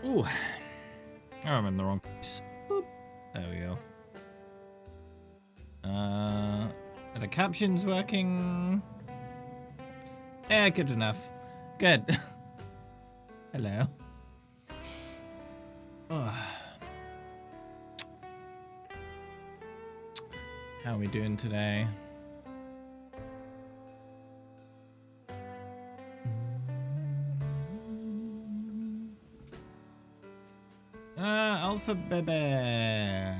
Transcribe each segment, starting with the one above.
Ooh. Oh, I'm in the wrong place. Boop. There we go. Are the captions working? Yeah, good enough. Good. Hello. Oh. How are we doing today? Alpha Bebe.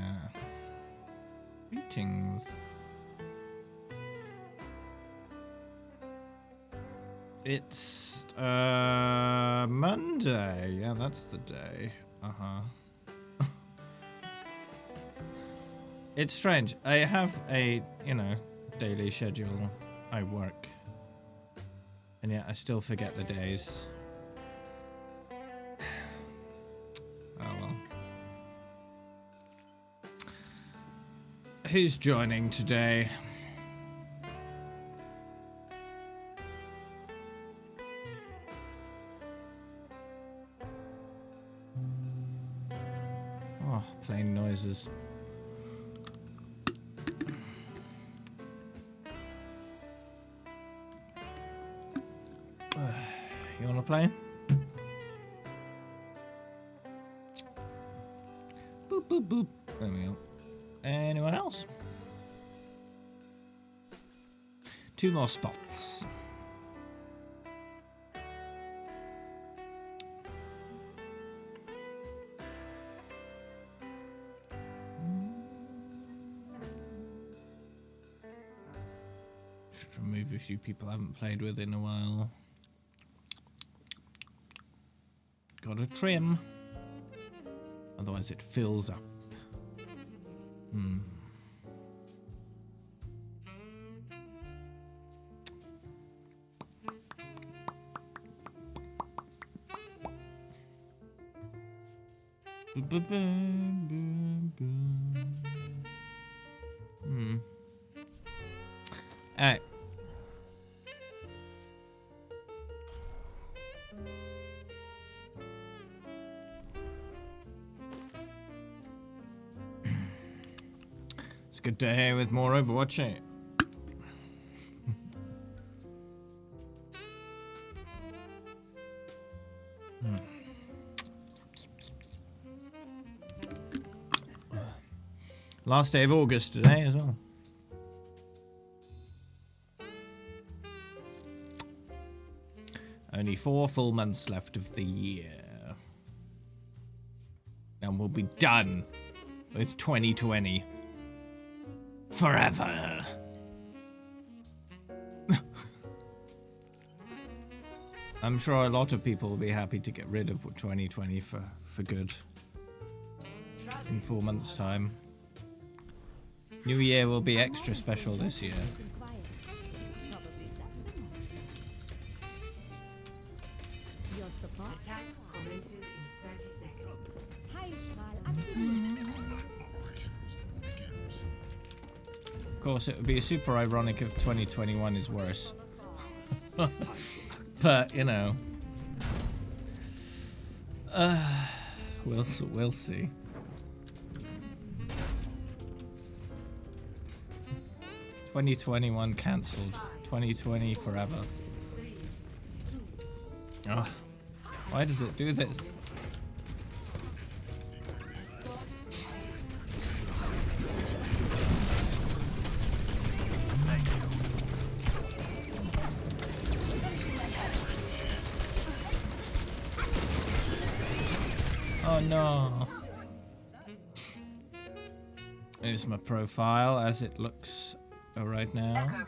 Greetings. It's Monday. Yeah, that's the day. It's strange. I have a, daily schedule. I work. And yet I still forget the days. Oh well. Who's joining today? Oh, plane noises. You wanna play? Boop, boop, boop. There we go. Anyone else? 2 more spots. Should remove a few people I haven't played with in a while. Gotta trim. Otherwise it fills up. Alright. It's good to hear with more Overwatch, eh? Last day of August today as well. Only 4 full months left of the year. And we'll be done with 2020. Forever. I'm sure a lot of people will be happy to get rid of 2020 for good. In 4 months' time. New Year will be extra special this year. Attack commences in 30 seconds. Of course, it would be super ironic if 2021 is worse. But, we'll see. "2021 cancelled. 2020 forever." Oh, why does it do this? Oh no. Here's my profile as it looks right now.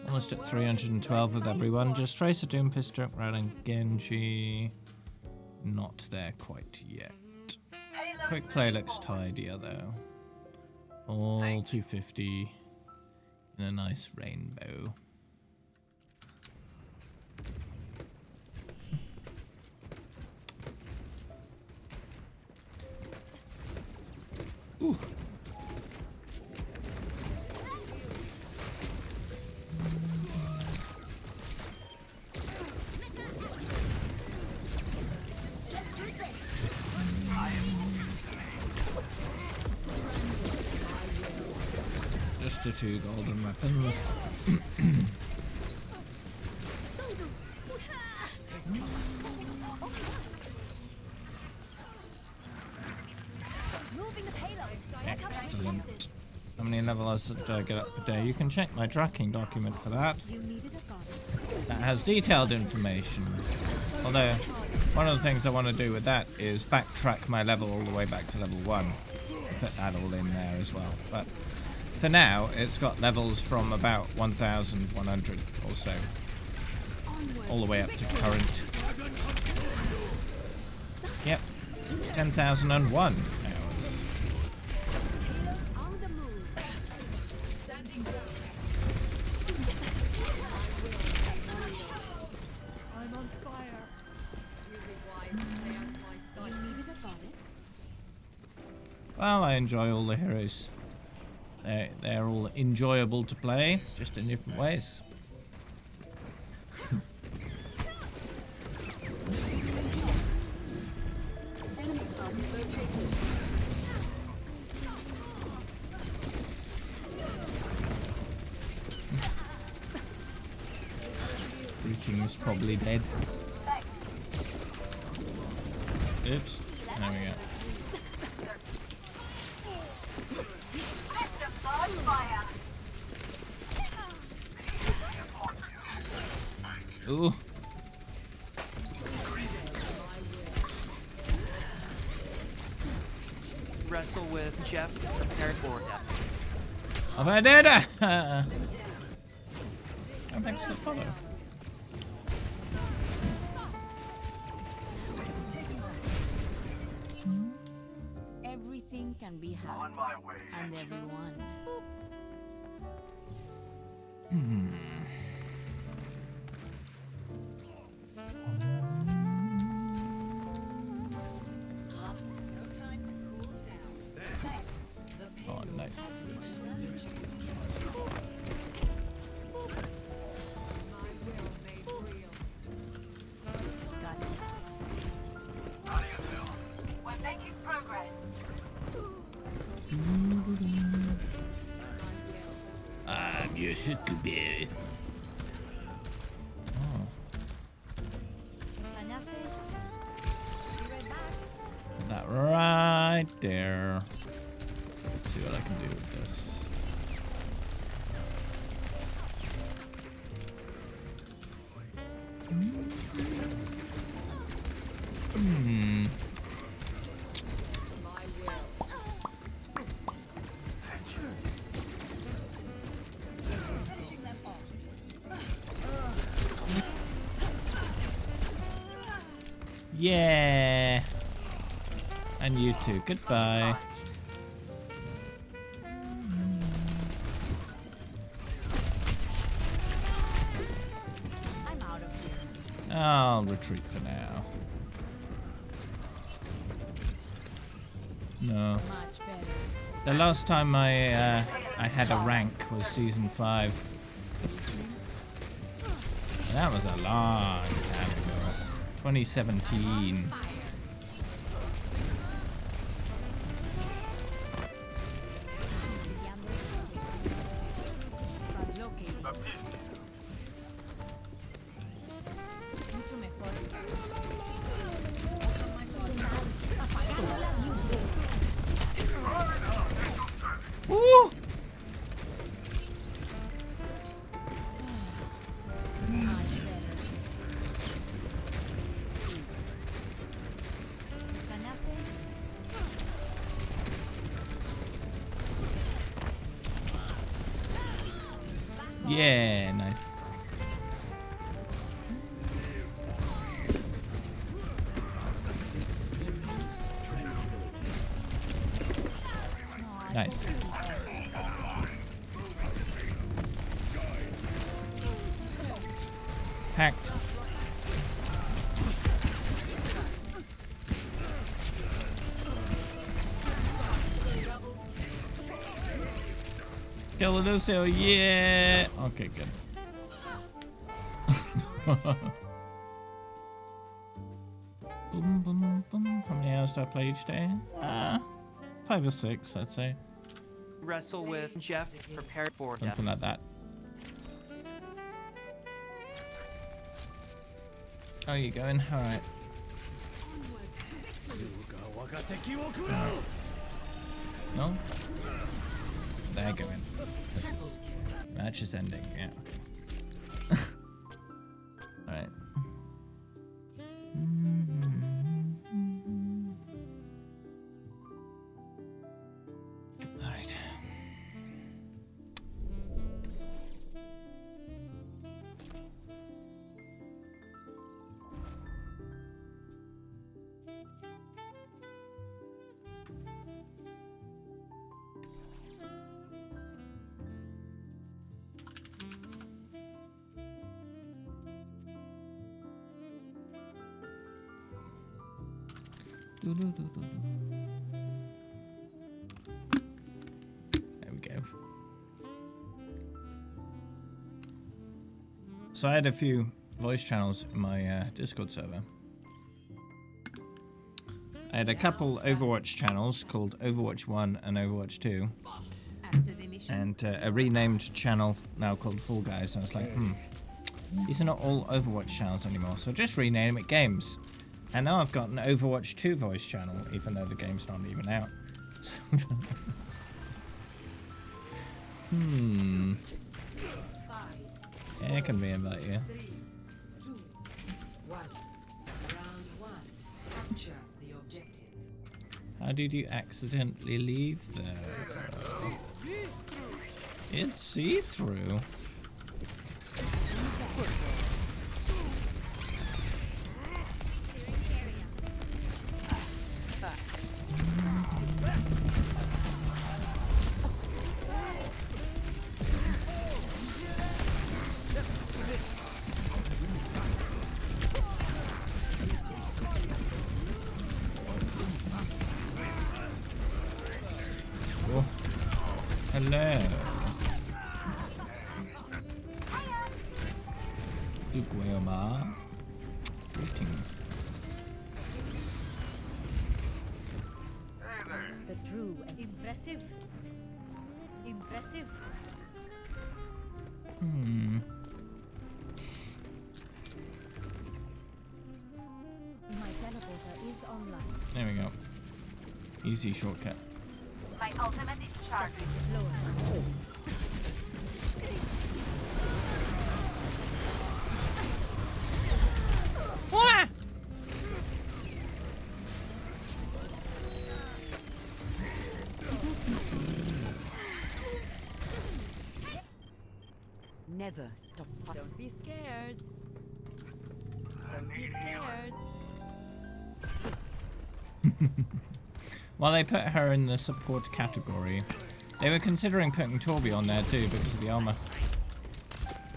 Almost at 312 with everyone. Just Tracer, Doomfist, Junk Rat, and Genji. Not there quite yet. Quick play looks tidier though. All 250 in a nice rainbow. Ooh. used to 2 golden weapons. Excellent. How many levels did I get up per day? You can check my tracking document for that. That has detailed information. Although, one of the things I want to do with that is backtrack my level all the way back to level 1. Put that all in there as well. But for now, it's got levels from about 1,100 or so. All the way up to current. Yep. 10,001 hours. Well, I enjoy all the heroes. They're all enjoyable to play, just in different ways. Greetings, probably dead. Oops. There we go. Ooh. Wrestle with Jeff, prepare for that. Oh, I did it! Oh, thanks for the follow. Everything can be had, and everyone. Oh, nice. Gotcha. We're making progress. I'm your huckleberry. Oh, put that right there. Let's see what I can do with this. Hmm. Yeah. And you too. Goodbye. I'm out of here. I'll retreat for now. No. Much better. The last time I had a rank was season 5. And that was a long time ago. 2017. Translocating. Mucho mejor. Woo! Much better. ¿Ganaste? Yeah, nice. Nice. Hacked. Kill the Lucio, yeah. Okay, good. Boom, boom, boom. How many hours do I play each day? 5 or 6, I'd say. wrestle with Jeff, prepare for death. Something like that. Oh, you going? Alright. No? They're going. Match is ending, yeah. Alright. Alright. There we go. So I had a few voice channels in my Discord server. I had a couple Overwatch channels called Overwatch 1 and Overwatch 2. After the mission, And a renamed channel now called Fall Guys. I was like, these are not all Overwatch channels anymore, so just rename it Games. And now I've got an Overwatch 2 voice channel, even though the game's not even out. Yeah, I can reinvite you. 3, 2, 1. Round 1. Capture the objective. How did you accidentally leave there? It's see-through. Oh. Hello. Iguema. Greetings. The true and impressive. Impressive. My teleporter is online. There we go. Easy shortcut. My ultimate is charged. Deployed. Never stop fighting. Don't be scared. Don't be scared. While they put her in the support category, they were considering putting Torby on there too because of the armor.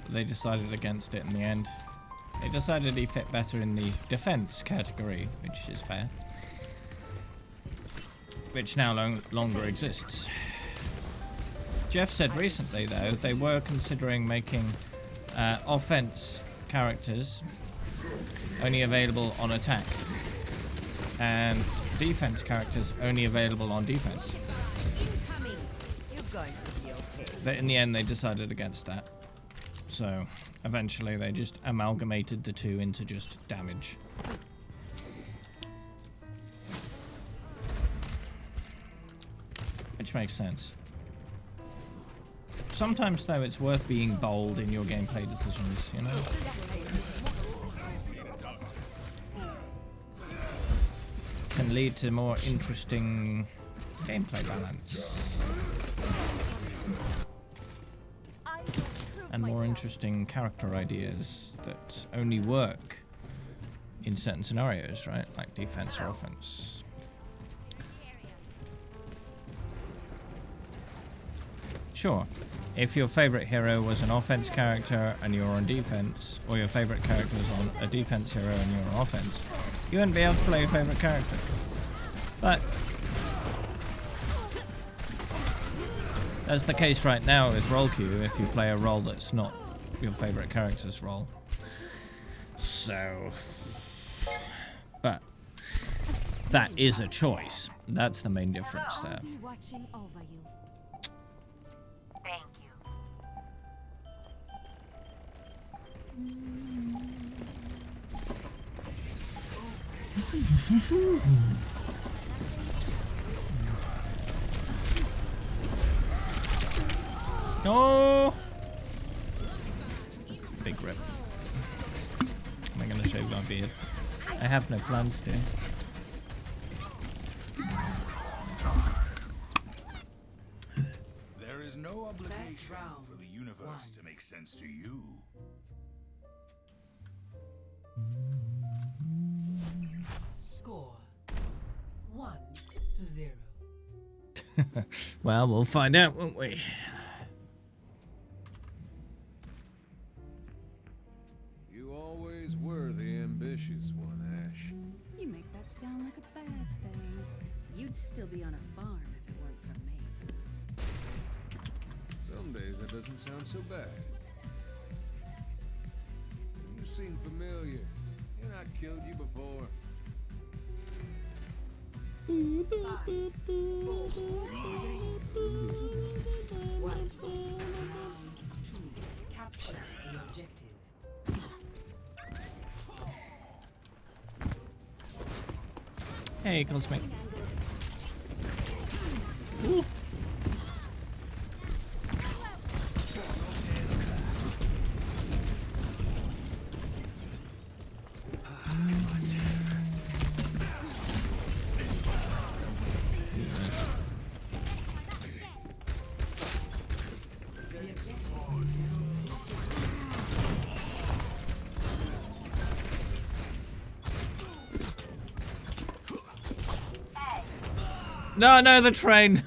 But they decided against it in the end. They decided he fit better in the defense category, which is fair. Which now no longer exists. Jeff said recently, though, they were considering making offense characters only available on attack, and defense characters only available on defense. Incoming. You're going to be okay. But in the end, they decided against that. So eventually, they just amalgamated the two into just damage. Which makes sense. Sometimes, though, it's worth being bold in your gameplay decisions, you know? Can lead to more interesting gameplay balance. And more interesting character ideas that only work in certain scenarios, right? Like defense or offense. Sure, if your favorite hero was an offense character and you're on defense, or your favorite character was on a defense hero and you're on offense, you wouldn't be able to play your favorite character. But that's the case right now with role queue if you play a role that's not your favorite character's role. So, but that is a choice. That's the main difference there. I'll be watching over you. No! Big rip. Am I gonna shave my beard? I have no plans to. There is no obligation for the universe to make sense to you. Score 1-0. Well, we'll find out, won't we? You always were the ambitious one, Ash. You make that sound like a bad thing. You'd still be on a farm if it weren't for me. Some days that doesn't sound so bad. You seem familiar. And I killed you before. Capture the objective. Hey, Cosmic. No, the train.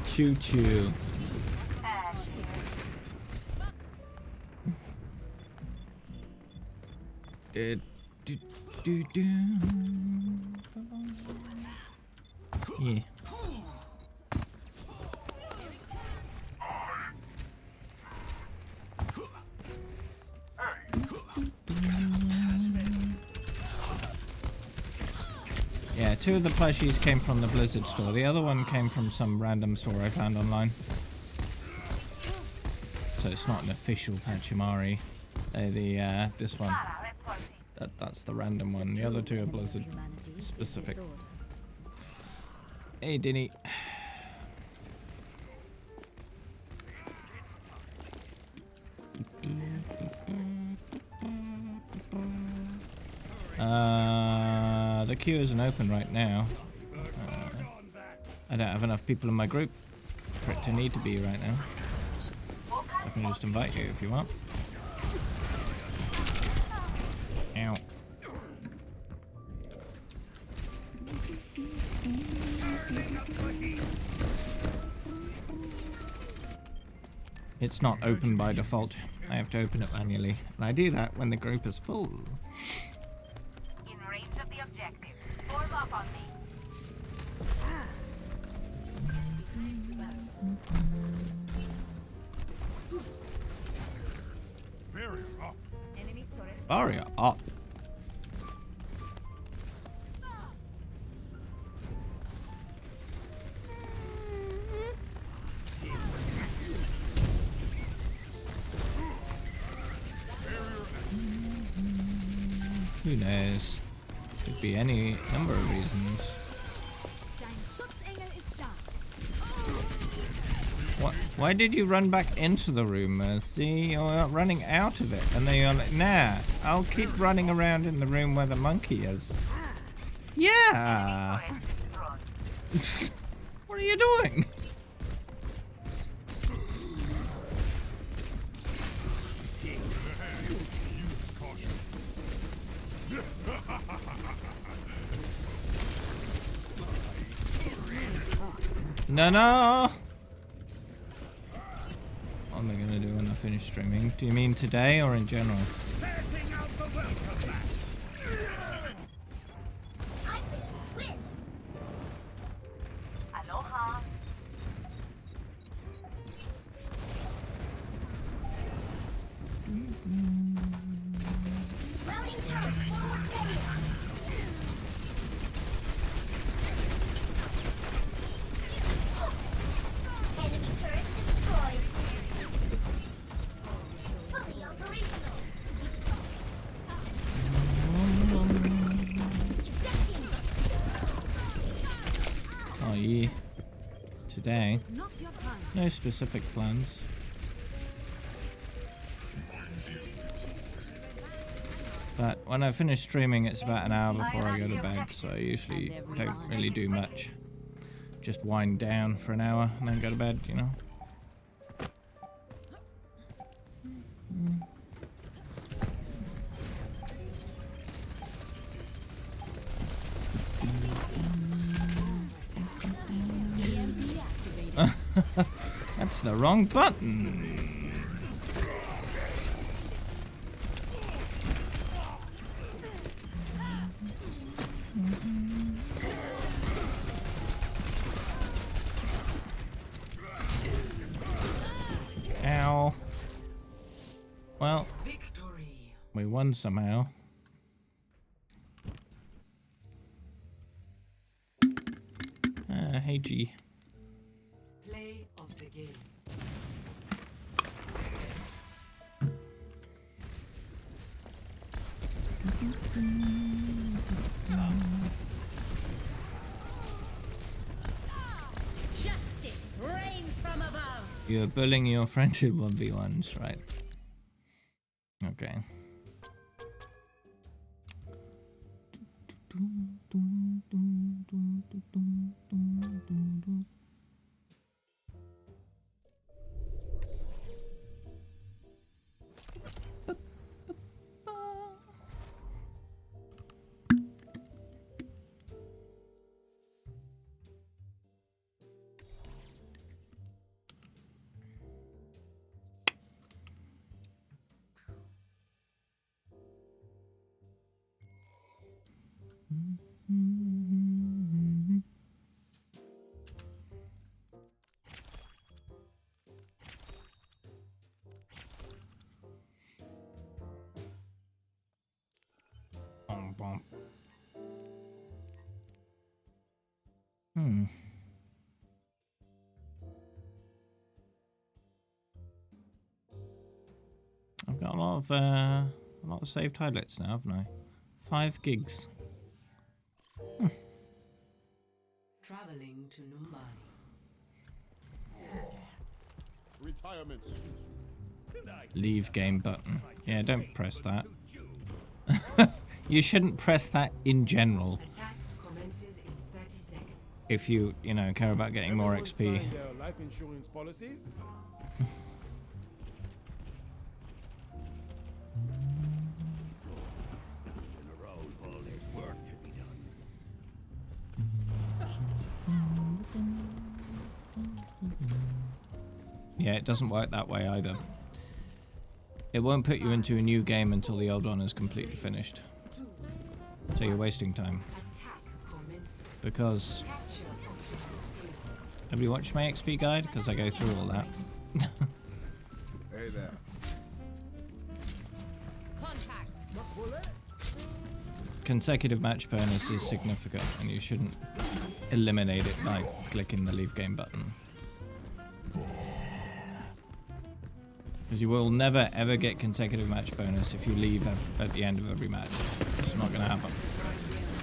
Choo choo. Yeah. Yeah, 2 of the plushies came from the Blizzard store. The other one came from some random store I found online. So it's not an official Pachimari. This one. That's the random one. The other 2 are Blizzard specific. Hey, Dinny. The queue isn't open right now. I don't have enough people in my group for it to need to be right now. I can just invite you if you want. Ow. It's not open by default. I have to open it manually. And I do that when the group is full. In range of the objective. Form up on me. Barrier up. Enemy turret. Barrier up. Who knows? Could be any number of reasons. What? Why did you run back into the room, Mercy? You're running out of it. And then you're like, nah, I'll keep running around in the room where the monkey is. Yeah! What are you doing? No! What am I gonna do when I finish streaming? Do you mean today or in general? Aloha. Enemy turret destroyed. today. It's not your time. No specific plans. But when I finish streaming, it's about an hour before I go to bed, so I usually don't really do much. Just wind down for an hour and then go to bed, you know. That's the wrong button. Ow. Well, Victory. we won somehow. Hey G. Play of the game. Justice reigns from above. You're bullying your friend in 1v1s, right? Okay. I've got a lot of saved highlights now, haven't I? 5 gigs. Traveling to Numbani. Retirement. Leave game button. Yeah, don't press that. You shouldn't press that in general. Attack commences in 30 seconds. If you know, care about getting more XP. Signed their life insurance policies. Yeah, it doesn't work that way either. It won't put you into a new game until the old one is completely finished. So you're wasting time. Attack commences. Because... Capture objective. Have you watched my XP guide? Because I go through all that. Hey there. Contact. Consecutive match bonus is significant, and you shouldn't eliminate it by clicking the leave game button. Because you will never ever get consecutive match bonus if you leave at the end of every match. It's not going to happen.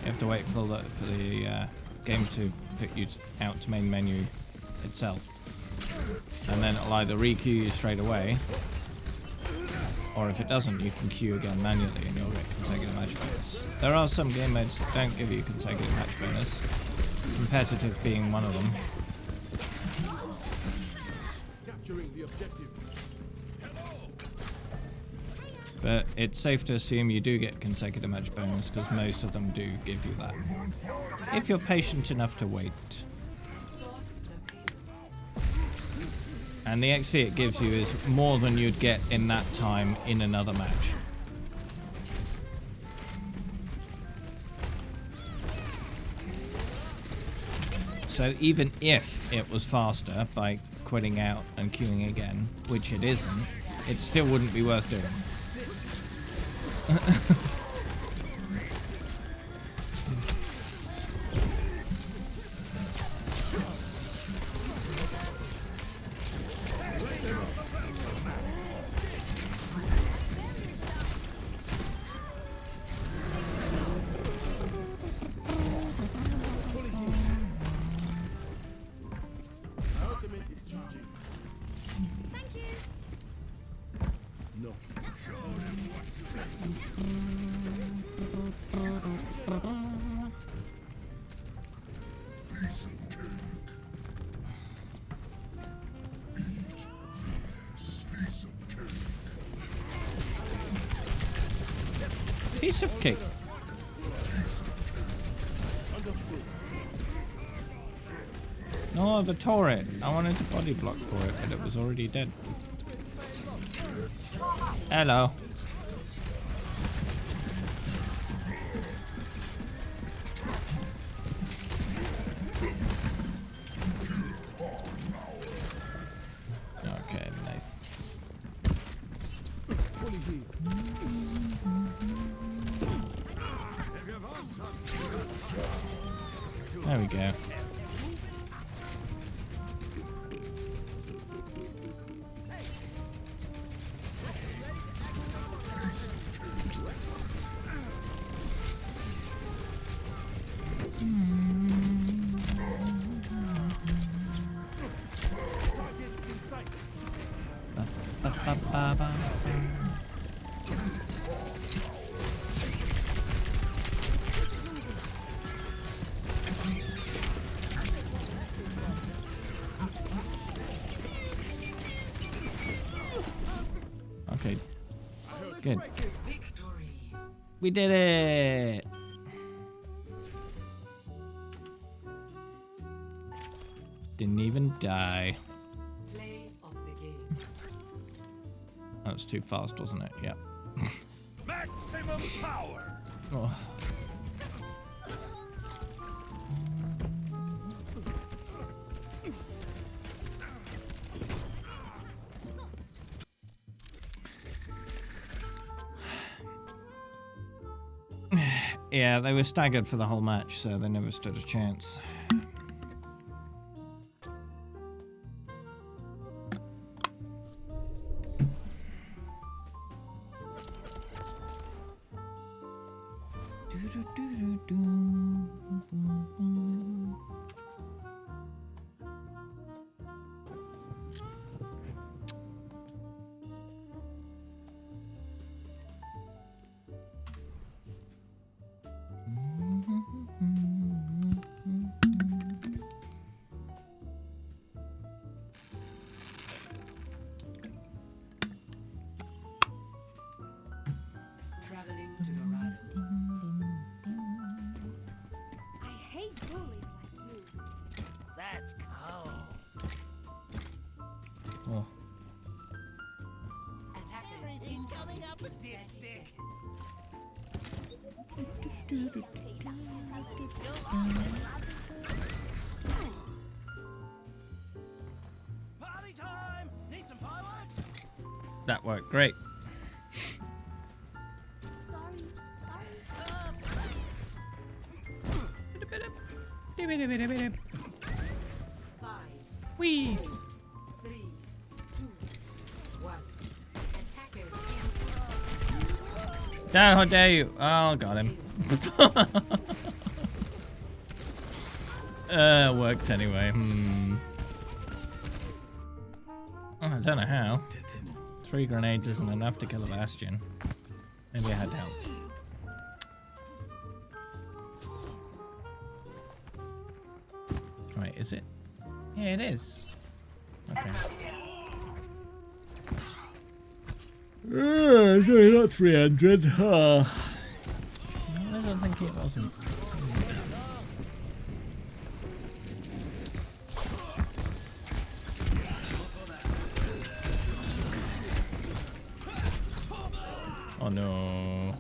You have to wait for the game to put you out to main menu itself. And then it'll either re-queue you straight away, or if it doesn't, you can queue again manually and you'll get consecutive match bonus. There are some game modes that don't give you consecutive match bonus, competitive being one of them. Capturing the objective. But it's safe to assume you do get consecutive match bonus because most of them do give you that. If you're patient enough to wait. And the XP it gives you is more than you'd get in that time in another match. So even if it was faster by quitting out and queuing again, which it isn't, it still wouldn't be worth doing. Piece of cake. No, the turret. I wanted to body block for it, but it was already dead. Hello. Okay, nice. There we go. Okay. Good. Victory. We did it! Didn't even die. Play of the game. That was too fast, wasn't it? Yep. Maximum power! Oh. Yeah, they were staggered for the whole match, so they never stood a chance. Traveling to Dorado. I hate bullies like you. That's cold. Oh. Attackers Everything's incoming coming up a in 30 dipstick. Party time! Need some fireworks? That worked great. Sorry. Five, Whee! 3, 2, 1. Attackers How dare you? Oh, got him. Worked anyway. Oh, I don't know how. 3 grenades isn't enough to kill a Bastion. Maybe I had help. Wait, is it? Yeah, it is. Okay. Sorry, not 300. I don't think it wasn't. Oh no.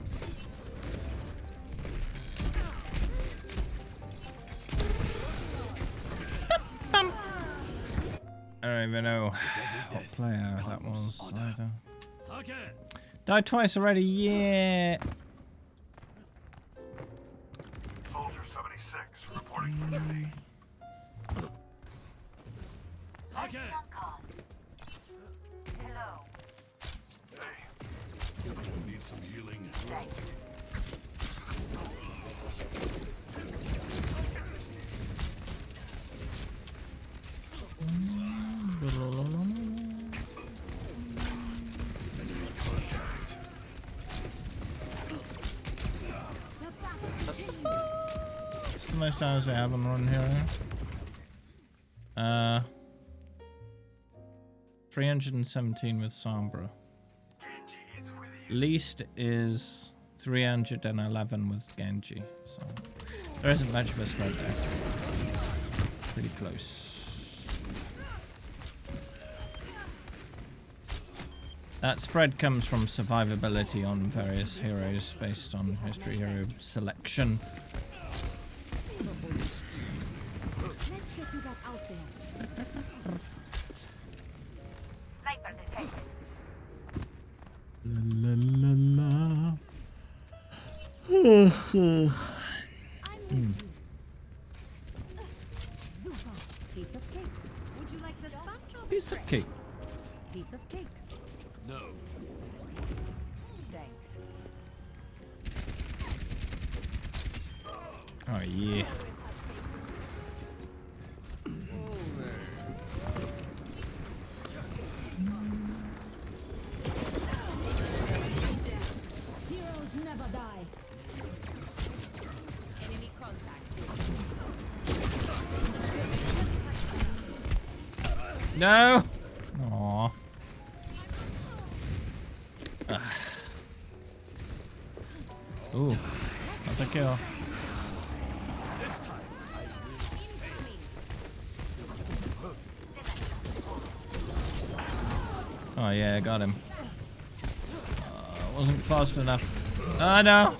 I don't even know what player that was either. Died twice already, yeah. Soldier 76, reporting to duty. Hello. Hey. Need some healing? the most hours I have on Run Hero? 317 with Sombra. Least is 311 with Genji. So there isn't much of a spread there. Pretty close. That spread comes from survivability on various heroes based on history hero selection. Let's get you back out there. Sniper detected. La la la la. Zupa, piece of cake. Would you like the sponge or the Piece of cake. piece of cake? No. Thanks. Oh yeah. Heroes never die. Enemy contact. No. Aww. Ooh, that's a kill. Oh yeah, I got him. Wasn't fast enough. Oh no!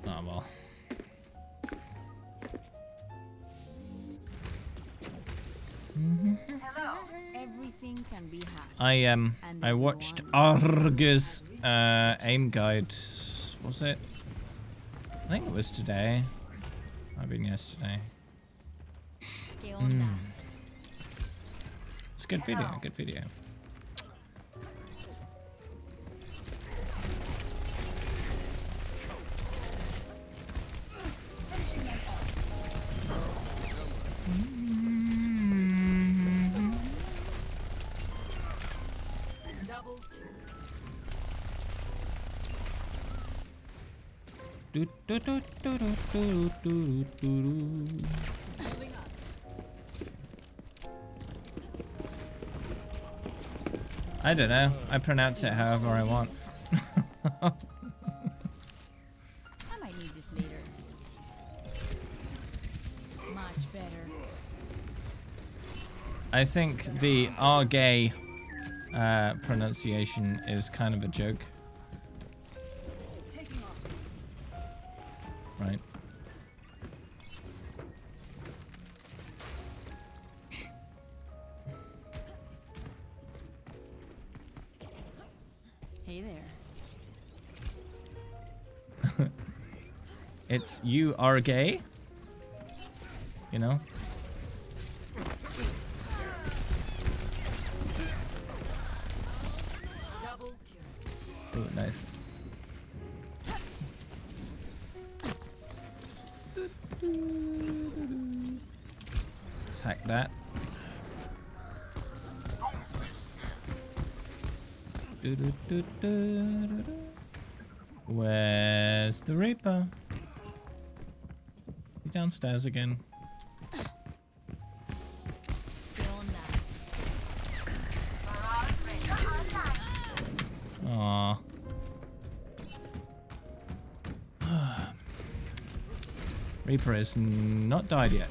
Oh well. Hello. Everything can be hacked. I watched Argus aim guide. Was it? I think it was today. I've been yesterday. It's a good video. Good video. Double Do, do, do, do, do, do, do, do, do. I don't know. I pronounce it however I want. I might need this later. Much better. I think the Argay pronunciation is kind of a joke. Right. Hey there. It's you are gay. You know? double kill. Ooh, nice. Attack that. Where's the Reaper? He's downstairs again. Aww. Reaper is not died yet.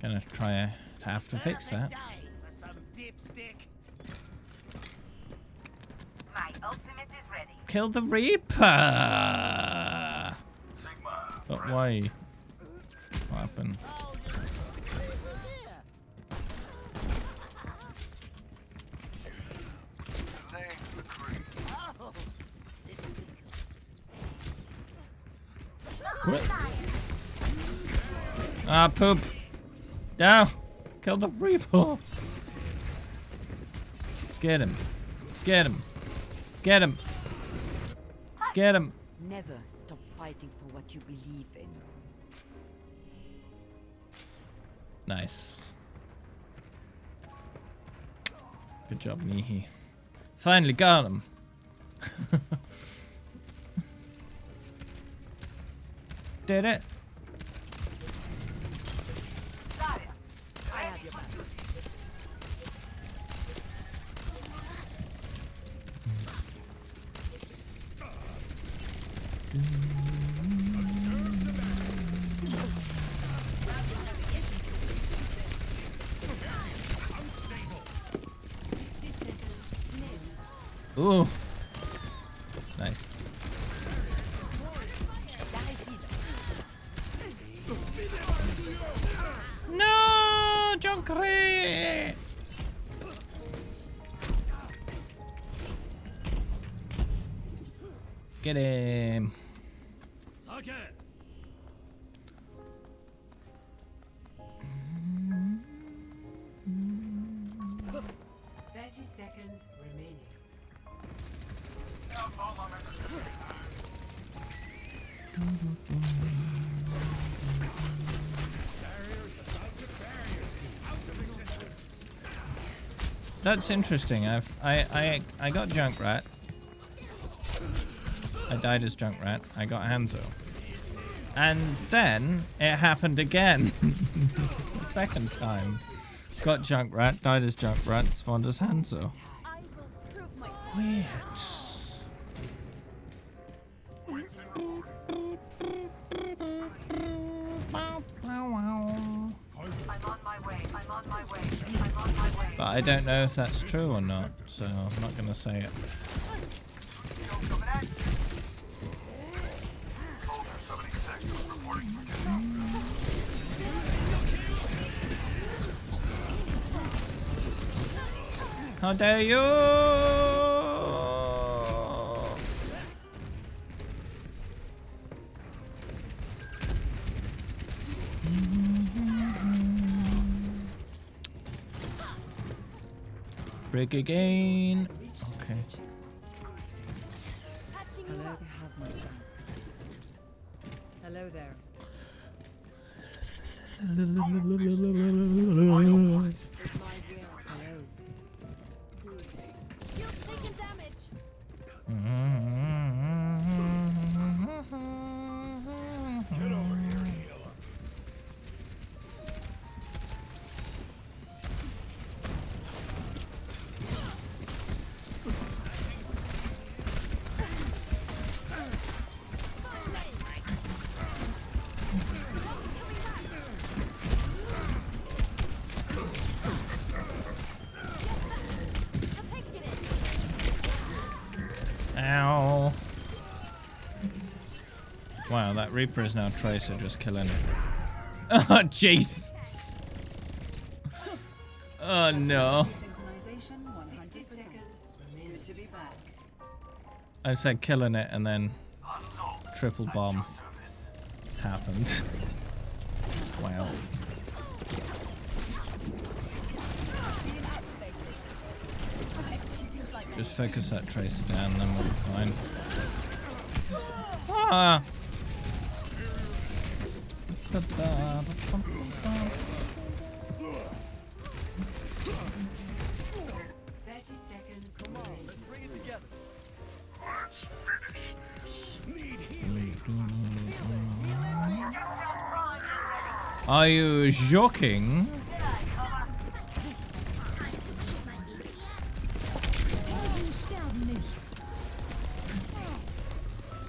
Gonna try to have to fix that. Die for some dipstick. My ultimate is ready. Kill the Reaper! But why? What happened? What? Ah, poop. Down. Kill the Reaper. Get him. Get him. Get him. Get him. Never stop fighting for what you believe in. Nice. Good job, Nihi. Finally got him. did it. Got it. I have your back. Ooh. Nice. No, Junkrat! Get him. 30 seconds remaining. That's interesting. I got Junkrat. I died as Junkrat. I got Hanzo. And then it happened again. Second time. Got Junkrat, died as Junkrat, spawned as Hanzo. I will prove myself. Weird. I'm on my way. I'm on my way. I'm on my way. But I don't know if that's true or not, so I'm not going to say it. How dare you! Break again. Okay. Patching you Hello, up. you have my thanks. Hello there. It's my will. Hello. You've taken damage. Ow. Wow, that Reaper is now Tracer just killing it. Oh, jeez. Oh, no. Synchronization 60 seconds remaining. Good to be back. I said killing it and then triple bomb happened. Wow. Just focus that Tracer down and then we'll be fine. Ah! 30 seconds remaining. Are you joking?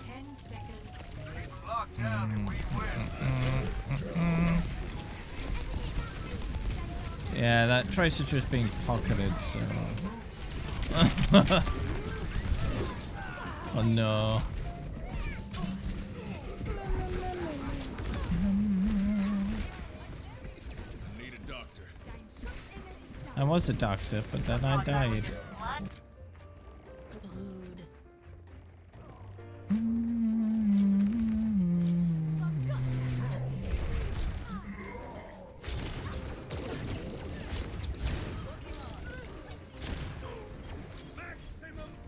Ten seconds. Yeah, that Tracer's just being pocketed, so... Oh no. Need a doctor. I was a doctor, but then I died. Rude.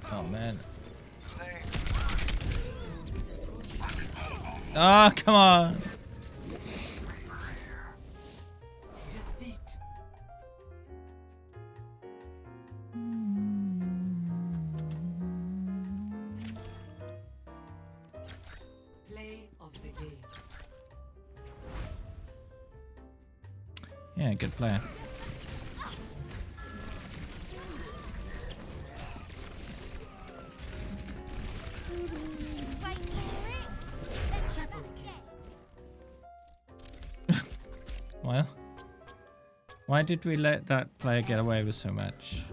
Oh man. Oh, come on. Defeat. Play of the game. Yeah, good player. Well, why did we let that player get away with so much?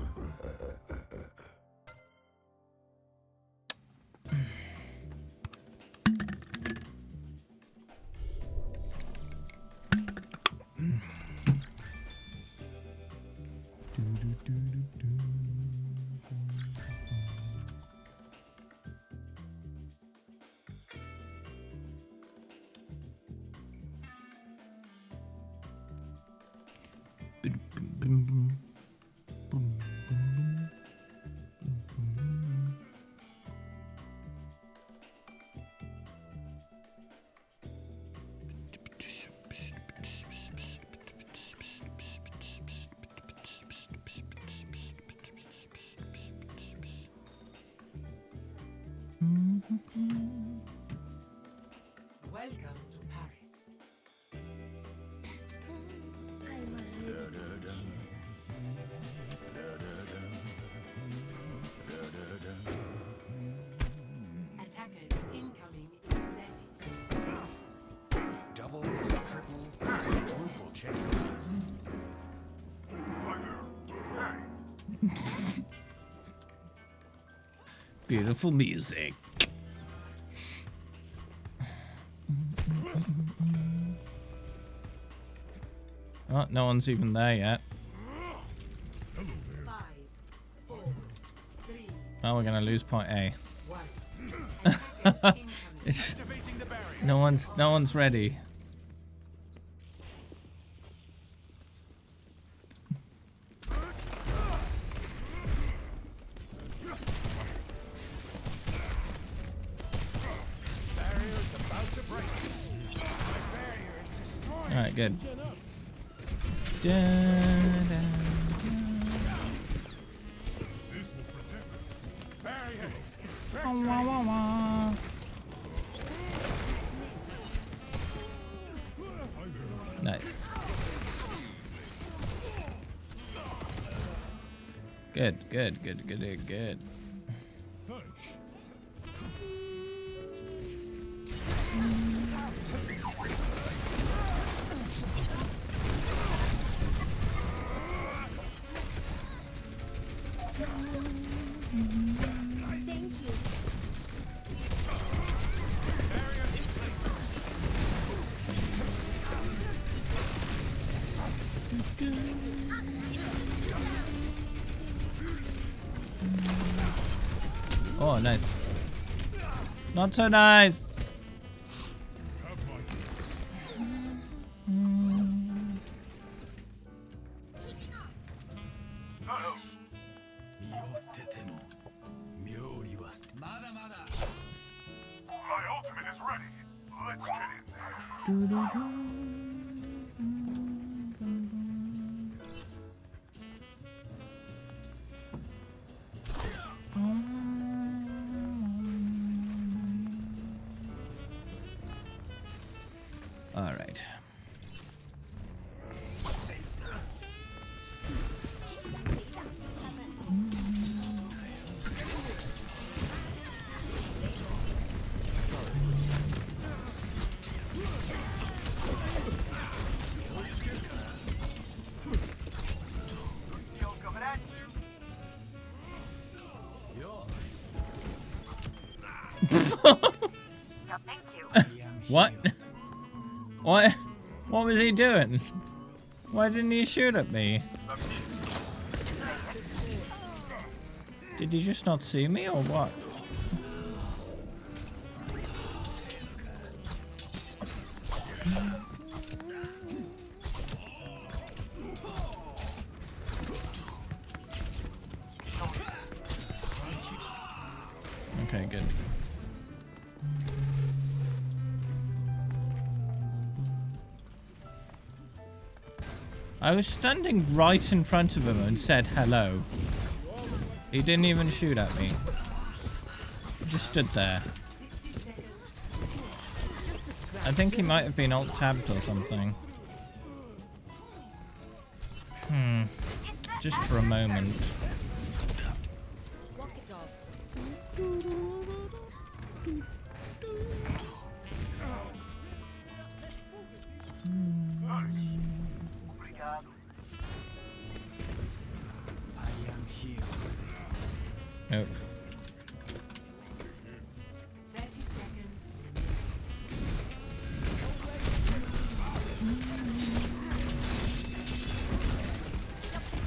Welcome to Paris. Attackers incoming in 30 seconds. Double, triple, quadruple check. Beautiful music. Oh, no one's even there yet. 5, 4, 3, Oh, we're gonna lose point A. 1. Attackers incoming. It's, Activating the barrier. no one's ready. Barrier's about to break. My barrier is destroyed. All right, good. Da, da, This will protect us. Barrier. da. Wah, wah, wah. Nice. Good, good, good, good, good. Oh, nice. Not so nice. My ultimate is ready. Let's get in there. All right. No, thank you. What? What? What was he doing? Why didn't he shoot at me? Did he just not see me or what? Okay, good. I was standing right in front of him and said hello. He didn't even shoot at me. He just stood there. I think he might have been alt-tabbed or something. Just for a moment. Walk it off. I am here. Nope. 30 seconds.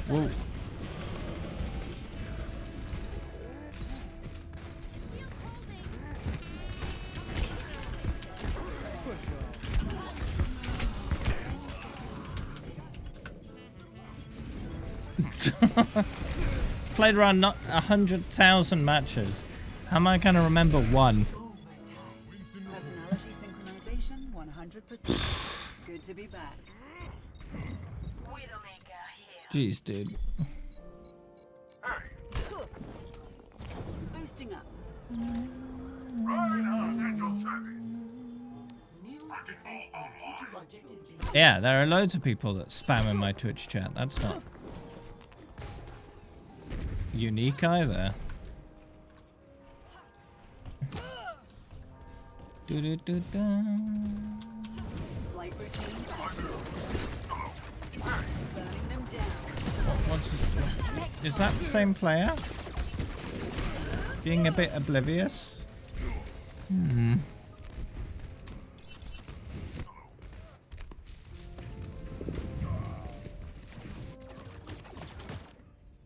Whoa. Played around 100,000 matches. How am I gonna remember one? Personality synchronization 100%. Good to be back. Widowmaker here. Jeez, dude. Boosting up. Yeah, there are loads of people that spam in my Twitch chat. That's not unique either. Flight routine. Burning them down. Is that the same player? Being a bit oblivious? Hmm.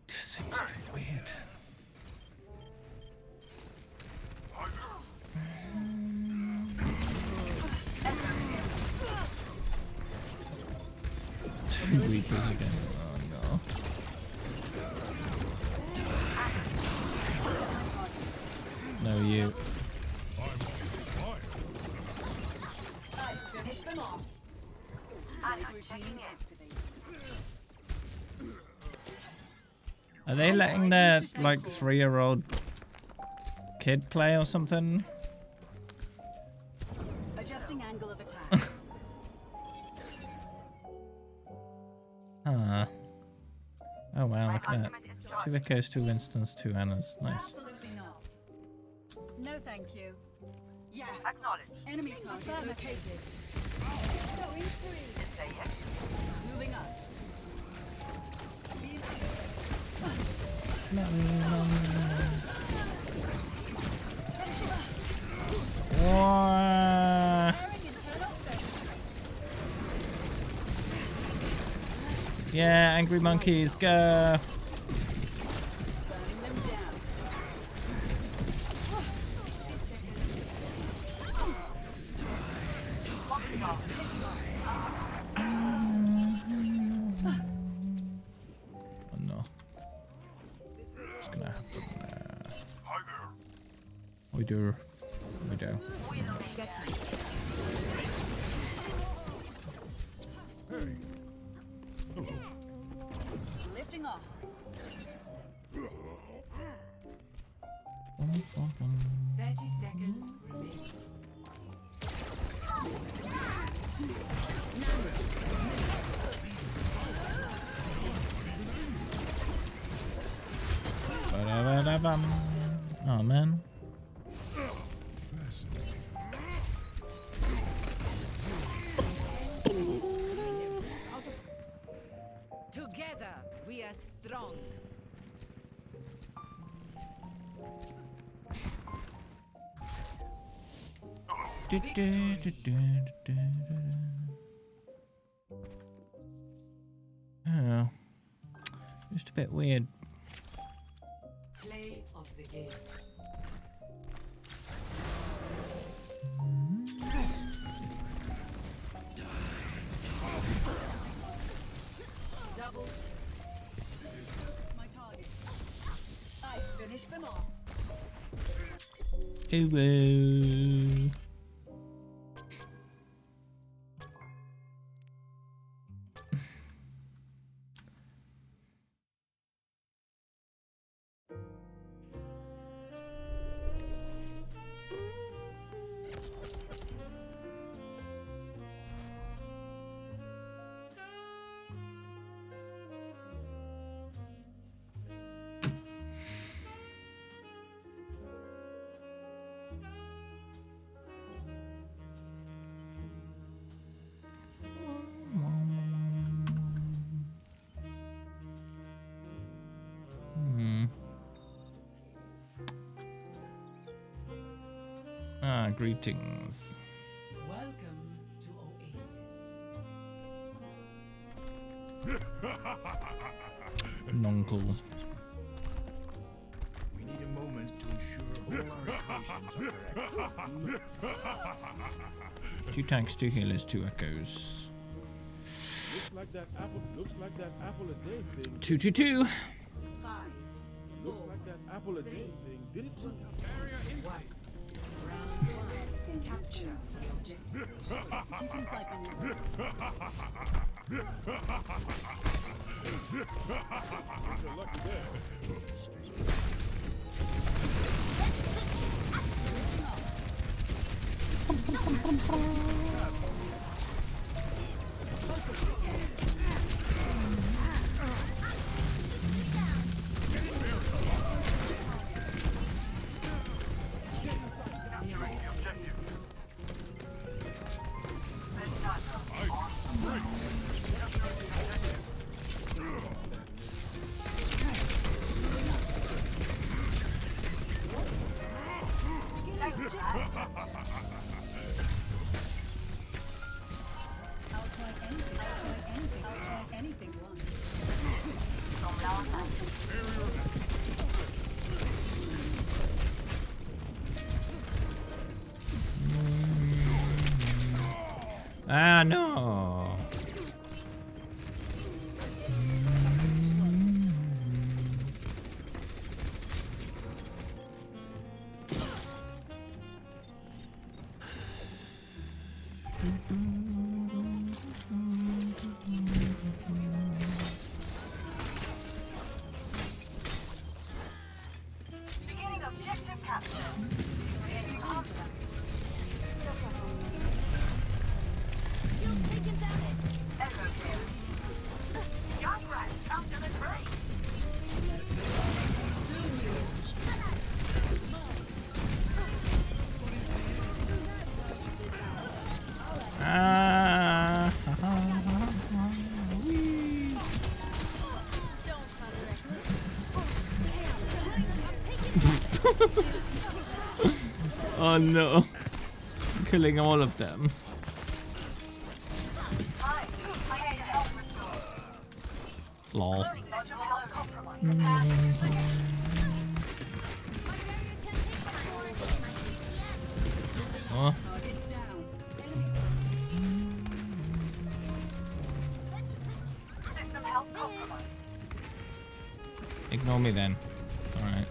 Seems a bit weird. Two Reapers again. Oh no. No, you. Finish them off. I'm Routine checking in. activated. Are they letting their like 3-year-old kid play or something? Adjusting angle of attack. Huh. Oh wow, look at that. Ultimate is charged. 2 Echoes, 2 Winstons, 2 Annas. Nice. Absolutely not. No, thank you. Yes. Acknowledge. Enemy target located. Say yes. Moving up. Wah. Yeah, angry monkeys, go. Burning them down. Oh no. What's gonna happen there? We do. We do. Lifting off. 30 seconds remaining. Ba-da-ba-da-bum. Oh man. Together, we are strong. Du- du- du- du- du- du- du. Oh. Just a bit weird. Play of the game. Double. My target. I finish them off. Ooh. Ah, greetings. Welcome to Oasis. Noncle. We need a moment to ensure all our equations are correct. 2 tanks, 2 healers, 2 echoes. Looks like that apple a day thing. 2, 2, 2. 5, Looks like that apple a day thing. Did it work out? Barrier in 1. Round 1. Capture the objective. Executing flight maneuvers. You're lucky there. Anything once. Ah, no. Beginning objective capture. Creating confidence. Echo here. Got right. Come to the train. Ah. Oh no. Killing all of them. Hi. I need help restored. Lol. Module health compromised. Oh. System health compromised. Ignore me then. Alright.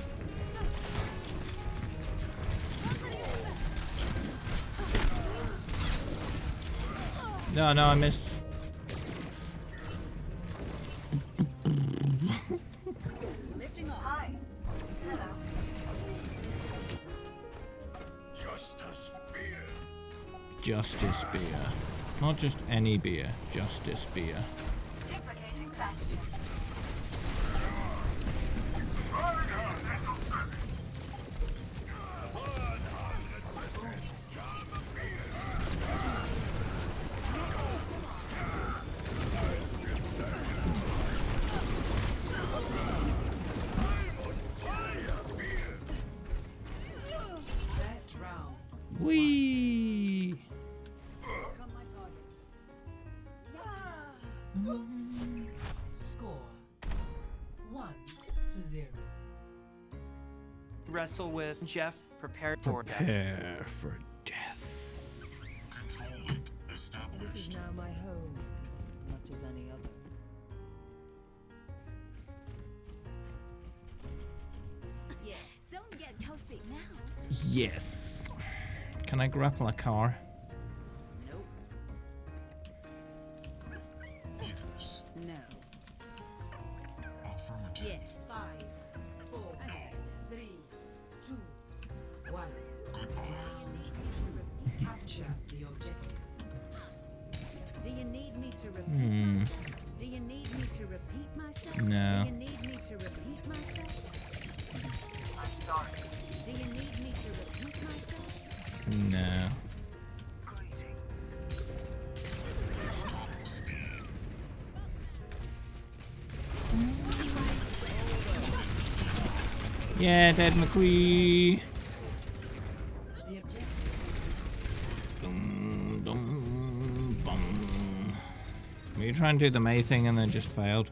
No, I missed. Lifting off. Hi. Hello. Justice beer. Justice beer. Not just any beer, Justice beer. Duplicating packages. Best round. Whee! Score 1-0. Wrestle with Jeff. Prepare for death. Prepare for death. This is now my home, as much as any other. Yes. Don't get coffee now. Yes. Can I grapple a car? Nope. No. Yes. 5, 4, Ahead. 3, 2, 1. Capture the objective. Do you need me to repeat Hmm. myself? Do you need me to repeat myself? No. Do you need me to repeat myself? I'm sorry. Do you need me to repeat myself? No. Greeting. Yeah, Dead McCree. The objective You try and do the May thing and then just failed.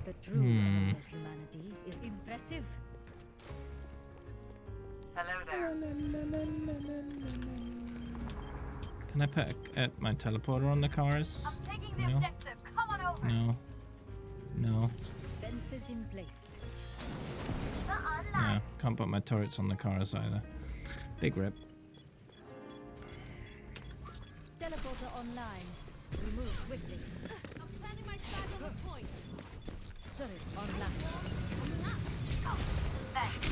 The true power of humanity is impressive. Hello there. Can I put my teleporter on the cars? I'm taking the No. objective. Come on over. No. No. Fences in place. No. Can't put my turrets on the cars either. Big rip. Teleporter online. We move quickly. I'm planning my flag on the point. Turret online. Thanks.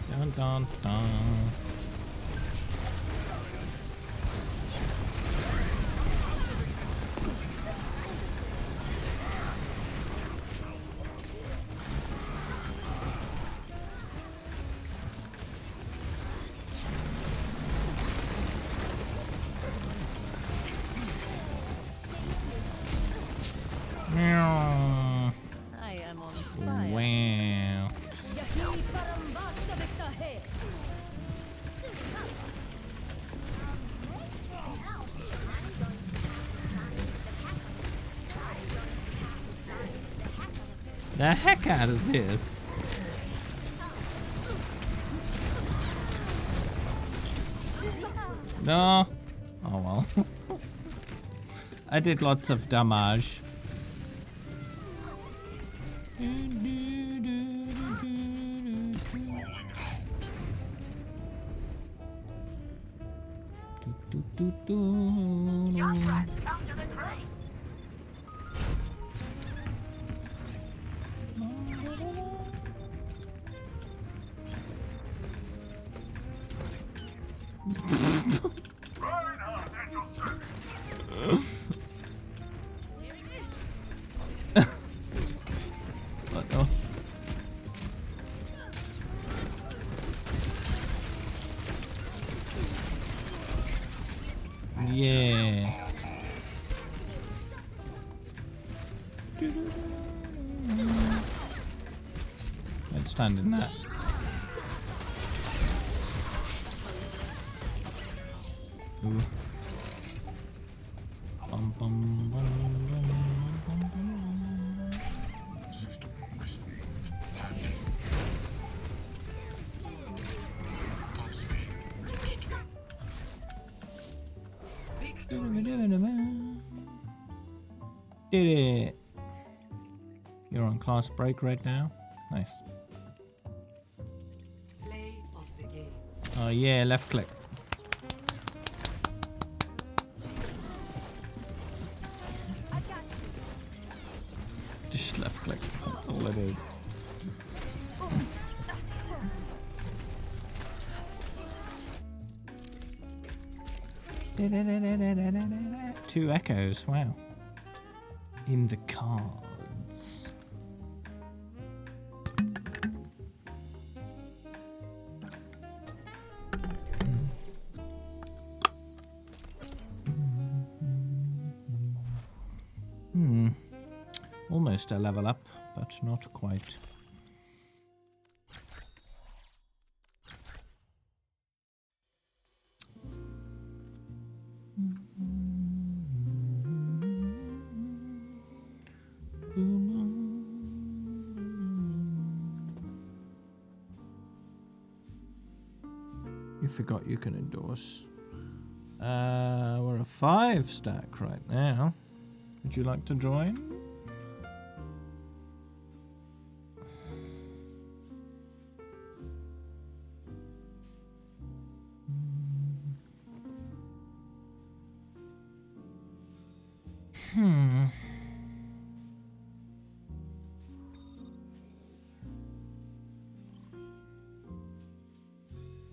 Dun dun dun. Meow. I am on fire. Wow. Yahi parambasta viktahe. The heck out of this. No. Oh well. I did lots of damage. Come to the crate. What the? Yeah. Let's stand in that. Ooh. Bum, bum, bum, bum, bum, bum. Did it. You're on class break right now. Nice. Play of the game. Oh yeah, left click. Just left click. That's all it is. Two echoes. Wow. In the cards. Almost a level up, but not quite. You forgot you can endorse. We're a 5 stack right now. Would you like to join?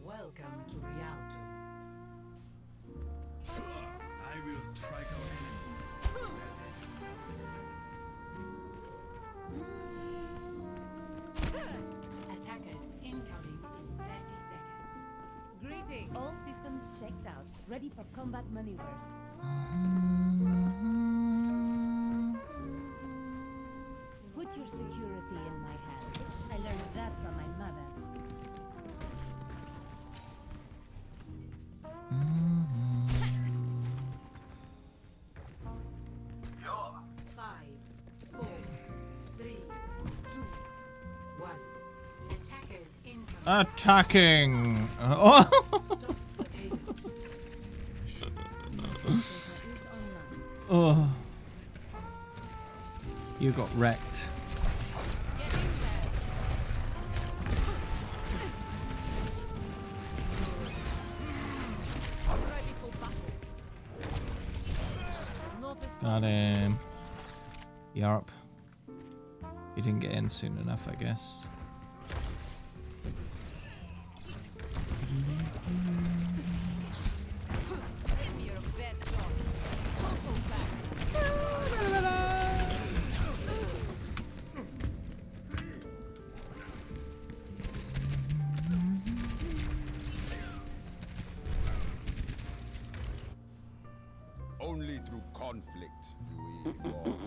Welcome to Rialto. I will strike our Attackers incoming in 30 seconds. Greeting. All systems checked out. Ready for combat maneuvers. Put your security in my hands. I learned that from my mother. Attacking! Oh! Oh. You got wrecked. Got him. Yarp. You didn't get in soon enough, I guess. Only through conflict do we evolve.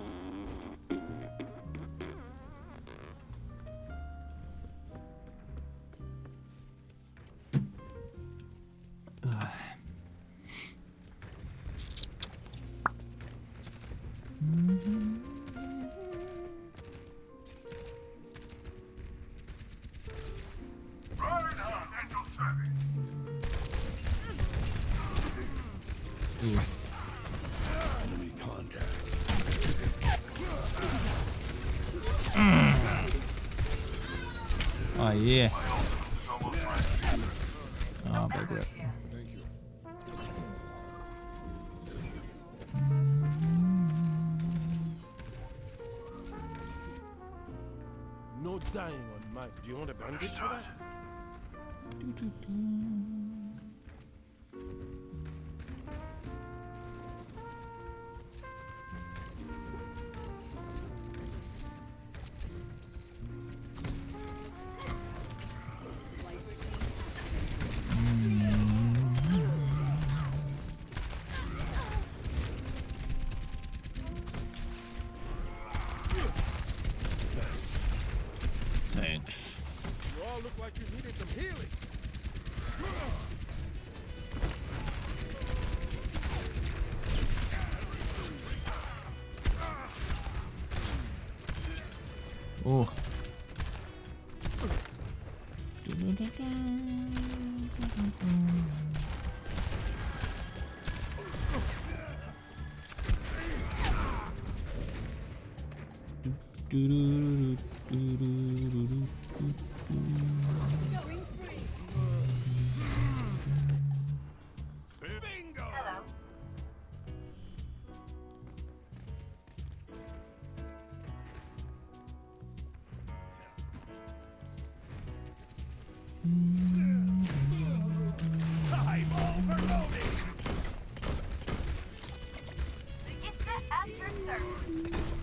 Enemy contact. Oh yeah. Oh, big rip. Thank you. No dying on Mike. Do you want a bandage for that? Thanks. You all look like you needed some healing. Oh. Bingo! Time overloading! Register at your service.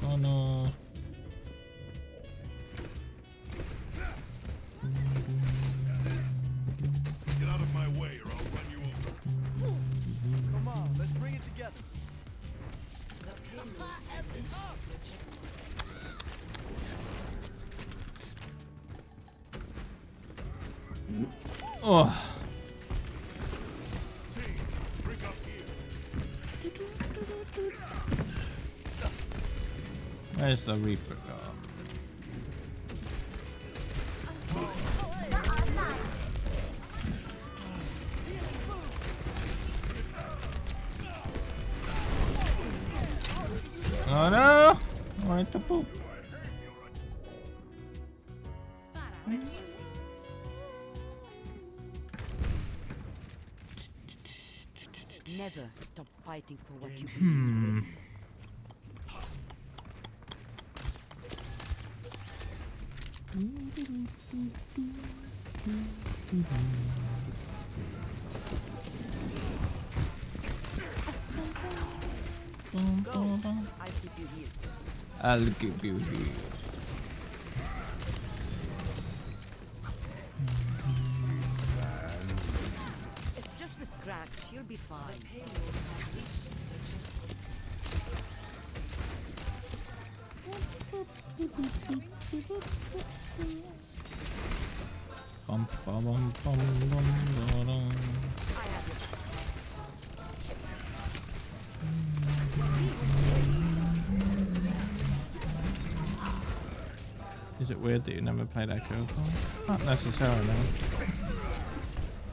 Oh no. Get out of my way or I'll run you over. Come on, let's bring it together. Oh. Team, bring up here. Where's the Reaper gone? Oh no! I want to poop. Never stop fighting for what you believe. Go. I'll keep you here. I'll keep you here. It's just a scratch. You'll be fine. Bum, bum, bum, bum, bum, bum, bum. I have it. it weird that you never played Echo before? Not necessarily.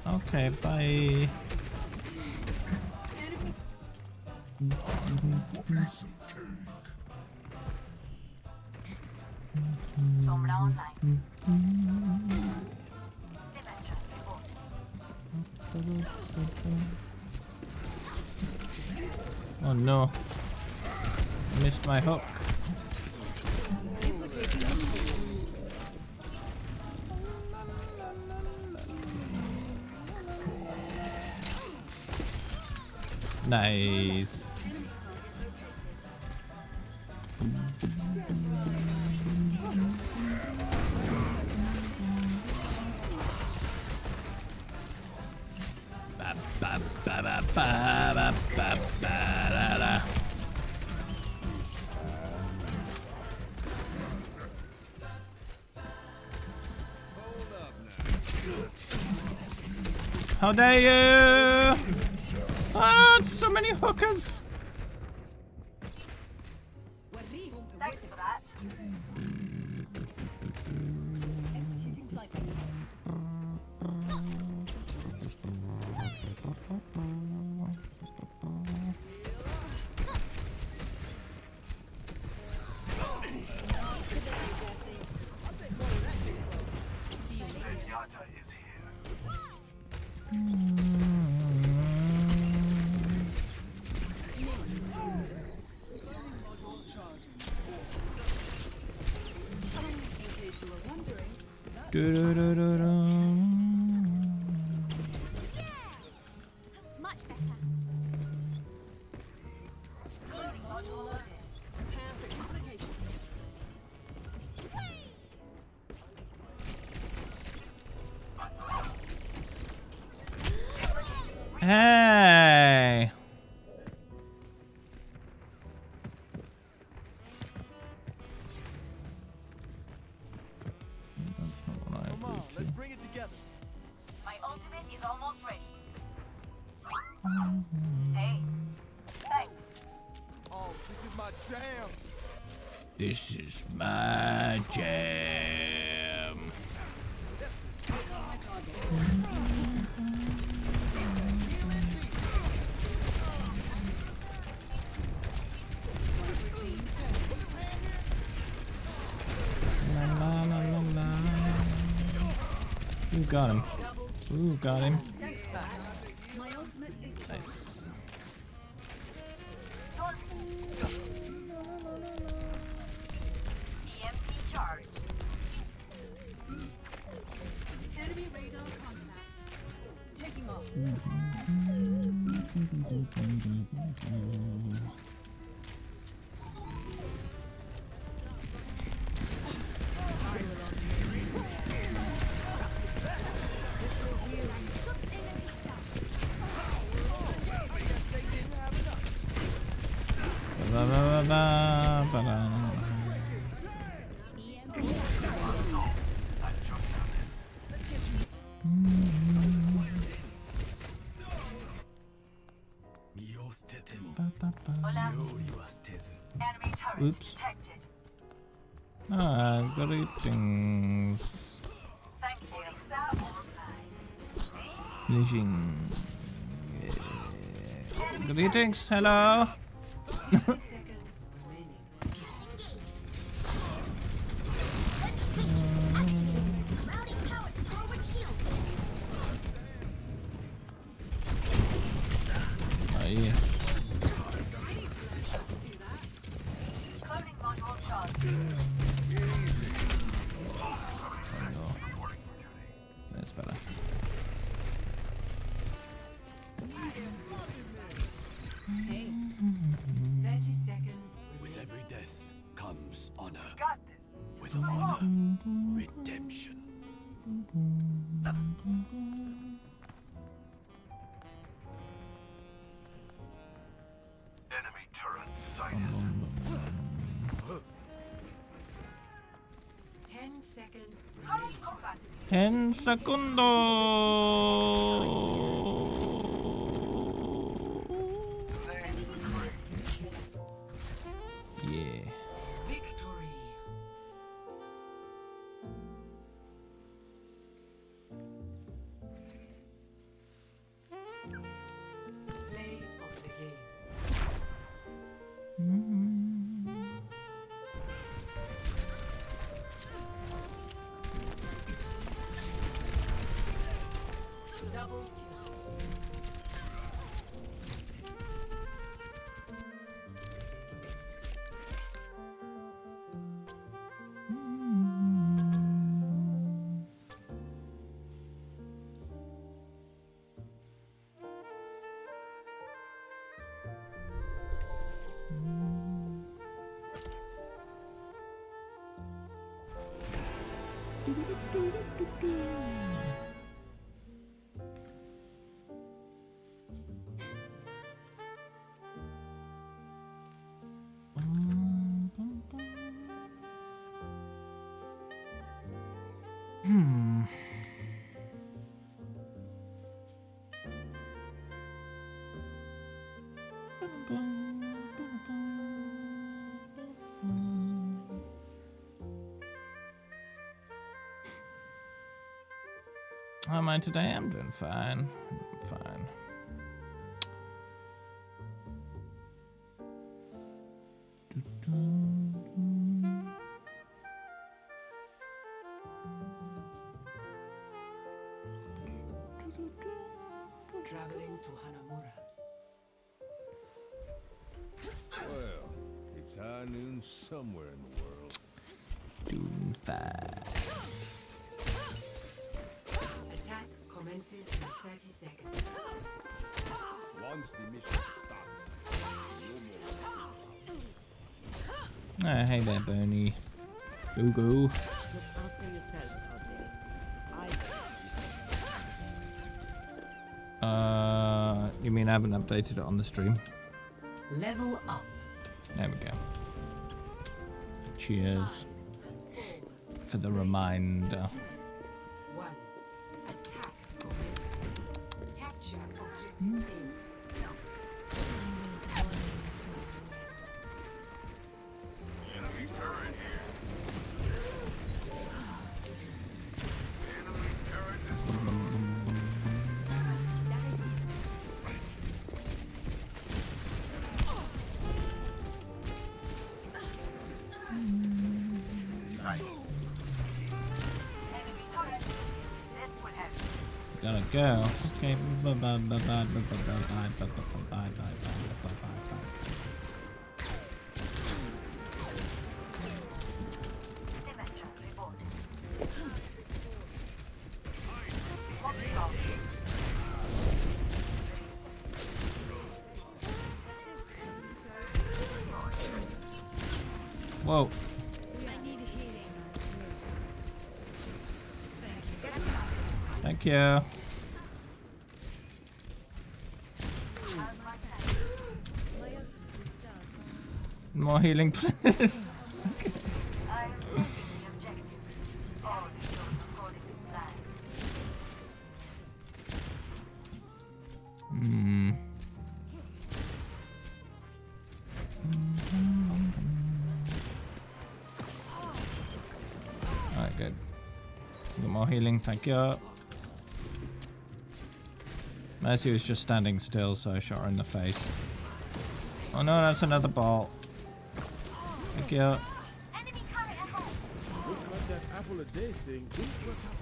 Okay, bye. Sombra online. Oh no. Missed my hook. Nice. Ba, ba, ba, ba, ba, ba, ba, da, da. How dare you! Ah, it's so many hookers! Thanks for that. Much better. Hey! That's not what I Come on, agreed let's to. bring it together. My ultimate is almost ready. Hey, thanks. Oh, this is my jam. This is my jam. La, la, la, la, la. Ooh, got him. Ooh, got him. Nice. EMP charge. Enemy radar contact. Taking off. Ba, ba, ba, ba, ba, ba. Ba, ba, ba. Hola. Enemy turret Oops. detected. Ah, greetings. Thank you. Lisa online. Greetings. Yeah. Greetings, hello. Seconds remaining. Aye. Cloning module charge. Oh, no. That's better. Hey, 30 seconds With every death comes honor. Got this. With honor, redemption. Enemy turret sighted. 10 seconds Current combat. 10 secondo. Yeah. victory. Double kill. How am I today? I'm doing fine. I'm fine. Traveling to Hanamura. Well, it's high noon somewhere in the world. Doing fine. Attack commences in 30 seconds. Once the mission starts, no more. Oh, hey there, Bernie. Go go. Look after yourself out there. You mean I haven't updated it on the stream? Level up. There we go. Cheers for the reminder. 1. Attack commence. Capture objective A. Enemy turret here. Enemy turret is nice. Enemy turret. This would have Gotta go. Okay. Bye bye bye bye bye bye bye bye bye bye bye bye bye. Symmetra reported. Walking off. Whoa. Thank you. More healing, please. I am taking the objective. All goes according to plan. Hmm. Alright, good. Got more healing, thank you. Mercy was just standing still, so I shot her in the face. Oh no, that's another ball. Thank you. Enemy turret ahead. Looks like that apple a day thing didn't work out.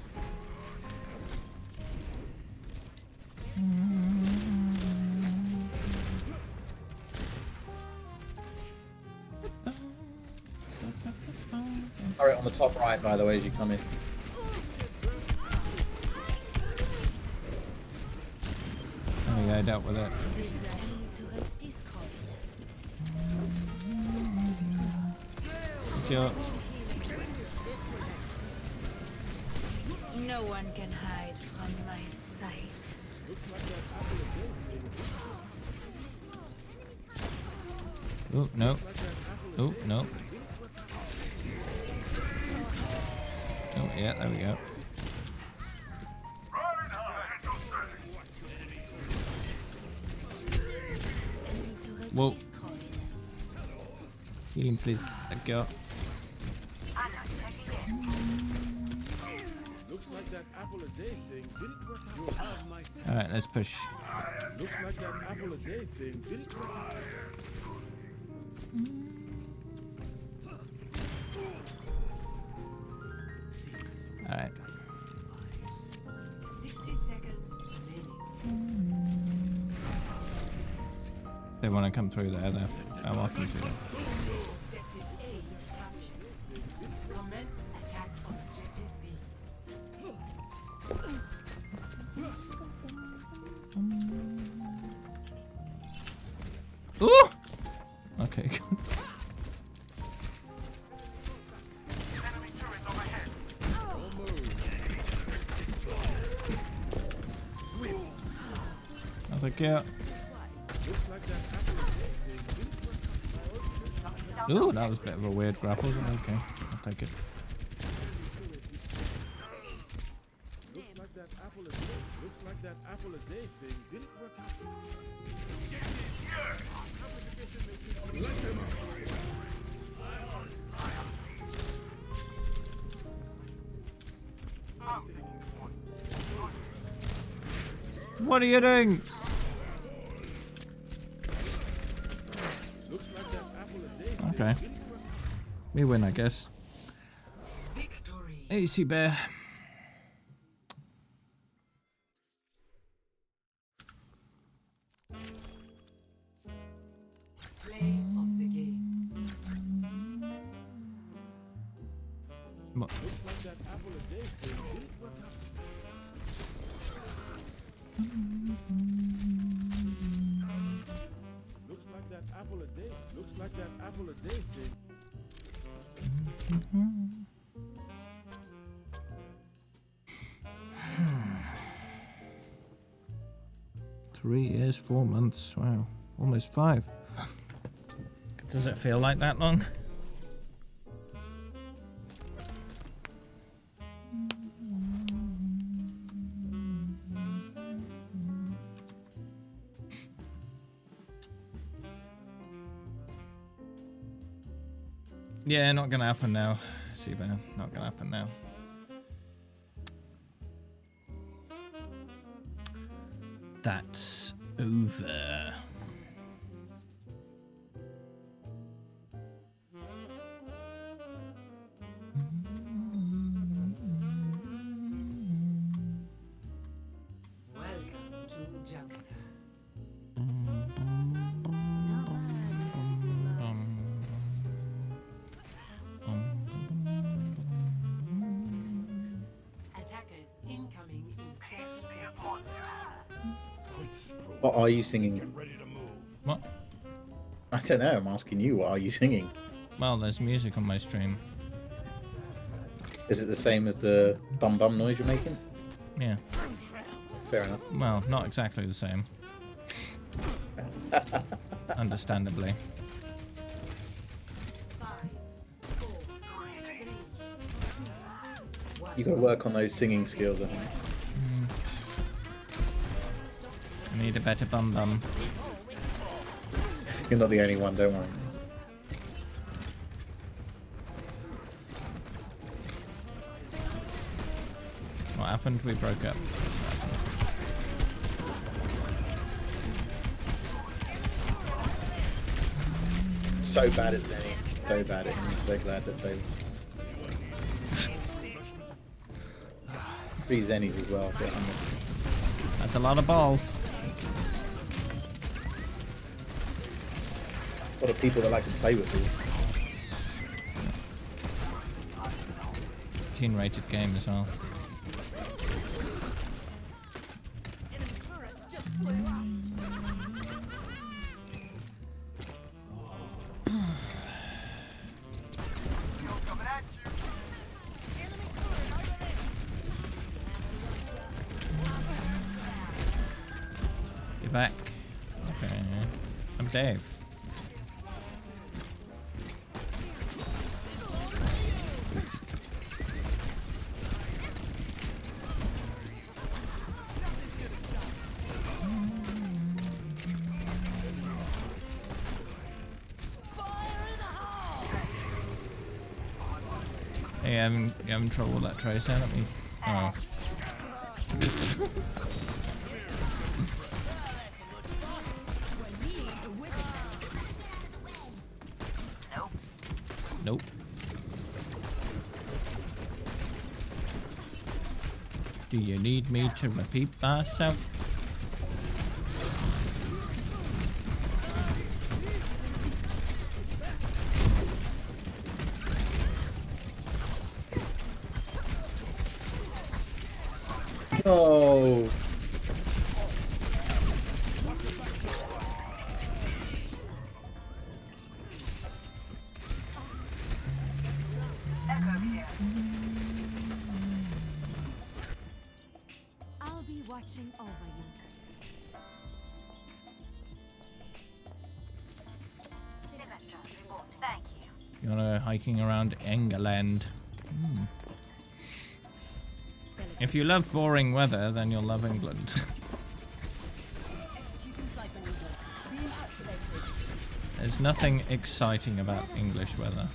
Alright, on the top right, by the way, as you come in. Oh yeah, I dealt with it. Thank you. No one can hide from my sight. Oh, no. Oh, no. Oh, yeah, there we go. Whoa. Healing, please. Thank you. Looks like that apple a day thing didn't work out. Alright, let's push. Looks like that apple a day thing didn't work out. Alright. 60 seconds remaining. they want to come through there, they're welcome to. Objective A captured. Commence attack on objective B. Ooh! Okay, good. Another kill. Ooh, that was a bit of a weird grapple. Okay, I'll take it. Looks like that apple a day. Looks like that apple a day thing didn't work out. What are you doing? Looks like that apple a day thing Okay. We win, I guess. Victory. Easy bear. Play of the game. What? Looks like that apple a day thing didn't work out. Looks like that apple a day. Looks like that apple a day thing. 3 years, 4 months. Wow, almost 5. Does it feel like that long? Yeah, not gonna happen now. Seabear, not gonna happen now. That's over. Welcome to Jungle. Attackers incoming in 30 seconds. What are you singing? What? I don't know. I'm asking you. What are you singing? Well, there's music on my stream. Is it the same as the bum bum noise you're making? Yeah. Fair enough. Well, not exactly the same. Understandably. You got to work on those singing skills, I think. I need a better bum bum. You're not the only one. Don't worry. What happened? We broke up. So bad at Zenny. So bad at him. I'm so glad that's over. 3 Zennies as well. But That's a lot of balls. a lot of people that like to play with these. Teen-rated game as well. You're back. Okay. I'm Dave. Hey, you having trouble with that tracer? Let me. Oh. Nope. Do you need me to repeat myself? be watching over you. Sylvester, report. Thank you. You wanna hiking around England? If you love boring weather, then you'll love England. Executing cycle leaders. Being activated. There's nothing exciting about English weather.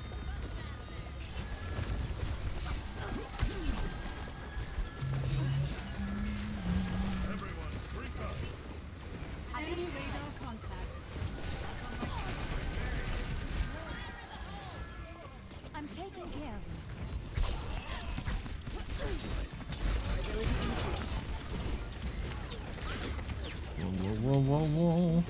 Enemy radar contact. I'm taking care of you. Whoa, whoa, whoa, whoa.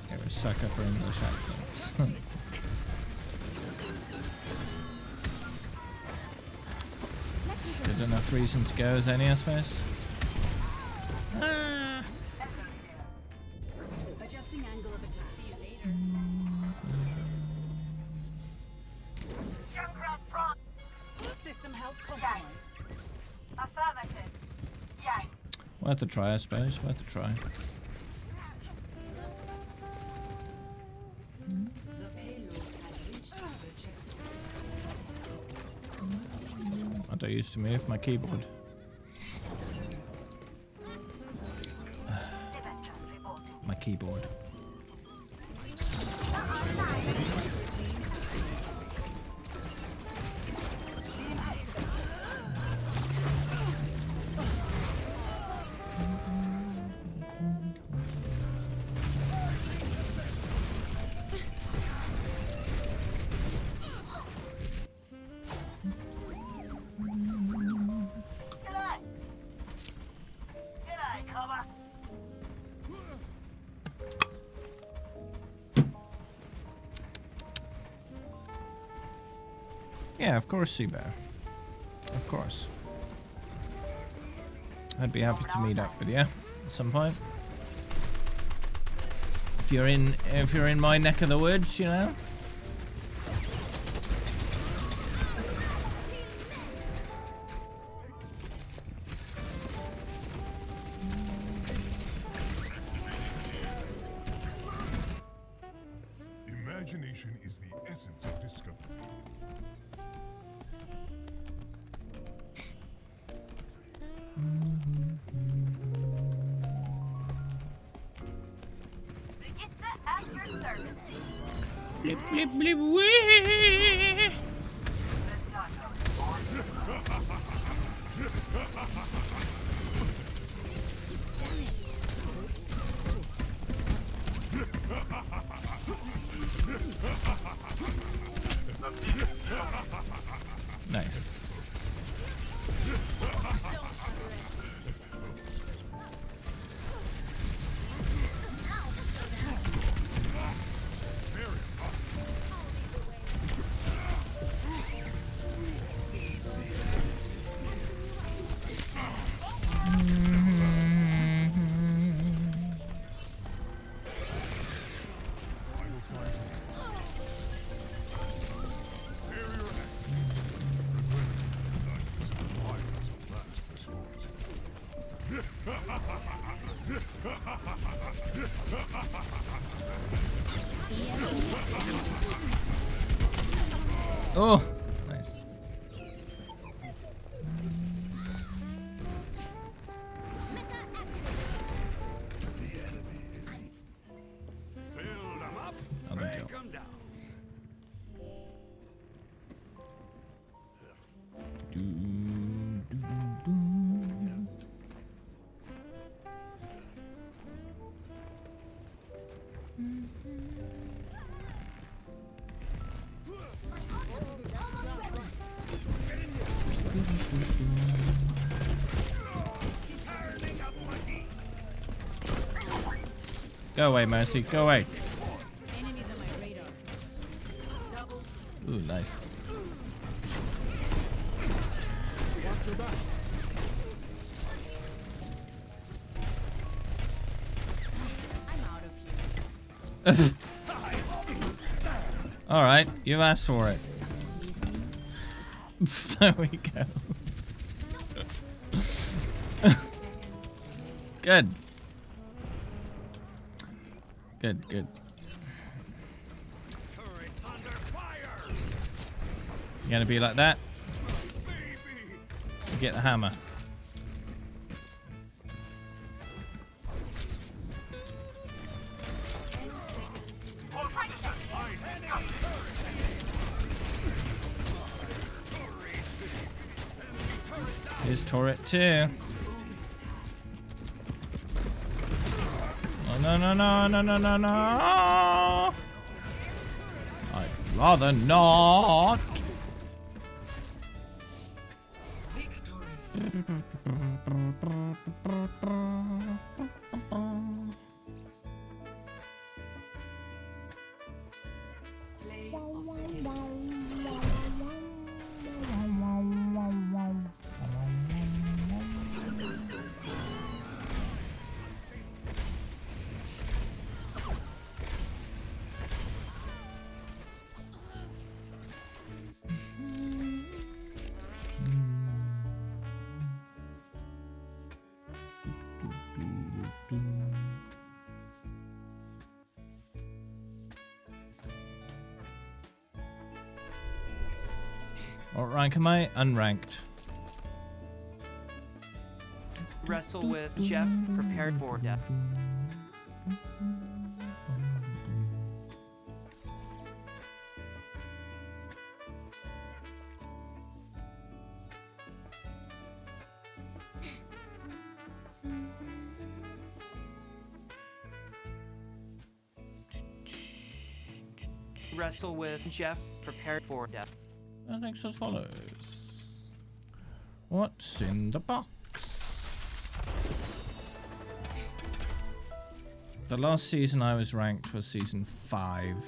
You're a sucker for English accents. Good enough reason to go as any, I suppose. Adjusting angle of attack. See you later. Junkrat front. System health compromised. Affirmative. Yes. Worth a try, I suppose. Worth a try. The payload has reached the checkpoint. I don't used to move my keyboard. Sylvester, reporting. My keyboard. G'day. G'day, cover. Yeah, of course, Seabear. Of course. I'd be happy to meet up with you at some point. If you're in my neck of the woods, you know. Imagination is the essence of discovery. Brigitte at your service. Blip, blip, blip, wee. Nice. Oh, nice. Build 'em up, Oh, thank you. break 'em down. Do, do, do. Go away, Mercy. Go away. Enemies on my radar. Ooh, nice. Watch your back. Alright, you asked for it. There we go. Good. Good, good. Turret's under fire. You gonna be like that? Get the hammer. His turret too. Oh, no, no, no, no, no, no, no. I'd rather not. What rank am I? Unranked. Wrestle with Jeff, prepared for death. Wrestle with Jeff, prepared for death. Thanks as follows. What's in the box? The last season I was ranked was season 5.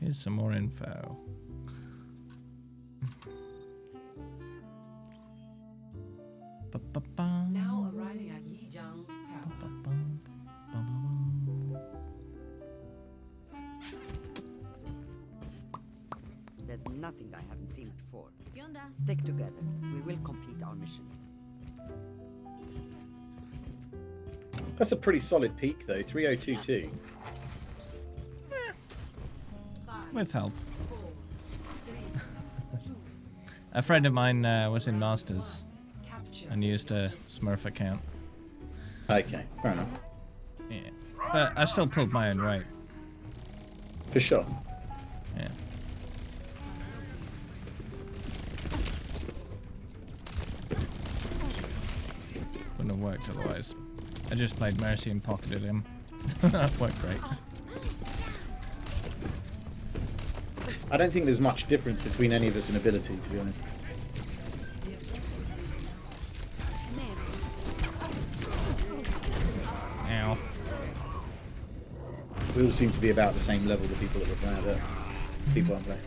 Here's some more info. Now arriving at Lijiang Tower. There's nothing I haven't seen before. Stick together. We will complete our mission. That's a pretty solid peak, though. 3022. With help. A friend of mine was in Masters and used a Smurf account. Okay, fair enough. Yeah. But I still pulled my own weight. For sure. Yeah. Wouldn't have worked otherwise. I just played Mercy and pocketed him. That worked great. I don't think there's much difference between any of us in ability, to be honest. Ow. We all seem to be about the same level, the people that we're playing at. People I'm playing.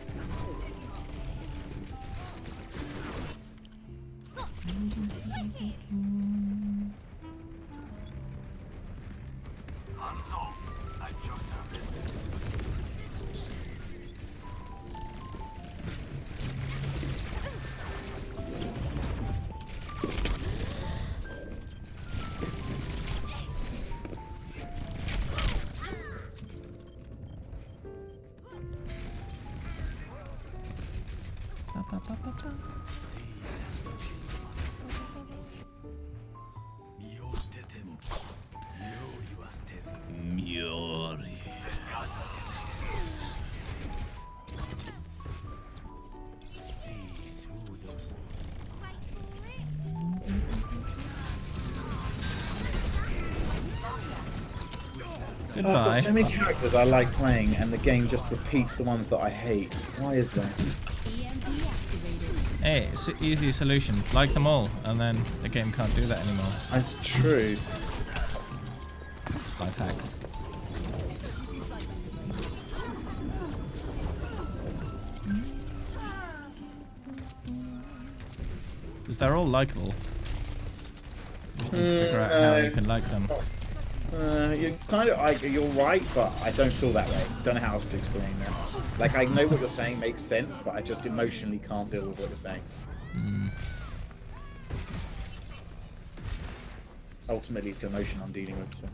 I've got so many characters I like playing, and the game just repeats the ones that I hate. Why is that? Hey, it's an easy solution. Like them all, and then the game can't do that anymore. That's true. Life hacks. Because they're all likable. Just need to figure out how you can like them. You're kind of you're right, but I don't feel that way. Don't know how else to explain that. Like I know what you're saying makes sense, but I just emotionally can't deal with what you're saying. Ultimately, it's emotion I'm dealing with. So.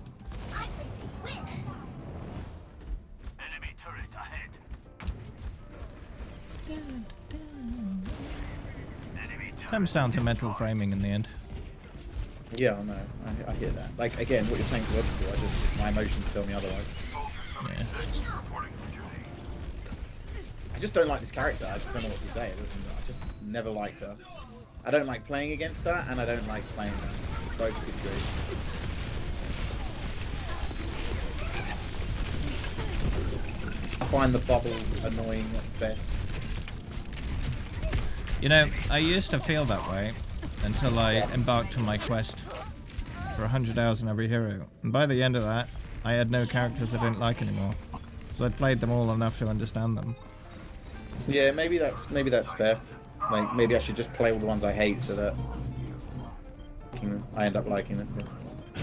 Enemy turret ahead. Comes down to mental framing in the end. Yeah, I know. I hear that. Like again, what you're saying is logical. I just my emotions tell me otherwise. Yeah. I just don't like this character. I just don't know what to say. I just never liked her. I don't like playing against her, and I don't like playing her. Both situations. I find the bubbles annoying at best. You know, I used to feel that way until I embarked on my quest for 100 hours in every hero. And by the end of that, I had no characters I didn't like anymore. So I played them all enough to understand them. Yeah, maybe that's fair. Like maybe I should just play all the ones I hate so that I end up liking them.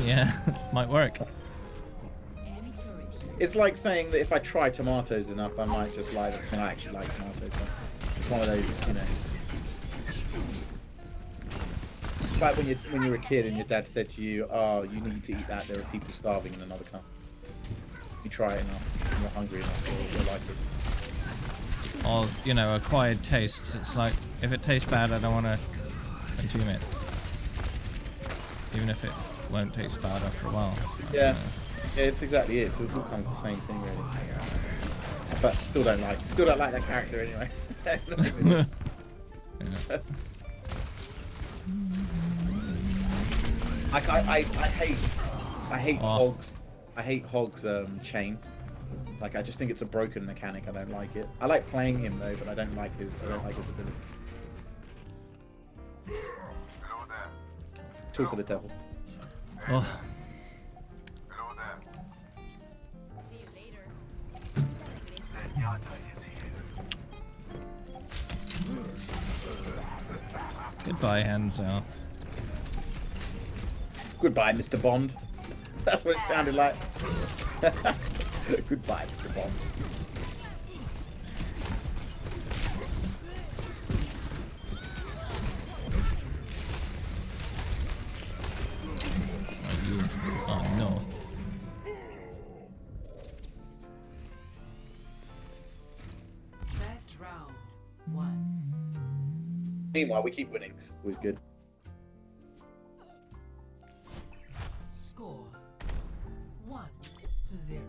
Yeah, might work. It's like saying that if I try tomatoes enough, I might just like them. I actually like tomatoes. So it's one of those, you know. It's like when you were a kid and your dad said to you, "Oh, you need to eat that. There are people starving in another country." You try it enough, and you're hungry enough, you'll like it. Or, you know, acquired tastes. It's like, if it tastes bad, I don't want to consume it. Even if it won't taste bad after a while. So, yeah, it's exactly it. So it's all kinds of the same thing, really. But still don't like that character anyway. Yeah. I hate Hogs. I hate Hogs chain. Like I just think it's a broken mechanic. I don't like it. I like playing him though, but I don't like his ability. Talk of the devil. Oh. See you later. Goodbye, Hanzo. Goodbye, Mr. Bond. That's what it sounded like. Goodbye, Mr. Bond. Oh no. Best round 1. Meanwhile, we keep winning. It's always good. Score 1-0.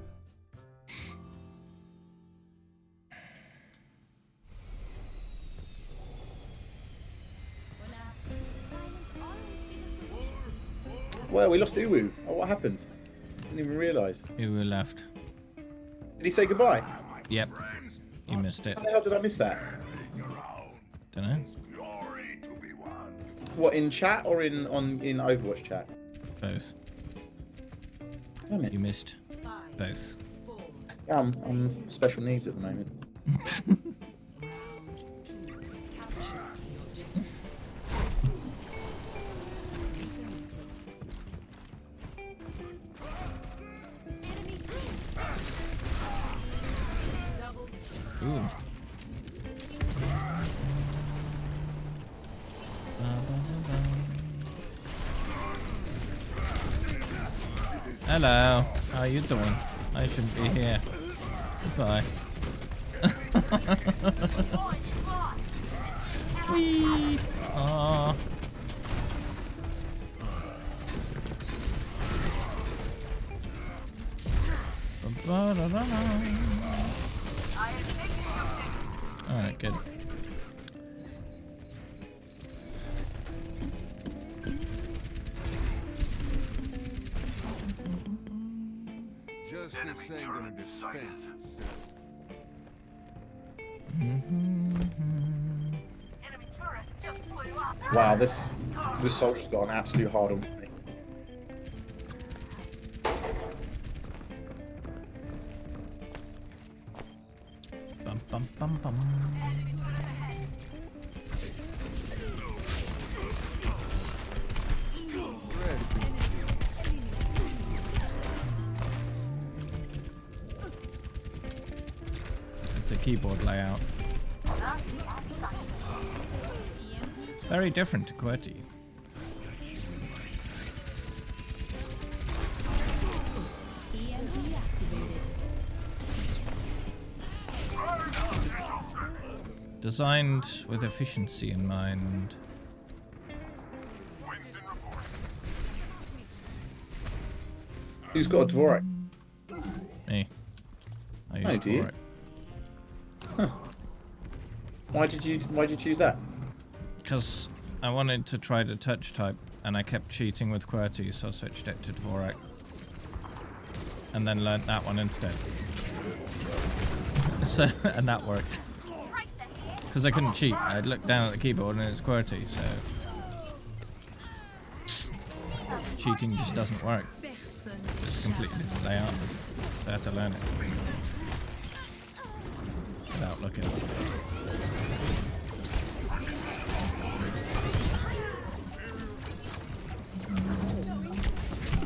Well, we lost Uwu. Oh, what happened? Didn't even realise. Uwu left. Did he say goodbye? Yep. You missed it. How the hell did I miss that? Dunno. What, in chat or in Overwatch chat? Both. Damn it. You missed both. Yeah, I'm special needs at the moment. Ooh. Hello. How are you doing? I shouldn't be here. Goodbye. Whee! Aww. Alright, good. Justice ain't gonna dispense itself. Wow, this soldier's got an absolute hard on me. Bum bum bum bum. Rest the keyboard layout. Very different to QWERTY. Designed with efficiency in mind. Who's got a Dvorak? Me. I use do you? Dvorak. Huh. Why did you choose that? Because I wanted to try the touch type, and I kept cheating with QWERTY, so I switched it to Dvorak. And then learnt that one instead. So, and that worked. Because I couldn't cheat. I'd look down at the keyboard and it's QWERTY, so... cheating just doesn't work. It's completely different layout. So I had to learn it. Without looking.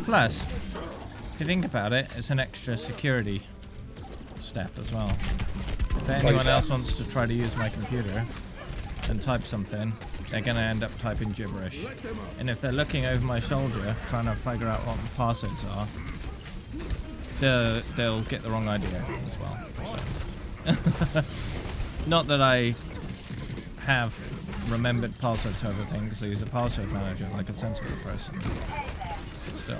Plus, if you think about it, it's an extra security step as well. If anyone else wants to try to use my computer and type something, they're going to end up typing gibberish. And if they're looking over my shoulder, trying to figure out what the passwords are, they'll get the wrong idea as well. So. Not that I have remembered passwords to everything, because I use a password manager like a sensible person. But still.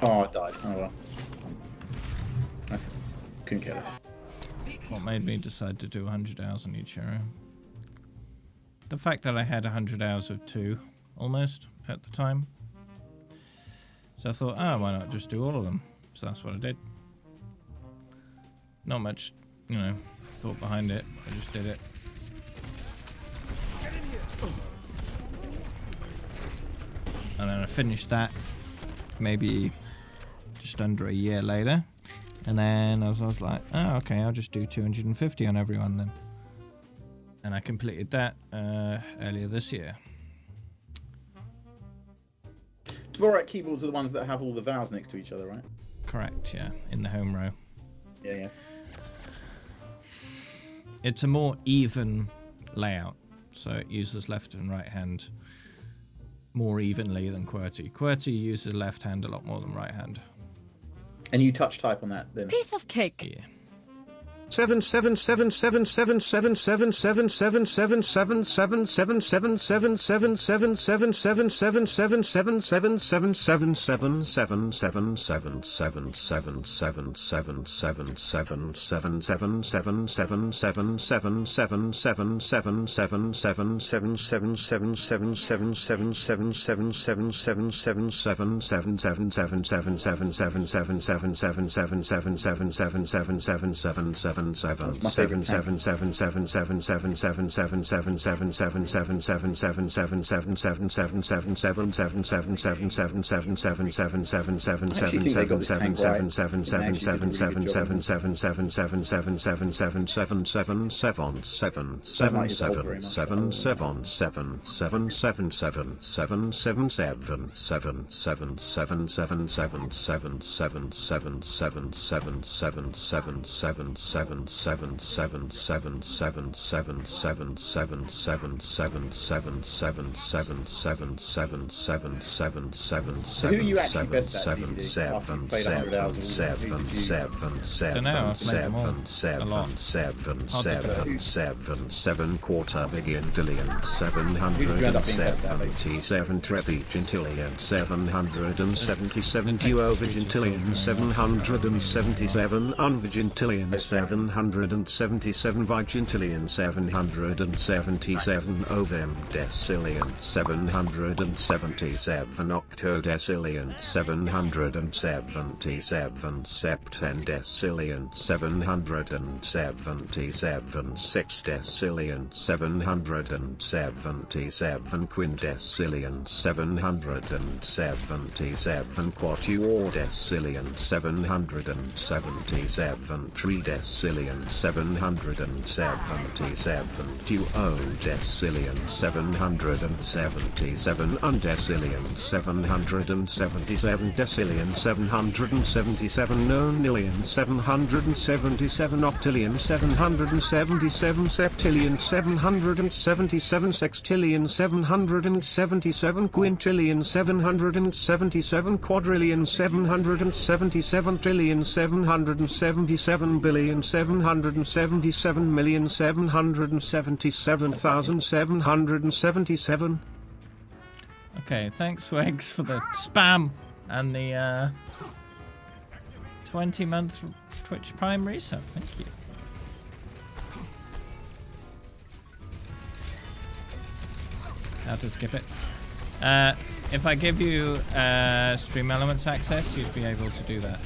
Oh, I died. Oh well. I couldn't care less. What made me decide to do 100 hours on each hero? The fact that I had 100 hours of 2, almost, at the time. So I thought, oh, why not just do all of them? So that's what I did. Not much, you know, thought behind it. I just did it. And then I finished that maybe just under a year later. And then I was like, oh, okay, I'll just do 250 on everyone then. And I completed that earlier this year. Dvorak keyboards are the ones that have all the vowels next to each other, right? Correct, yeah, in the home row. Yeah, yeah. It's a more even layout, so it uses left and right hand more evenly than QWERTY. QWERTY uses left hand a lot more than right hand. And you touch type on that then? Piece of cake. Yeah. 7 quarter vigintillion 777 trevigintillion 777 duovigintillion 777 unvigintillion 777 vigintillion 777 ovem decillion 777 octodecillion 777 septendecillion 777 sexdecillion 777 quindecillion 777 quatuordecillion 777 tridecillion decillion 777 duo decillion 777 undecillion 777 decillion 777 nonillion 777 octillion 777 septillion 777 sextillion 777 quintillion 777 quadrillion 777 trillion 777 billion 777 million 777,777. Okay, thanks Wags for the spam and the 20-month Twitch Prime resub. Thank you. How to skip it. If I give you Stream Elements access, you'd be able to do that.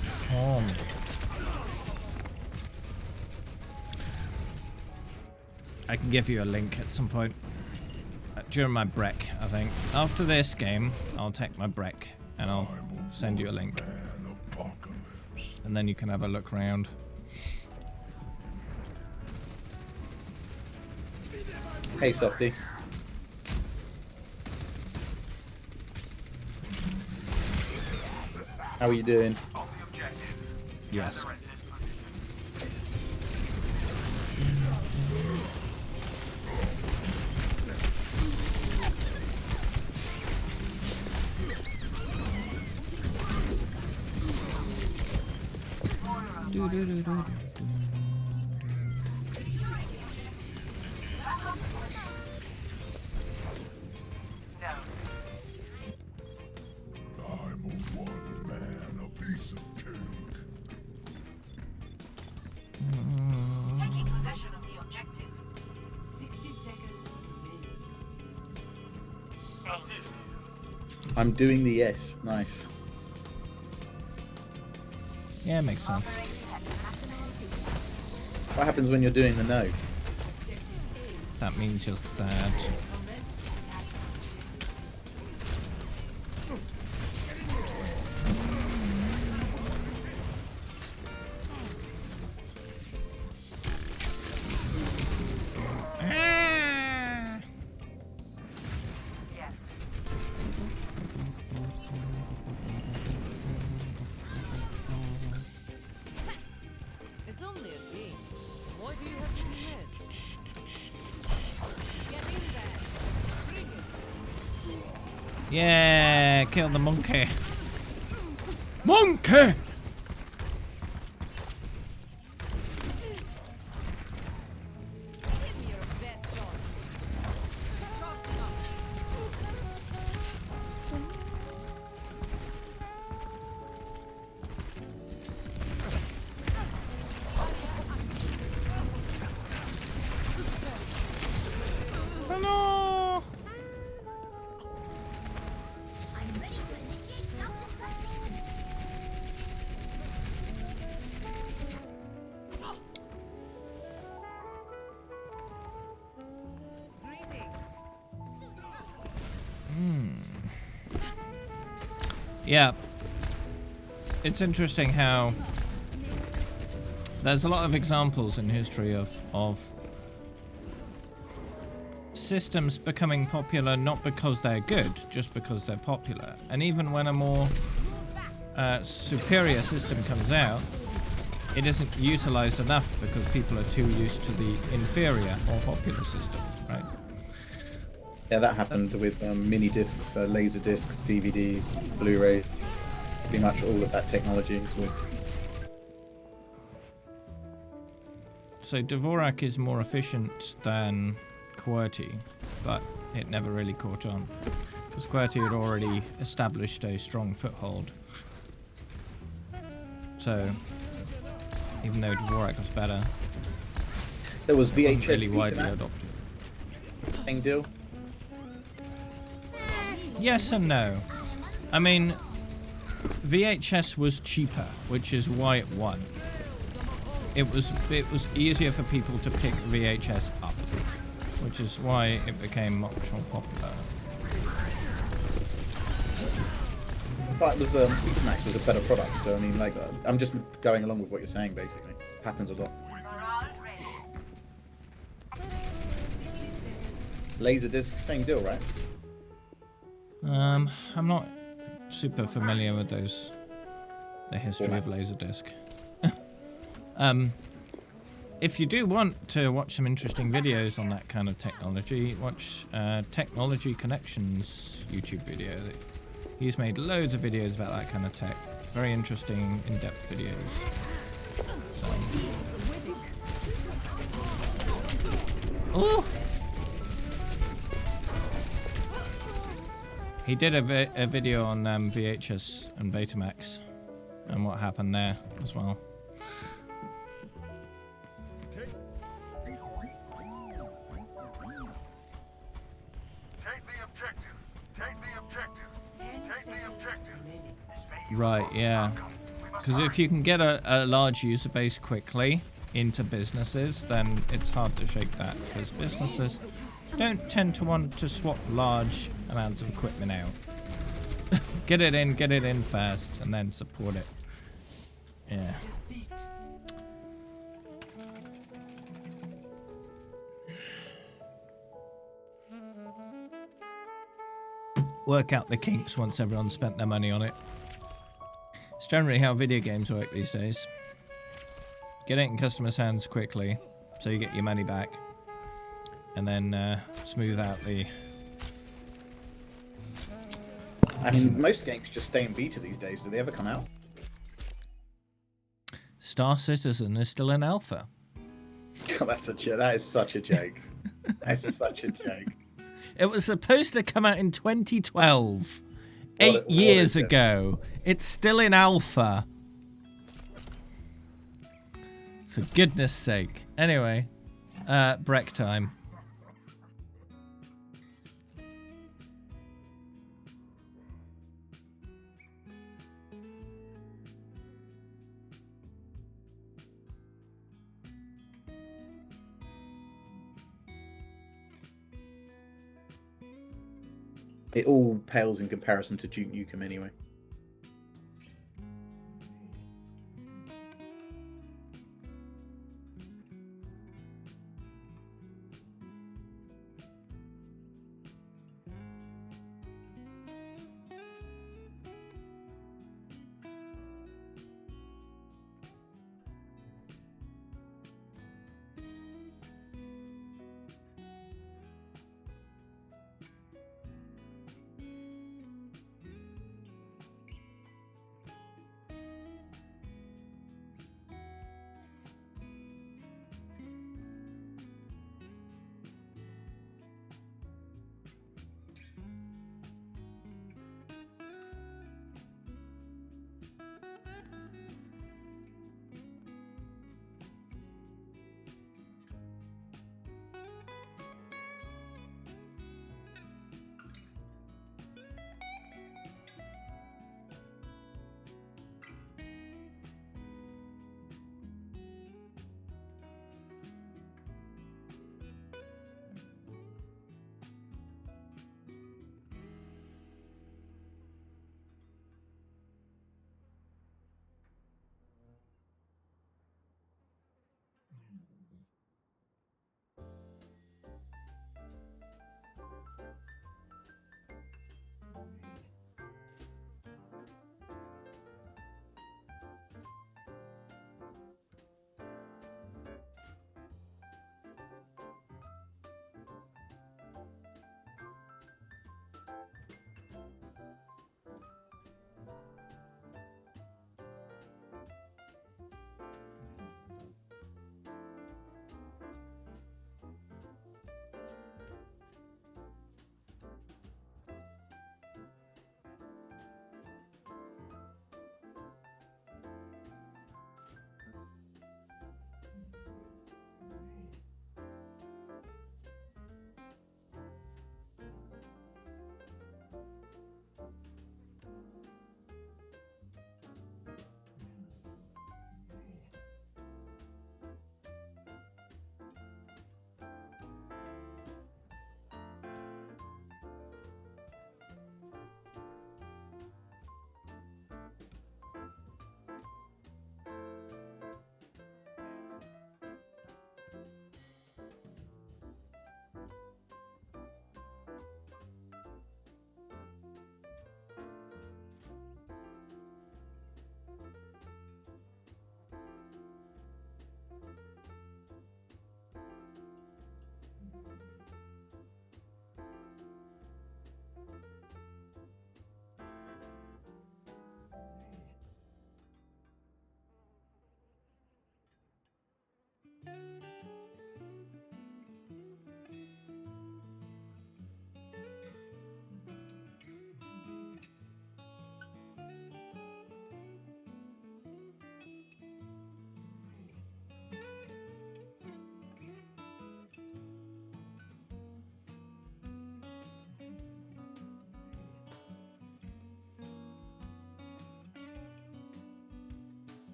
Form. I can give you a link at some point. During my break, I think. After this game, I'll take my break and I'll send you a link. And then you can have a look around. Hey, Softy. How are you doing? Yes. Taking possession of the objective. 60 seconds remaining. I'm doing the yes. Nice. Yeah, it makes sense. What happens when you're doing the no? That means you're sad. It's only a game. Why do you have to be mad? Get in there. Bring it. Yeah, kill the monkey. Monkey! Give me your best shot. Shot enough. Oh no! Yeah. It's interesting how there's a lot of examples in history of systems becoming popular not because they're good, just because they're popular. And even when a more superior system comes out, it isn't utilized enough because people are too used to the inferior or popular system, right? Yeah, that happened with mini discs, laser discs, DVDs, Blu-ray, pretty much all of that technology. So Dvorak is more efficient than QWERTY, but it never really caught on because QWERTY had already established a strong foothold. So even though Dvorak was better, there was VHS it wasn't really widely adopted. Same deal. Yes and no. I mean, VHS was cheaper, which is why it won. It was easier for people to pick VHS up, which is why it became much more popular. but it was Betamax was a better product. So I mean, like, I'm just going along with what you're saying. Basically, happens a lot. Laserdisc, same deal, right? I'm not super familiar with those. The history of Laserdisc. If you do want to watch some interesting videos on that kind of technology, watch Technology Connections YouTube video. He's made loads of videos about that kind of tech. Very interesting, in-depth videos. So. Oh! He did a video on VHS and Betamax and what happened there as well. Right, yeah. Because if you can get a large user base quickly into businesses, then it's hard to shake that. Because businesses don't tend to want to swap large amounts of equipment out. Get it in fast, and then support it. Yeah. Work out the kinks once everyone's spent their money on it. It's generally how video games work these days. Get it in customers' hands quickly, so you get your money back. And then smooth out the... I mean, most games just stay in beta these days. Do they ever come out? Star Citizen is still in alpha. God, that is such a joke. That's such a joke. It was supposed to come out in 2012. 8 years ago. It's still in alpha. For goodness sake. Anyway, break time. It all pales in comparison to Duke Nukem anyway.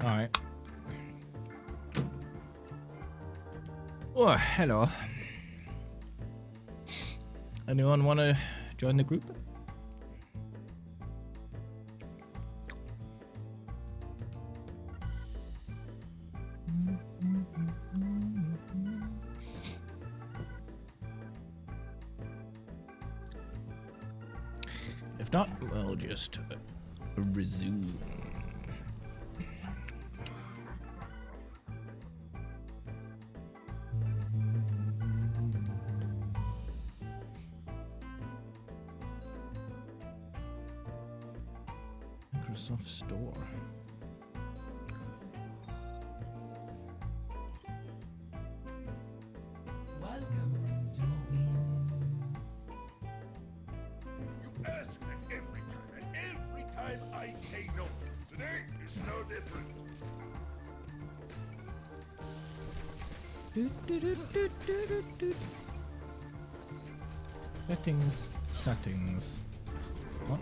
All right. Oh, hello. Anyone want to join the group? If not, we'll just resume. Microsoft Store. Welcome to Oasis. You ask that every time, and every time I say no. Today is no different. Settings. What?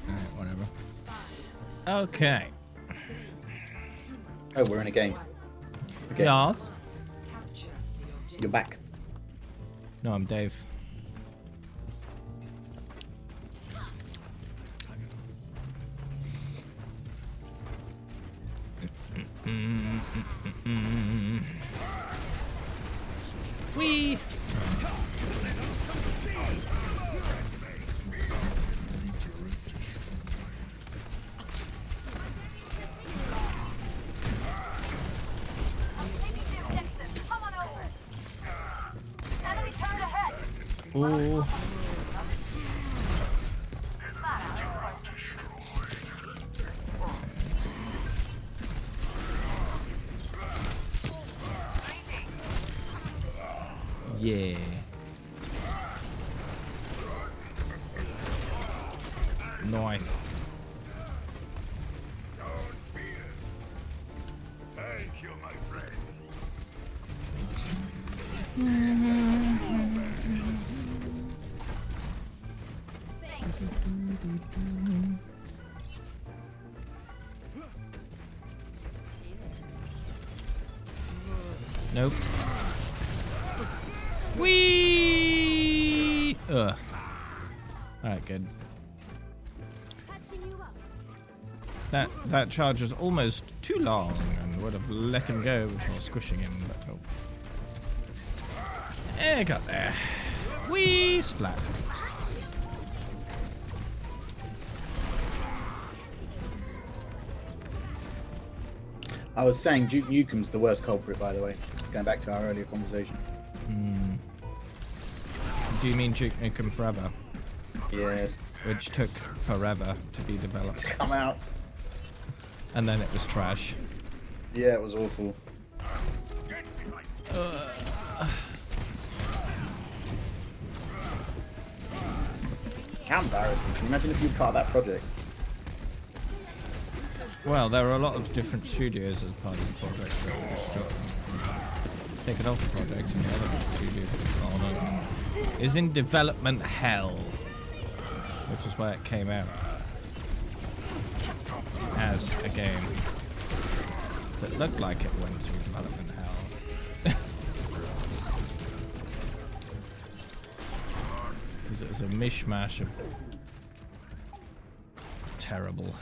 Alright, whatever. Okay. Oh, we're in a game. Okay. Yes. You're back. No, I'm Dave. Wee. Oh. Yeah. Nice. Thank you, my friend. Nope. Wee. Ugh. All right, good. That charge was almost too long and would have let him go before squishing him, but nope. Got there. Wee splat. I was saying Duke Nukem's the worst culprit, by the way. Going back to our earlier conversation. Do you mean Duke Nukem Forever? Yes. Which took forever to be developed. To come out. And then it was trash. Yeah, it was awful. How embarrassing. Can you imagine if you cut that project? Well, there are a lot of different studios as part of the project. Taken off the project, and the other studio is in development hell, which is why it came out as a game that looked like it went through development hell. Because it was a mishmash of terrible.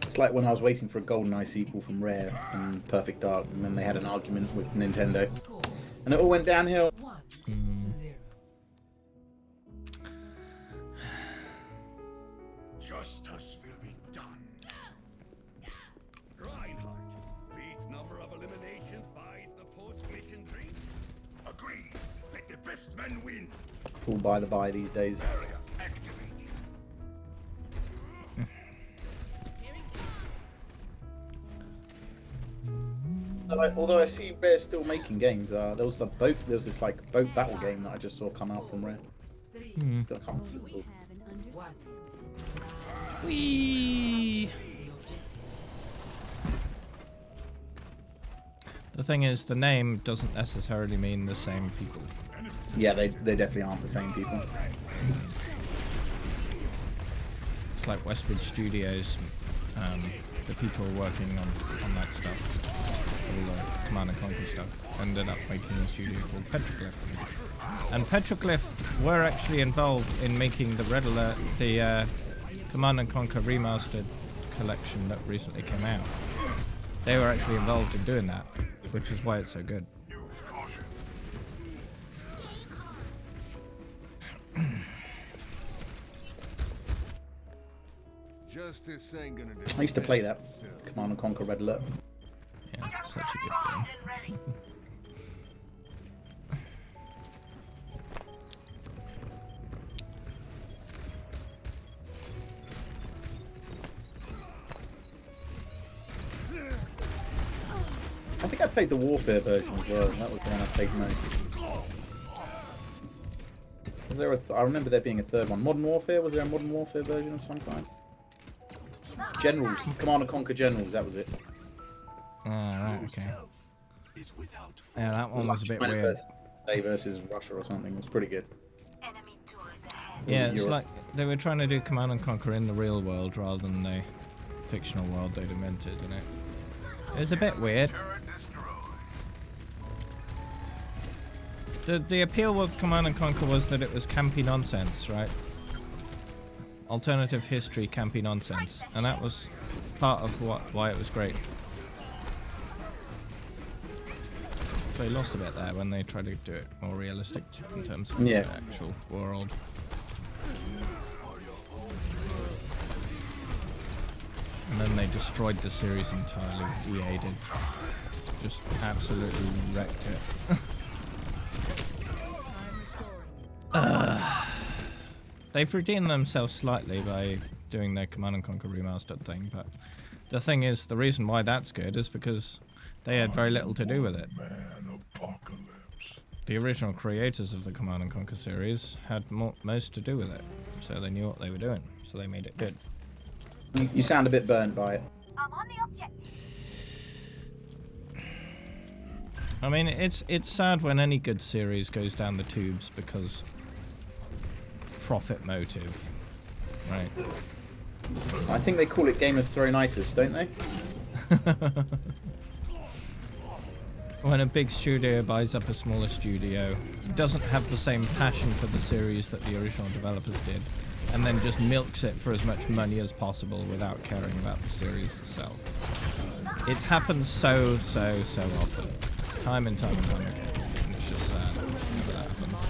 It's like when I was waiting for a GoldenEye sequel from Rare and Perfect Dark, and then they had an argument with Nintendo, and it all went downhill. Justice will be done. Reinhardt, least number of eliminations buys the post-mission dream. Agreed. Let the best men win. All by the by these days. Barrier activated. Although I see Rare still making games. There was this like boat battle game that I just saw come out from Rare. I can't remember what it's called. Whee! The thing is, the name doesn't necessarily mean the same people. Yeah, they definitely aren't the same people. It's like Westwood Studios, the people working on that stuff, all the Command & Conquer stuff, ended up making a studio called Petroglyph. And Petroglyph were actually involved in making the Red Alert, the Command & Conquer Remastered collection that recently came out. They were actually involved in doing that, which is why it's so good. Justice ain't gonna do. I used to play that. Command & Conquer Red Alert. Yeah, such a good game. I think I played the Warfare version as well. That was the one I played most. Was there I remember there being a third one. Modern Warfare? Was there a Modern Warfare version of some kind? Generals. Command & Conquer Generals, that was it. Right, okay. Yeah, that one was a bit weird. Versus Russia or something. It was pretty good. Yeah, it's like they were trying to do Command & Conquer in the real world rather than the fictional world they'd invented, and it was a bit weird. The appeal with Command & Conquer was that it was campy nonsense, right? Alternative history campy nonsense, and that was part of why it was great. So they lost a bit there when they tried to do it more realistic in terms of the actual world. And then they destroyed the series entirely. EA did. Just absolutely wrecked it. They've redeemed themselves slightly by doing their Command & Conquer Remastered thing, but the thing is, the reason why that's good is because they had very little to do with it. The original creators of the Command & Conquer series had most to do with it, so they knew what they were doing, so they made it good. You sound a bit burnt by it. I'm on the object. I mean, it's sad when any good series goes down the tubes because profit motive, right? I think they call it Game of Thrones-itis, don't they? When a big studio buys up a smaller studio, doesn't have the same passion for the series that the original developers did, and then just milks it for as much money as possible without caring about the series itself. It happens so often. Time and time again. And it's just sad whenever that happens.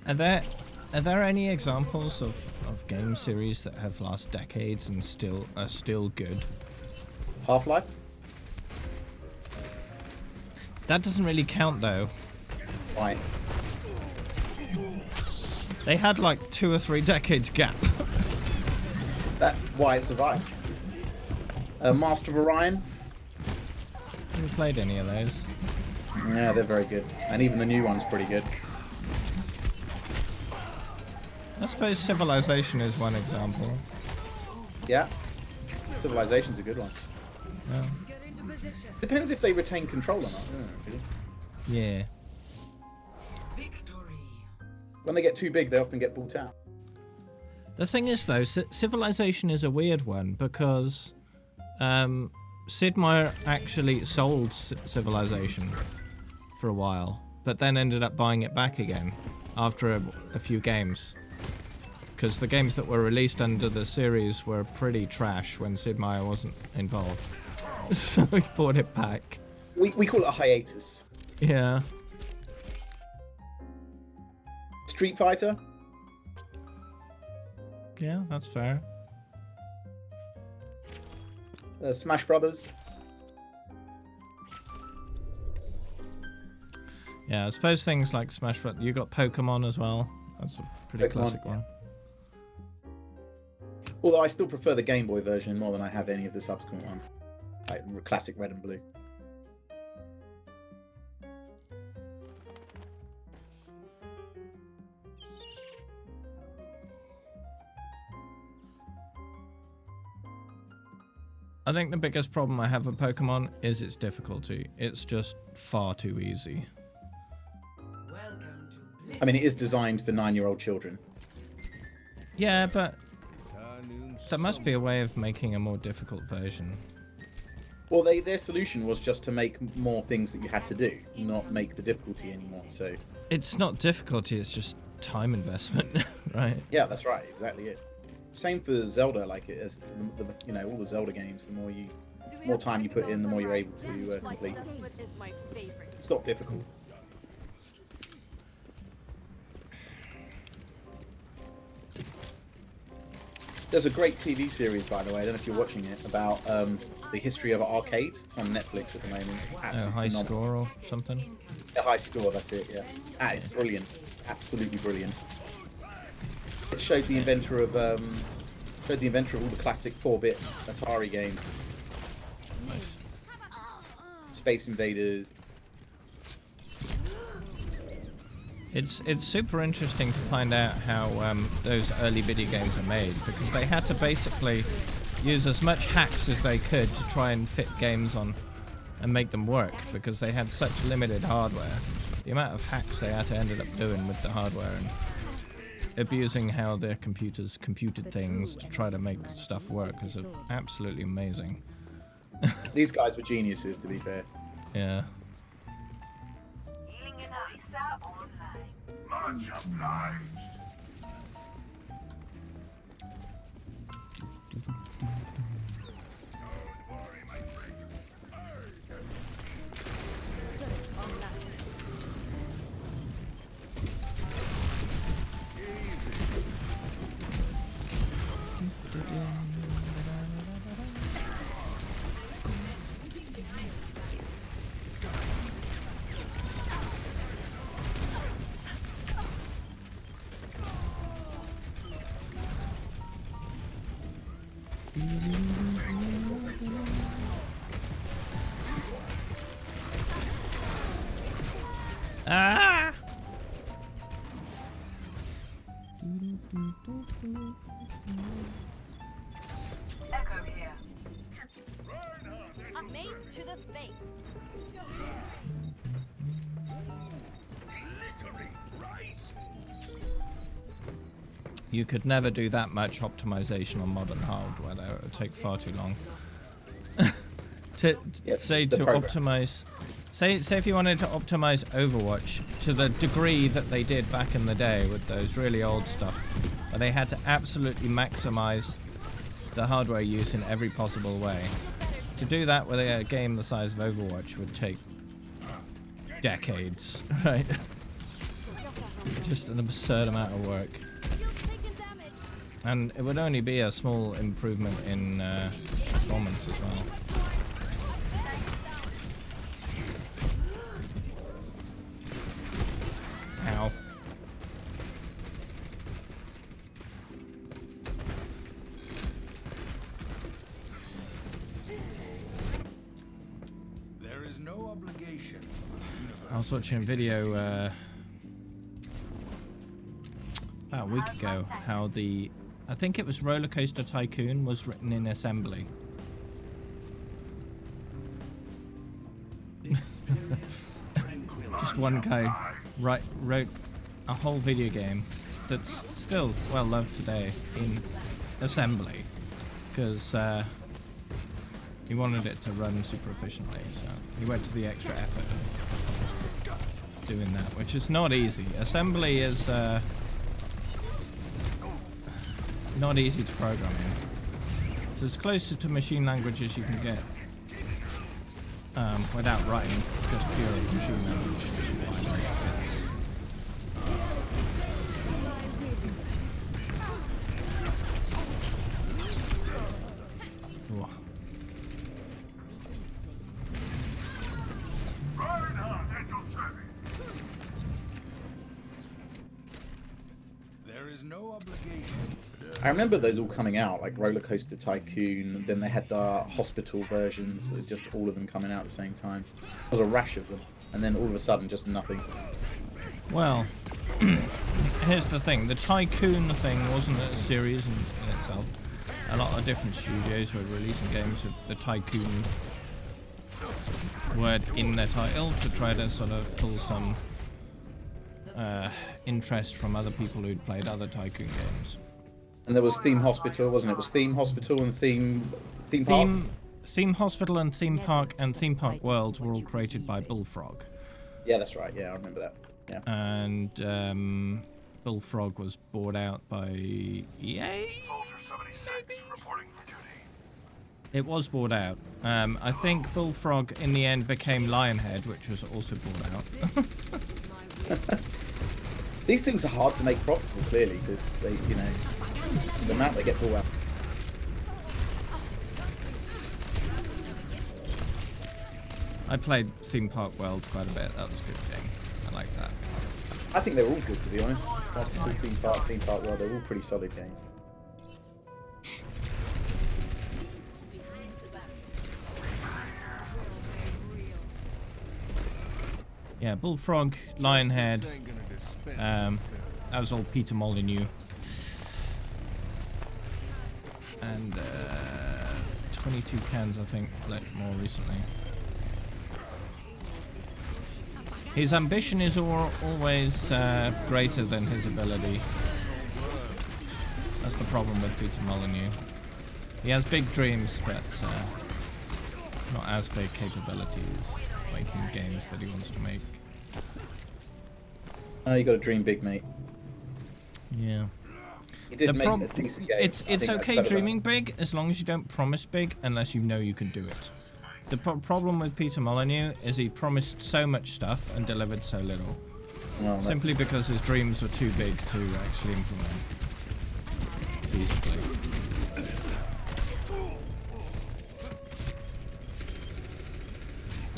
Are there any examples of game series that have last decades and are still good? Half-Life? That doesn't really count though. Why? They had like 2 or 3 decades gap. That's why it survived. Master of Orion? Haven't played any of those. Yeah, they're very good. And even the new one's pretty good. I suppose Civilization is one example. Yeah. Civilization's a good one. Yeah. Depends if they retain control or not. Yeah. When they get too big, they often get bought out. The thing is, though, Civilization is a weird one because Sid Meier actually sold Civilization for a while, but then ended up buying it back again after a few games. Because the games that were released under the series were pretty trash when Sid Meier wasn't involved. So he bought it back. We call it a hiatus. Yeah. Street Fighter? Yeah, that's fair. Smash Brothers? Yeah, I suppose things like Smash Bros. You got Pokemon as well. That's a pretty classic one. Although I still prefer the Game Boy version more than I have any of the subsequent ones. Like classic Red and Blue. I think the biggest problem I have with Pokemon is its difficulty. It's just far too easy. I mean, it is designed for 9-year-old children. Yeah, but there must be a way of making a more difficult version. Well, their solution was just to make more things that you had to do, not make the difficulty anymore. So it's not difficulty; it's just time investment, right? Yeah, that's right. Exactly it. Same for Zelda. Like it is, you know, all the Zelda games. The more time you put in, the more you're able to complete. It's not difficult. There's a great TV series, by the way. I don't know if you're watching it, about the history of arcade. It's on Netflix at the moment. High Score or something? A High Score, that's it, yeah. It's brilliant. Absolutely brilliant. It showed the inventor of all the classic 4-bit Atari games. Nice. Space Invaders. It's super interesting to find out how those early video games are made, because they had to basically use as much hacks as they could to try and fit games on and make them work, because they had such limited hardware. The amount of hacks they had to ended up doing with the hardware and abusing how their computers computed things to try to make stuff work is absolutely amazing. These guys were geniuses, to be fair. Yeah. Much obliged. Ah! Echo here. A mace to the face. You could never do that much optimization on modern hardware, though. It would take far too long. Optimize. Say if you wanted to optimize Overwatch to the degree that they did back in the day with those really old stuff, where they had to absolutely maximize the hardware use in every possible way. To do that with a game the size of Overwatch would take decades, right? Just an absurd amount of work. And it would only be a small improvement in performance as well. Ow. There is no obligation. I was watching a video about a week ago how I think it was Roller Coaster Tycoon was written in assembly. Just one guy wrote a whole video game that's still well loved today in assembly because he wanted it to run super efficiently, so he went to the extra effort of doing that, which is not easy. Assembly is not easy to program in. It's as close to machine language as you can get without writing just pure machine language, just binary bits. Whoa. There is no obligation. I remember those all coming out, like Roller Coaster Tycoon, then they had the hospital versions, just all of them coming out at the same time. There was a rash of them, and then all of a sudden just nothing. Well, here's the thing, the Tycoon thing wasn't a series in itself. A lot of different studios were releasing games with the Tycoon word in their title to try to sort of pull some interest from other people who'd played other Tycoon games. And there was Theme Hospital, wasn't it? It was Theme Hospital and Theme Park? Theme Hospital and Theme Park and Theme Park World were all created by Bullfrog. Yeah, that's right. Yeah, I remember that. Yeah. And Bullfrog was bought out by EA? It was bought out. I think Bullfrog in the end became Lionhead, which was also bought out. These things are hard to make profitable, clearly, because they, you know, the amount they get bought out. I played Theme Park World quite a bit. That was a good game. I like that. I think they're all good, to be honest. Hospital, Theme Park World, they're all pretty solid games. Yeah, Bullfrog, Lionhead. That was all Peter Molyneux. And 22 Cans, I think, like more recently. His ambition is always greater than his ability. That's the problem with Peter Molyneux. He has big dreams, but not as big capabilities making games that he wants to make. Oh, you got to dream big, mate. Yeah. He did make a decent game. It's okay dreaming big as long as you don't promise big unless you know you can do it. The problem with Peter Molyneux is he promised so much stuff and delivered so little. Well, simply because his dreams were too big to actually implement feasibly.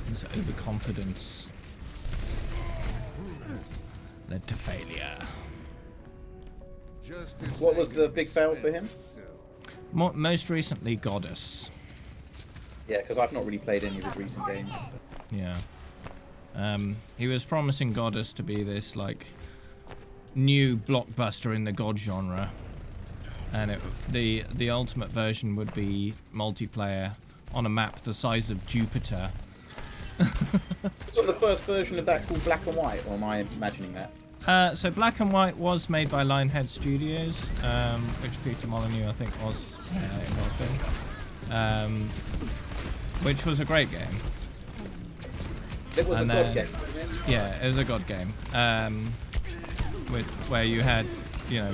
His overconfidence led to failure. What was the big fail for him? Most recently, Goddess. Yeah, because I've not really played any of his recent games. Yeah. He was promising Goddess to be this, like, new blockbuster in the God genre. And the ultimate version would be multiplayer on a map the size of Jupiter. So the first version of that called Black and White, or am I imagining that? So Black and White was made by Lionhead Studios, which Peter Molyneux, I think, was involved in. Which was a great game. It was a god game. Yeah, it was a god game. Where you had, you know,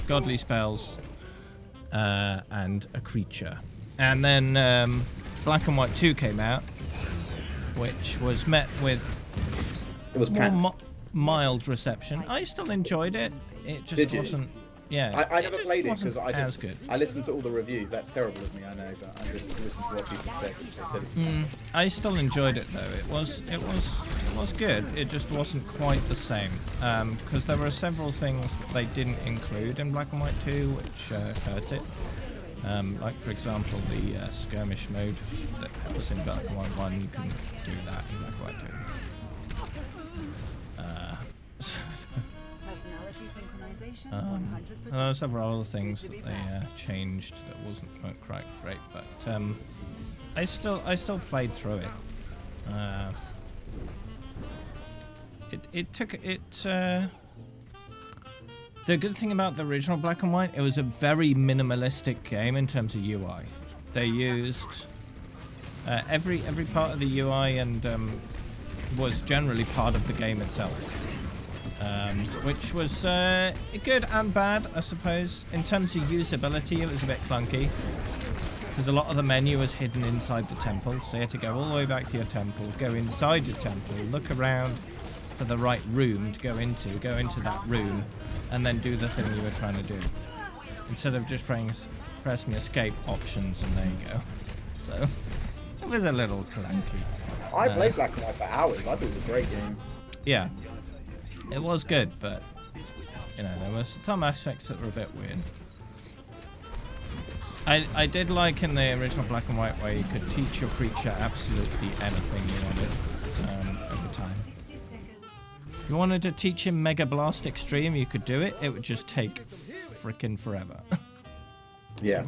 godly spells and a creature. And then Black and White 2 came out, which was met with mild reception. I still enjoyed it. It just wasn't. Yeah. I never played it because as good. I listened to all the reviews. That's terrible of me, I know, but I just listened to what people said. I still enjoyed it though. It was good. It just wasn't quite the same because there were several things that they didn't include in Black and White 2, which hurt it. Like for example, the skirmish mode that was in Black and White 1. You can do that in Black and White 2. And there were several other things that they changed that weren't quite great, but I still played through it. The good thing about the original Black and White, it was a very minimalistic game in terms of UI. They used every part of the UI and was generally part of the game itself. Which was good and bad, I suppose. In terms of usability, it was a bit clunky because a lot of the menu was hidden inside the temple, so you had to go all the way back to your temple, go inside your temple, look around for the right room to go into that room, and then do the thing you were trying to do, instead of just pressing escape options, and there you go. So it was a little clunky. I played Black and White for hours. I thought it was a great game. Yeah. It was good, but you know, there were some aspects that were a bit weird. I did like in the original Black and White where you could teach your creature absolutely anything you wanted over time. If you wanted to teach him Mega Blast Extreme, you could do it. It would just take frickin' forever. Yeah.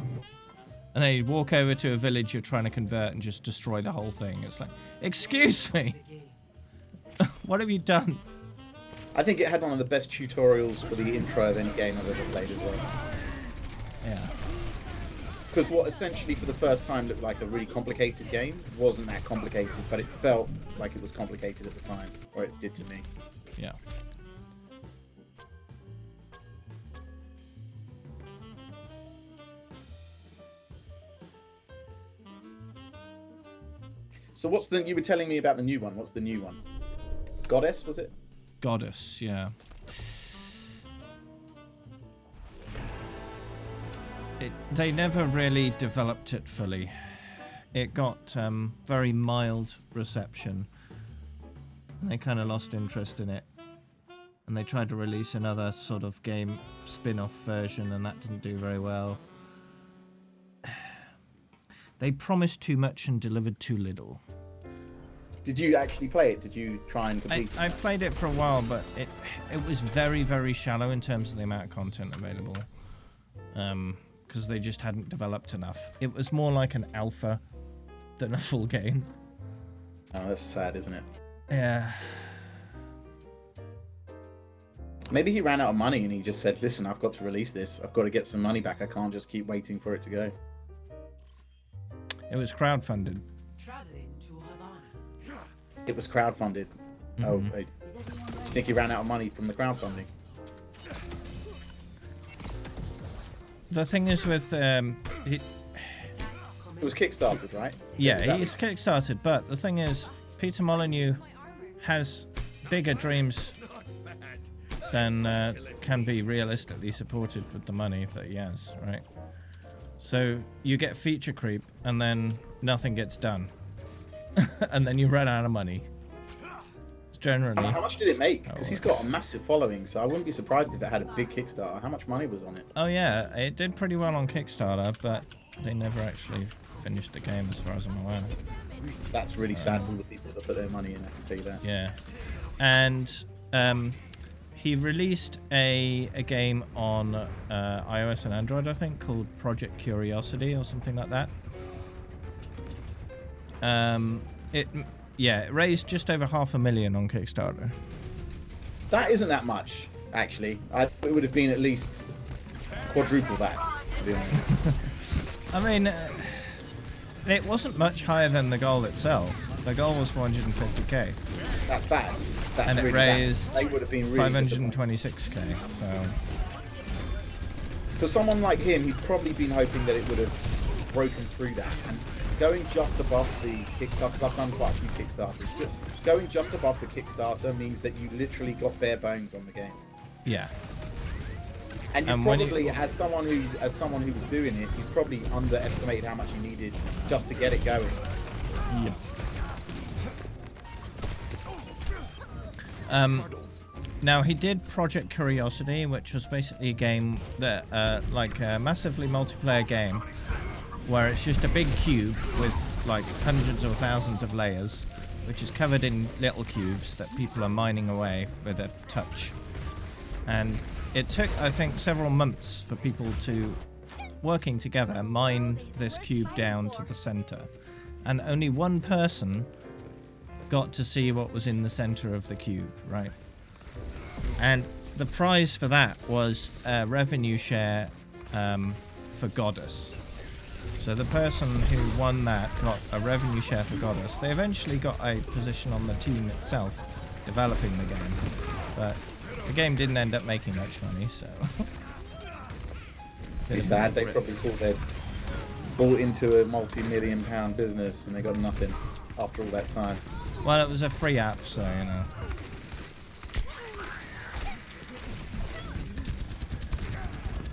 And then you'd walk over to a village you're trying to convert and just destroy the whole thing. It's like, excuse me, what have you done? I think it had one of the best tutorials for the intro of any game I've ever played as well. Yeah. Because what essentially for the first time looked like a really complicated game wasn't that complicated, but it felt like it was complicated at the time, or it did to me. Yeah. So what's you were telling me about the new one? What's the new one? Goddess, was it? Goddess, yeah. They never really developed it fully. It got very mild reception. And they kind of lost interest in it. And they tried to release another sort of game spin-off version, and that didn't do very well. They promised too much and delivered too little. Did you actually play it? Did you try and complete it? I played it for a while, but it was very, very shallow in terms of the amount of content available. Because they just hadn't developed enough. It was more like an alpha than a full game. Oh, that's sad, isn't it? Yeah. Maybe he ran out of money and he just said, listen, I've got to release this. I've got to get some money back. I can't just keep waiting for it to go. It was crowdfunded. It was crowdfunded. Mm-hmm. Oh, do you think he ran out of money from the crowdfunding? The thing is with... it was kickstarted, right? Yeah, he's kickstarted, but the thing is, Peter Molyneux has bigger dreams than can be realistically supported with the money that he has, right? So you get feature creep, and then nothing gets done. And then you run out of money. It's generally... How much did it make? Because he's got a massive following, so I wouldn't be surprised if it had a big Kickstarter. How much money was on it? Oh yeah, it did pretty well on Kickstarter, but they never actually finished the game as far as I'm aware. That's really sad for the people that put their money in, I can tell you that. Yeah. And he released a game on iOS and Android, I think, called Project Curiosity or something like that. It raised just over $500,000 on Kickstarter. That isn't that much, actually. It would have been at least quadruple that, to be honest. I mean, it wasn't much higher than the goal itself. The goal was 450k. That's bad. That's and it really raised bad. They would have been really 526k. So for someone like him, he'd probably been hoping that it would have broken through that. And going just above the Kickstarter, because I've done quite a few Kickstarters. Going just above the Kickstarter means that you literally got bare bones on the game. Yeah. And you And when probably, as someone who was doing it, you probably underestimated how much you needed just to get it going. Yep. Now he did Project Curiosity, which was basically a game that, like a massively multiplayer game, where it's just a big cube with like hundreds or thousands of layers, which is covered in little cubes that people are mining away with a touch. And it took, I think, several months for people to, working together, mine this cube down to the center. And only one person got to see what was in the center of the cube, right? And the prize for that was a revenue share for Goddess. So the person who won that got a revenue share for Goddess. They eventually got a position on the team itself, developing the game. But the game didn't end up making much money, so... It's sad, they probably thought they'd bought into a multi-million pound business and they got nothing after all that time. Well, it was a free app, so, you know.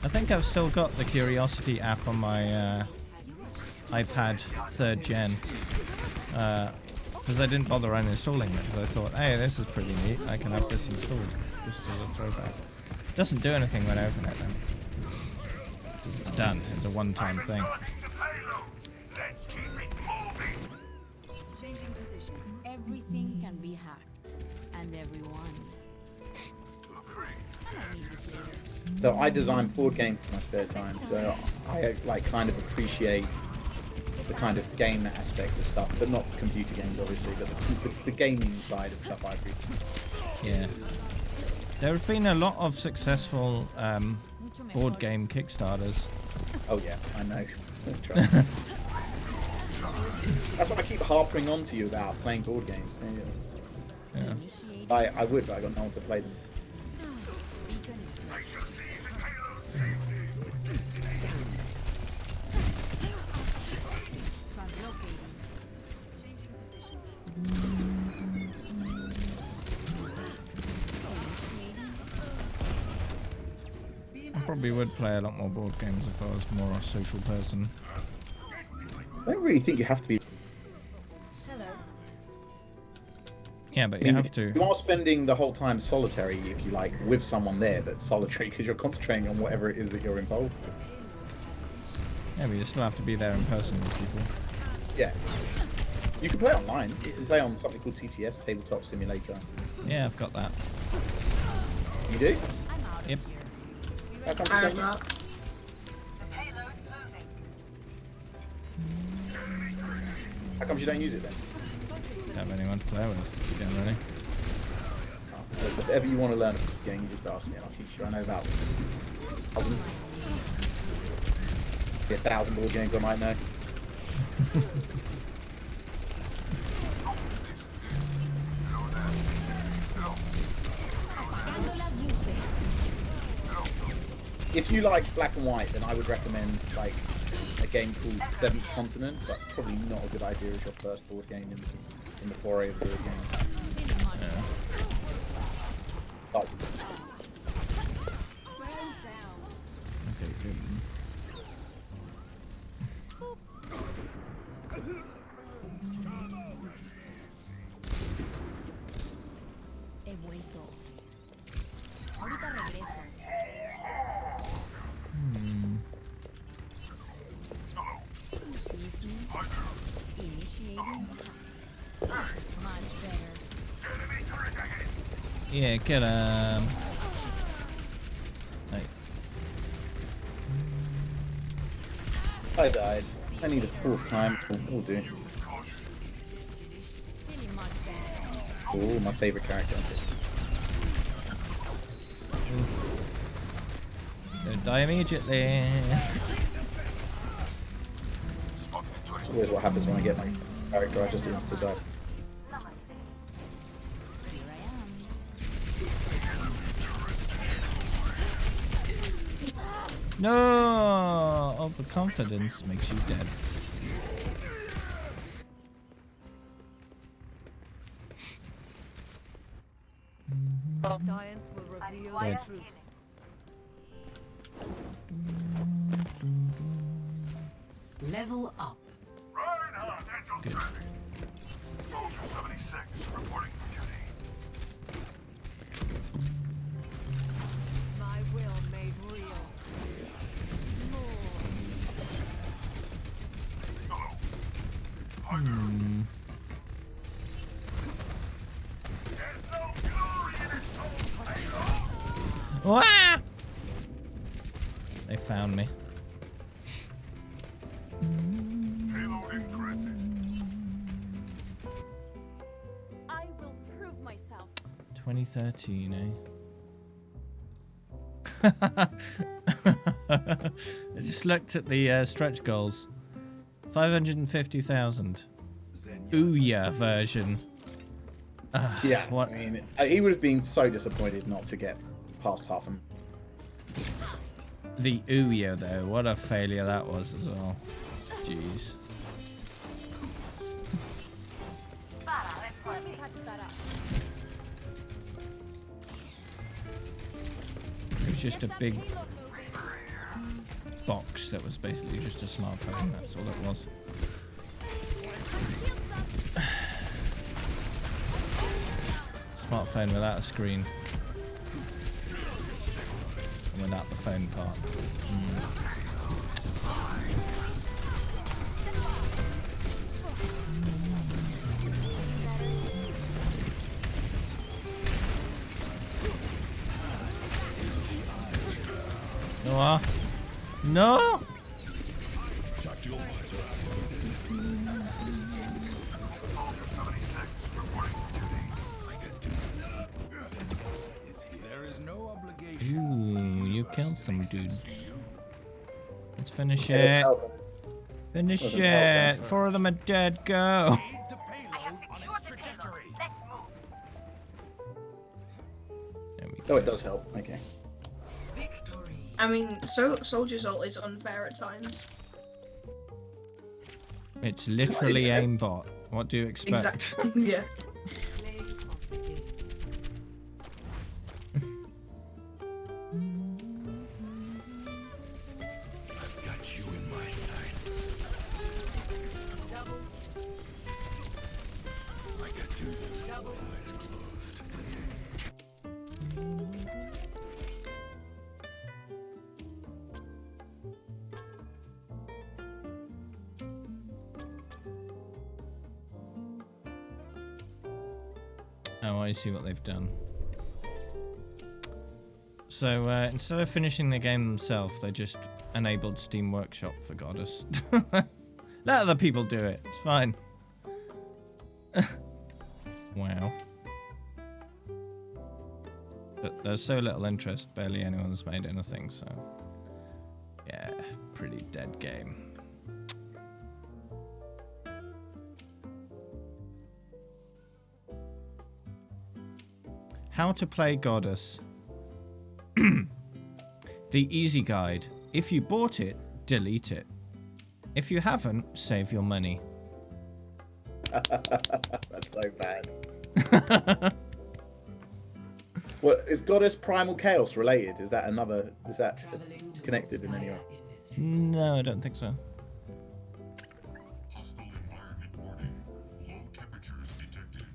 I think I've still got the Curiosity app on my iPad 3rd gen. Because I didn't bother uninstalling it, because I thought, hey, this is pretty neat. I can have this installed, just as a throwback. Doesn't do anything when I open it, then. Because it's done. It's a one-time thing. Changing position. Everything can be hacked. And everyone. So I design board games in my spare time, so I like kind of appreciate the kind of game aspect of stuff, but not computer games obviously, but the gaming side of stuff I appreciate. Yeah. There have been a lot of successful board game Kickstarters. Oh yeah, I know. That's what I keep harping on to you about, playing board games. Yeah. I would, but I got no one to play them. I probably would play a lot more board games if I was more a social person. I don't really think you have to be. Hello. Yeah, but you have to. You are spending the whole time solitary, if you like, with someone there, but solitary because you're concentrating on whatever it is that you're involved with. Yeah, but you still have to be there in person with people. Yeah. You can play online. You can play on something called TTS, Tabletop Simulator. Yeah, I've got that. You do? Yep. How come you don't use it? How come you don't use it then? Don't have anyone to play with, generally. So if ever you want to learn a game, you just ask me and I'll teach you. I know about 1,000 board games I might know. If you like black and white, then I would recommend like a game called Seventh Continent, but probably not a good idea as your first board game in the foray of board games. Yeah. But, Okay, good. He vuelto. Ahorita regreso. Initiating. Much better. Yeah, get him. Nice. I died. I need a fourth time. Cool, we'll do. Oh, my favorite character. Don't die immediately. That's always what happens when I get my character. I just insta die. No, overconfidence makes you dead. Require Good. healing. Level up. Reinhardt, Angel Good. serving. Soldier 76, reporting for duty. My will made real. Wah! They found me. Payload in transit. I will prove myself. 2013, eh? I just looked at the stretch goals. 550,000. Ouya version. Yeah, What? I mean, he would have been so disappointed not to get past half him. The Ouya though, what a failure that was as well. Jeez. Let me patch that up. It was just a big Payload moving. box that was basically just a smartphone, that's all it was. Smartphone without a screen. And without the phone part. No! No! There is no obligation. Ooh, you killed some dudes. Let's finish Yeah, it. help him. Finish Doesn't help them. it. 4 of them are dead. Go. The payload on its trajectory. Let's move. There we Oh, go. it does help. Okay. Victory. I mean, Soldier's ult is unfair at times. It's literally Yeah. aimbot. What do you expect? Exactly. Yeah. Play of the game. I've got you in my sights. I could do this with my eyes closed. Oh, I see what they've done. So instead of finishing the game themselves, they just enabled Steam Workshop for Goddess. Let other people do it. It's fine. Wow. But there's so little interest, barely anyone's made anything, so... Yeah, pretty dead game. How to play Goddess. The easy guide. If you bought it, delete it. If you haven't, save your money. That's so bad. What is Goddess Primal Chaos related? Is that another? Is that Traveling to connected in any way? Inspire Industries. No, I don't think so. Hostile environment warning. Low temperatures detected.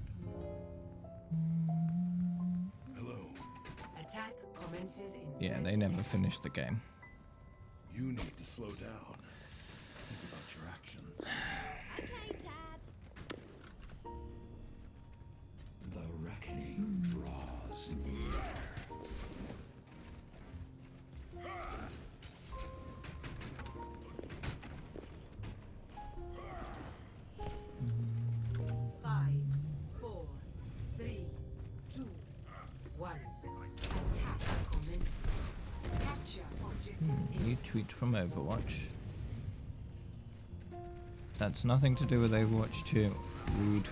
Hello. Attack commences in Yeah, 30 they never seconds. finished the game. You need to slow down. Think about your actions. Okay, Dad. The reckoning draws near. 5, 4, 3, 2, 1. Attack commence. Capture objective. New tweet from Overwatch. That's nothing to do with Overwatch 2. Rude.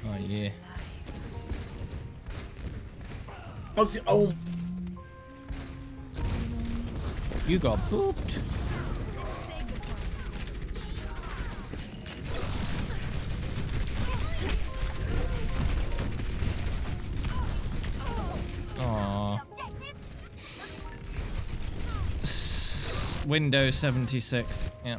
Oh yeah. Oh, You got booped. Aww. Windows 76. Yeah.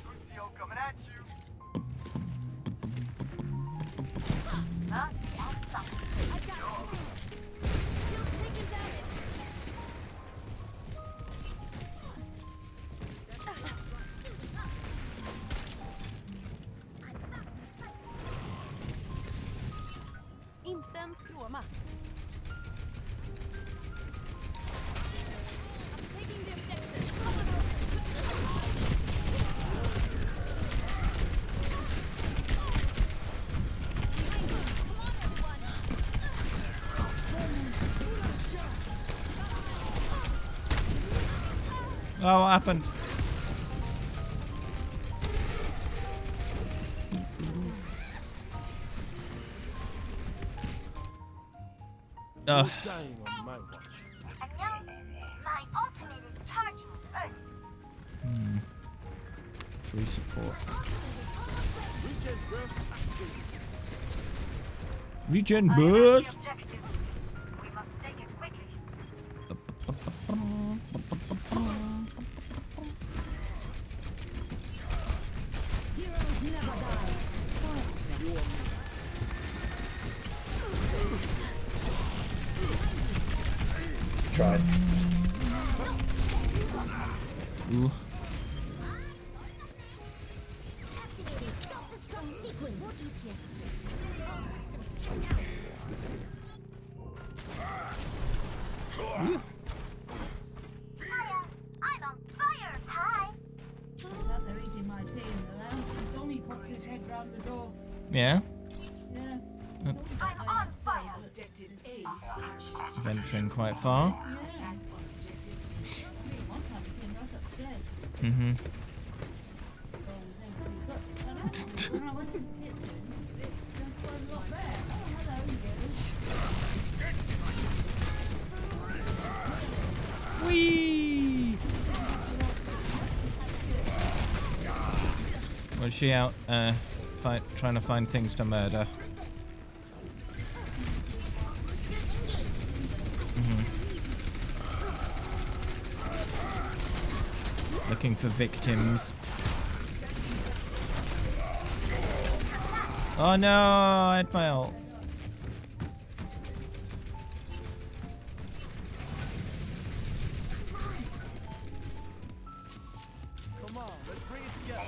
Lucio coming at you. Inte en skråma. Taking the objective. Oh, what happened? Ugh. Dying on my watch. My ultimate is charging. Hmm. Free support. Regen burst activated. Regen I have burst. the objective. We must take it quickly. Heroes never die. Try. Ooh. Activating self-destruct sequence. Fire! I'm on fire! Hi! What's up? They're eating my tea in the lounge. Tommy popped his head round the door. Yeah. Yeah. I'm on fire! Objective A. Venturing quite far. Yeah. One time he came right upstairs. Mm-hmm. Door was empty. But when I went to the kitchen, there was a lot there. Oh, hello, Gary. Whee! Was she out trying to find things to murder? Looking for victims. Oh no, I had my ult. Come on, let's bring it together.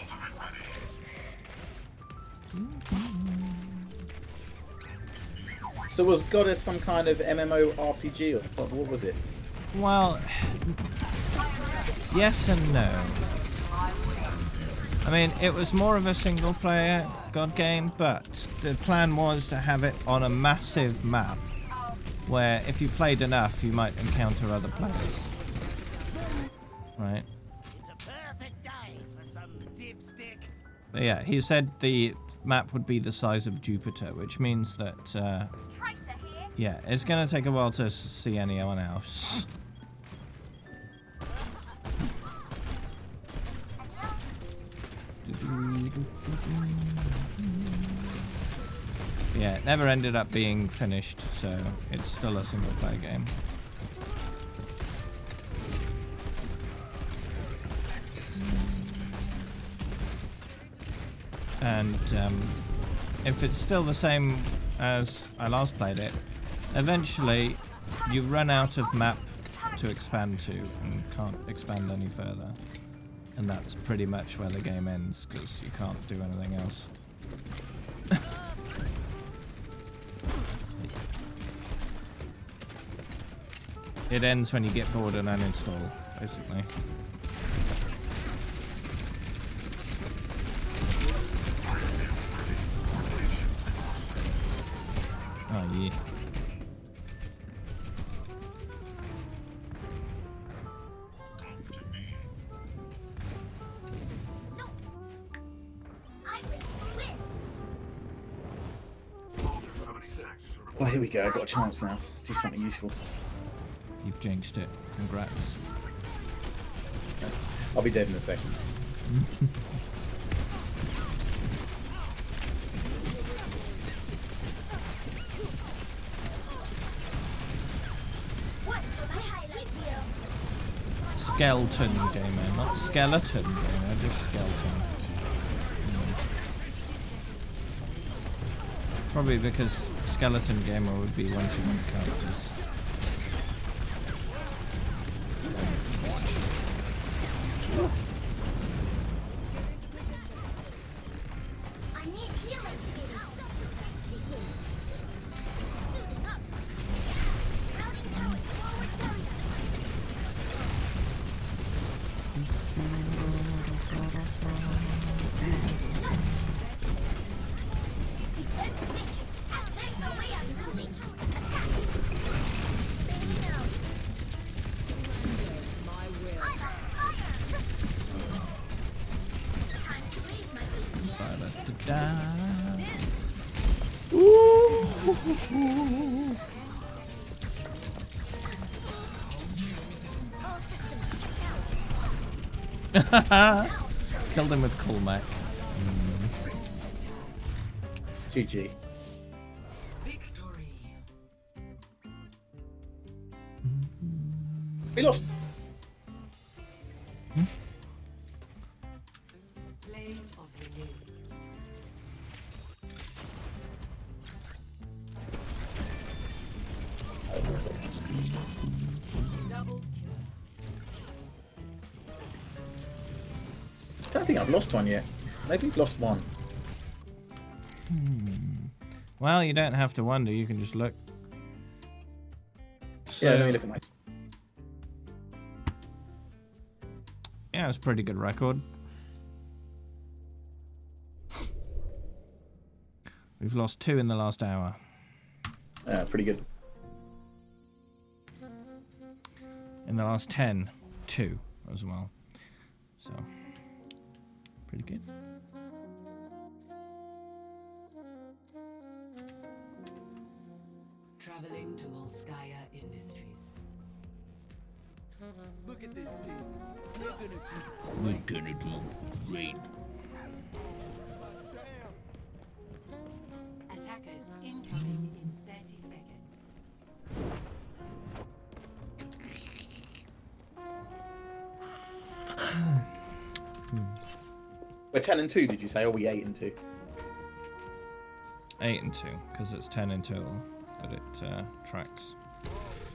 So was Goddess some kind of MMO RPG or what was it? Well, yes and no. I mean, it was more of a single-player God game, but the plan was to have it on a massive map, where if you played enough, you might encounter other players. Right? It's a perfect day for some dipstick. But yeah, he said the map would be the size of Jupiter, which means that, yeah, it's going to take a while to see anyone else. Yeah, it never ended up being finished, so it's still a single player game. And if it's still the same as I last played it, eventually you run out of map to expand to and can't expand any further. And that's pretty much where the game ends, because you can't do anything else. It ends when you get bored and uninstall, basically. Oh, yeah. I'm Oh, here we go. I've got a chance now. Do something useful. You've jinxed it. Congrats. I'll be dead in a second. Skeleton gamer, not skeleton gamer, just skeleton. Probably because skeleton gamer would be one-to-one characters. I need healing to get out. Routing out forward area. There's no way I'm losing. My will. I'm on fire. Time to raise my Killed him with Colmac. GG. We lost. I don't think I've lost one yet. Maybe we've lost one. Well, you don't have to wonder, you can just look. So, Yeah, let me look at my... Yeah, it's a pretty good record. We've lost 2 in the last hour. Pretty good. In the last 10, 2 as well. So, pretty good. Traveling to Volskaya Industries. Look at this team. We're gonna do great. Attackers incoming in 30 seconds. We're 10 and 2, did you say? Or are we 8 and 2? 8 and 2, because it's 10 in total that it tracks.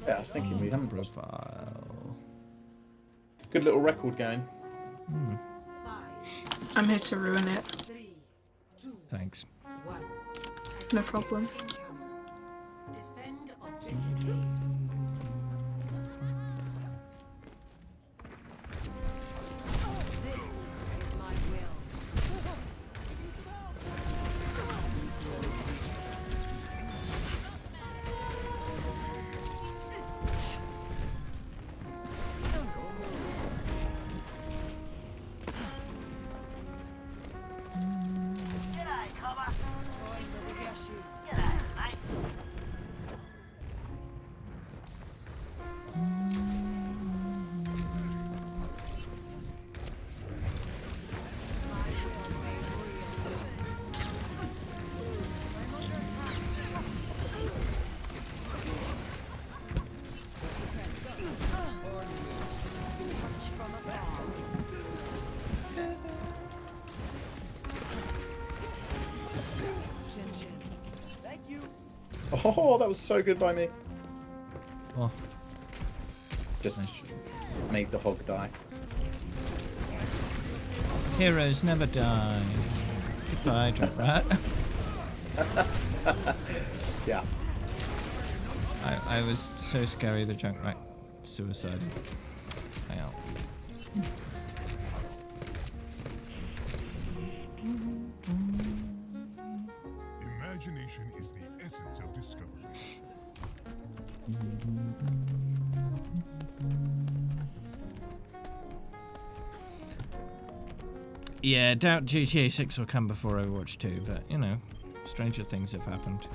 Yeah, I was thinking we haven't lost. Profile. Good little record going. I'm here to ruin it. Thanks. No problem. Defend objective. This is my will. Oh, that was so good by me. Oh. Just made the hog die. Heroes never die. Goodbye, Junkrat. Yeah. I was so scary the Junkrat suicided. Hang on. Imagination is the essence of discovery. Yeah, doubt GTA 6 will come before Overwatch 2, but you know, stranger things have happened.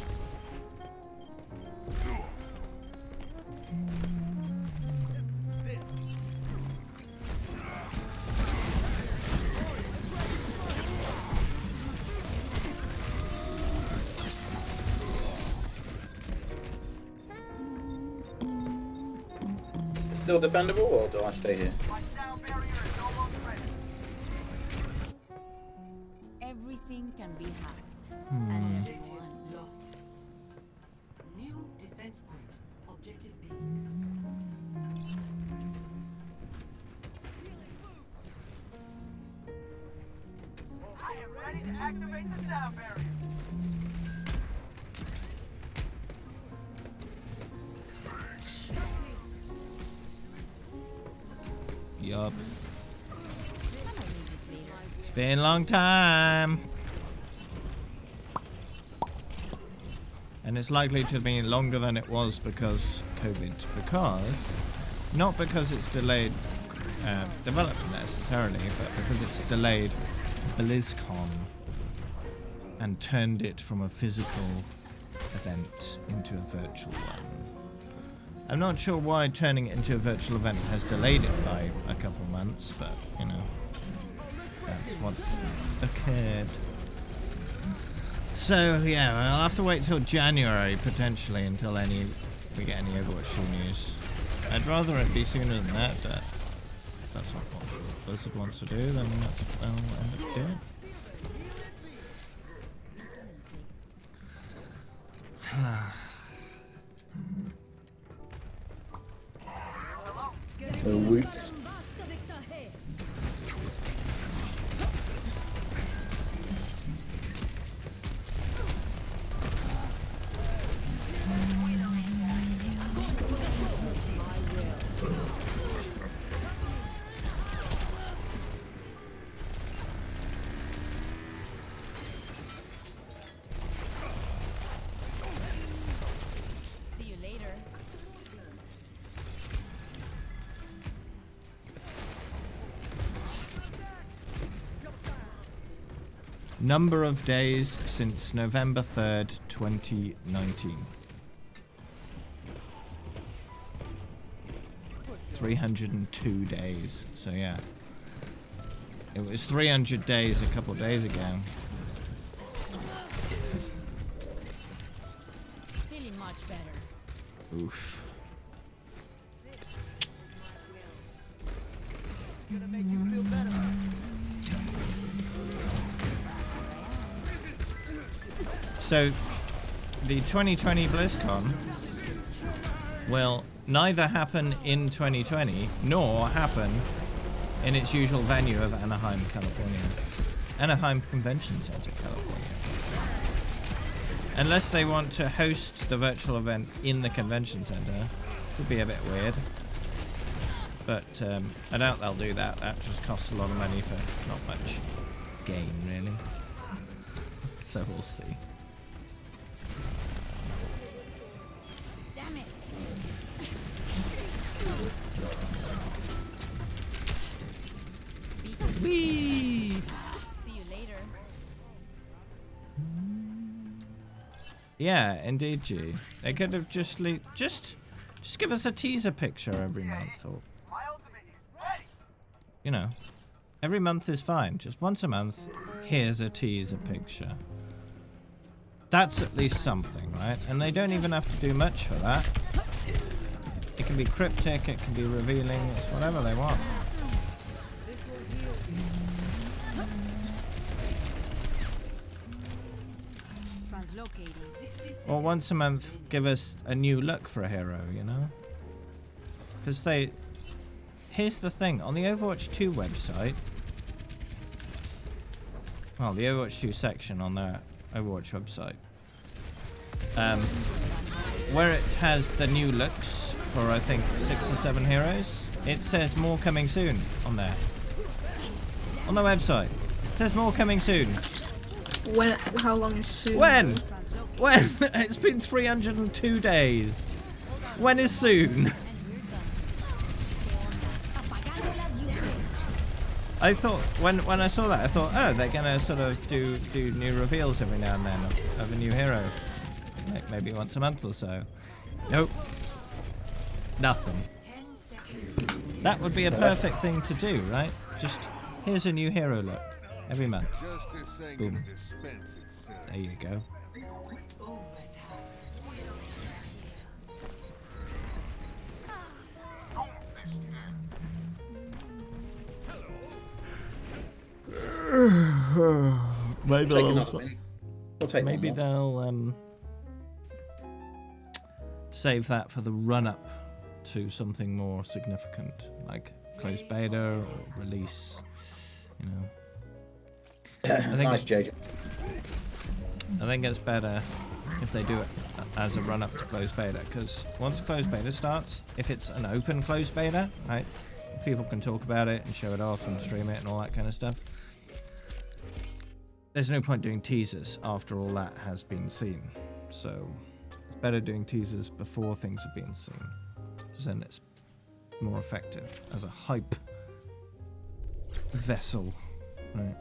Still defendable, or do I stay here? Everything can be hacked. Objective lost. New defense point. Objective B. I am ready to activate the sound barrier. Yup. It's been a long time. And it's likely to be longer than it was because COVID. Not because it's delayed development necessarily, but because it's delayed BlizzCon and turned it from a physical event into a virtual one. I'm not sure why turning it into a virtual event has delayed it by a couple months, but, you know, that's what's occurred. So, yeah, I'll have to wait till January, potentially, until we get any Overwatch 2 news. I'd rather it be sooner than that, but if that's what Blizzard wants to do, then that's what I'll end up doing. Whoops. See you later. Number of days since November 3rd, 2019. 302 days. So yeah. It was 300 days a couple of days ago. Feeling much better. Oof. Gonna make you feel better. So, the 2020 BlizzCon will neither happen in 2020 nor happen in its usual venue of Anaheim, California. Anaheim Convention Center, California. Unless they want to host the virtual event in the convention center, it would be a bit weird. But I doubt they'll do that. That just costs a lot of money for not much gain, really. So we'll see. Damn it. Whee! See you later. Yeah, indeed, G. They could have just give us a teaser picture every month, or you know, every month is fine. Just once a month, here's a teaser picture. That's at least something, right? And they don't even have to do much for that. It can be cryptic, it can be revealing, it's whatever they want. Or once a month, give us a new look for a hero, you know? Because here's the thing, on the Overwatch 2 website, well, the Overwatch 2 section on their Overwatch website, where it has the new looks for, I think, 6 or 7 heroes, it says more coming soon on there. On the website. It says more coming soon. When? How long is soon? When? When? It's been 302 days. When is soon? I thought, when I saw that, I thought, oh, they're gonna sort of do new reveals every now and then of a new hero. like maybe once a month or so. Nope. Nothing. That would be a perfect thing to do, right? Just, here's a new hero look. Every month. Boom. There you go. Maybe they'll save that for the run-up to something more significant, like closed beta or release. You know. I think Nice, JJ. I think it's better if they do it as a run-up to closed beta, because once closed beta starts, if it's an open closed beta, right, people can talk about it and show it off and stream it and all that kind of stuff. There's no point doing teasers after all that has been seen. So it's better doing teasers before things have been seen, because then it's more effective as a hype vessel, right?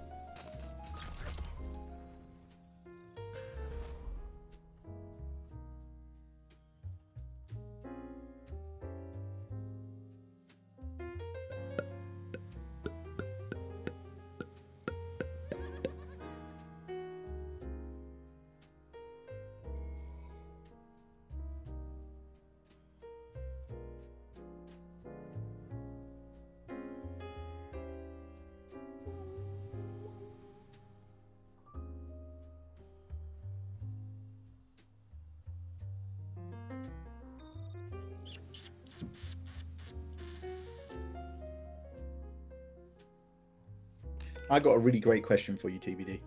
I got a really great question for you, TBD.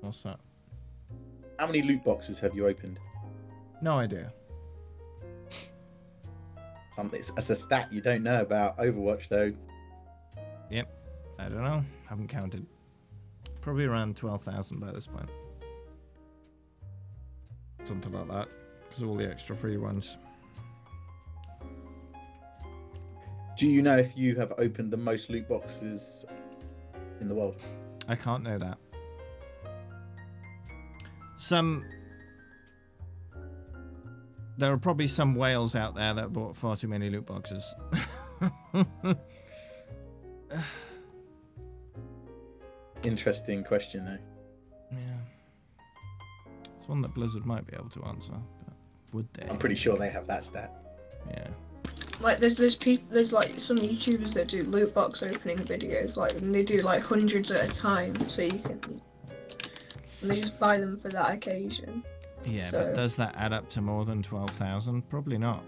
What's that? How many loot boxes have you opened? No idea. It's a stat you don't know about Overwatch, though. Yep. I don't know. Haven't counted. Probably around 12,000 by this point. Something like that. Because all the extra free ones. Do you know if you have opened the most loot boxes in the world? I can't know that. There are probably some whales out there that bought far too many loot boxes. Interesting question, though. Yeah. It's one that Blizzard might be able to answer, but would they? I'm pretty sure they have that stat. Yeah. Like there's like some YouTubers that do loot box opening videos, like, and they do like hundreds at a time, so you can. And they just buy them for that occasion. Yeah, so, but does that add up to more than 12,000? Probably not.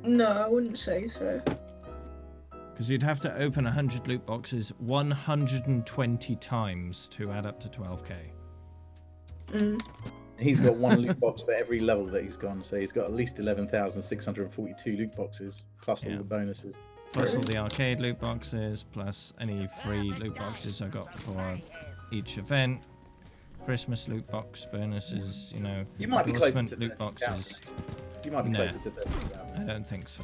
No, I wouldn't say so. Because you'd have to open 100 loot boxes 120 times to add up to 12k. Mm. He's got one loot box for every level that he's gone, so he's got at least 11,642 loot boxes, plus all the bonuses. Plus all the arcade loot boxes, plus any free loot boxes I got for each event. Christmas loot box bonuses, you know. You might be closer to loot boxes. You might be closer to 30,000. I don't think so.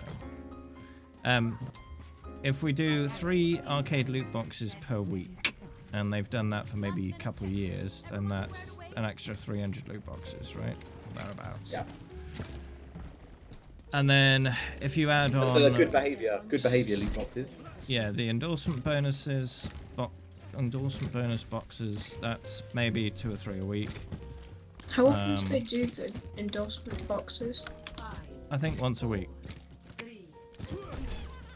If we do 3 arcade loot boxes per week, and they've done that for maybe a couple of years, then that's an extra 300 loot boxes, right? Thereabouts. Yeah. And then if you add on... the good behaviour loot boxes. Yeah, the endorsement bonuses, endorsement bonus boxes, that's maybe 2 or 3 a week. How often do they do the endorsement boxes? I think once a week.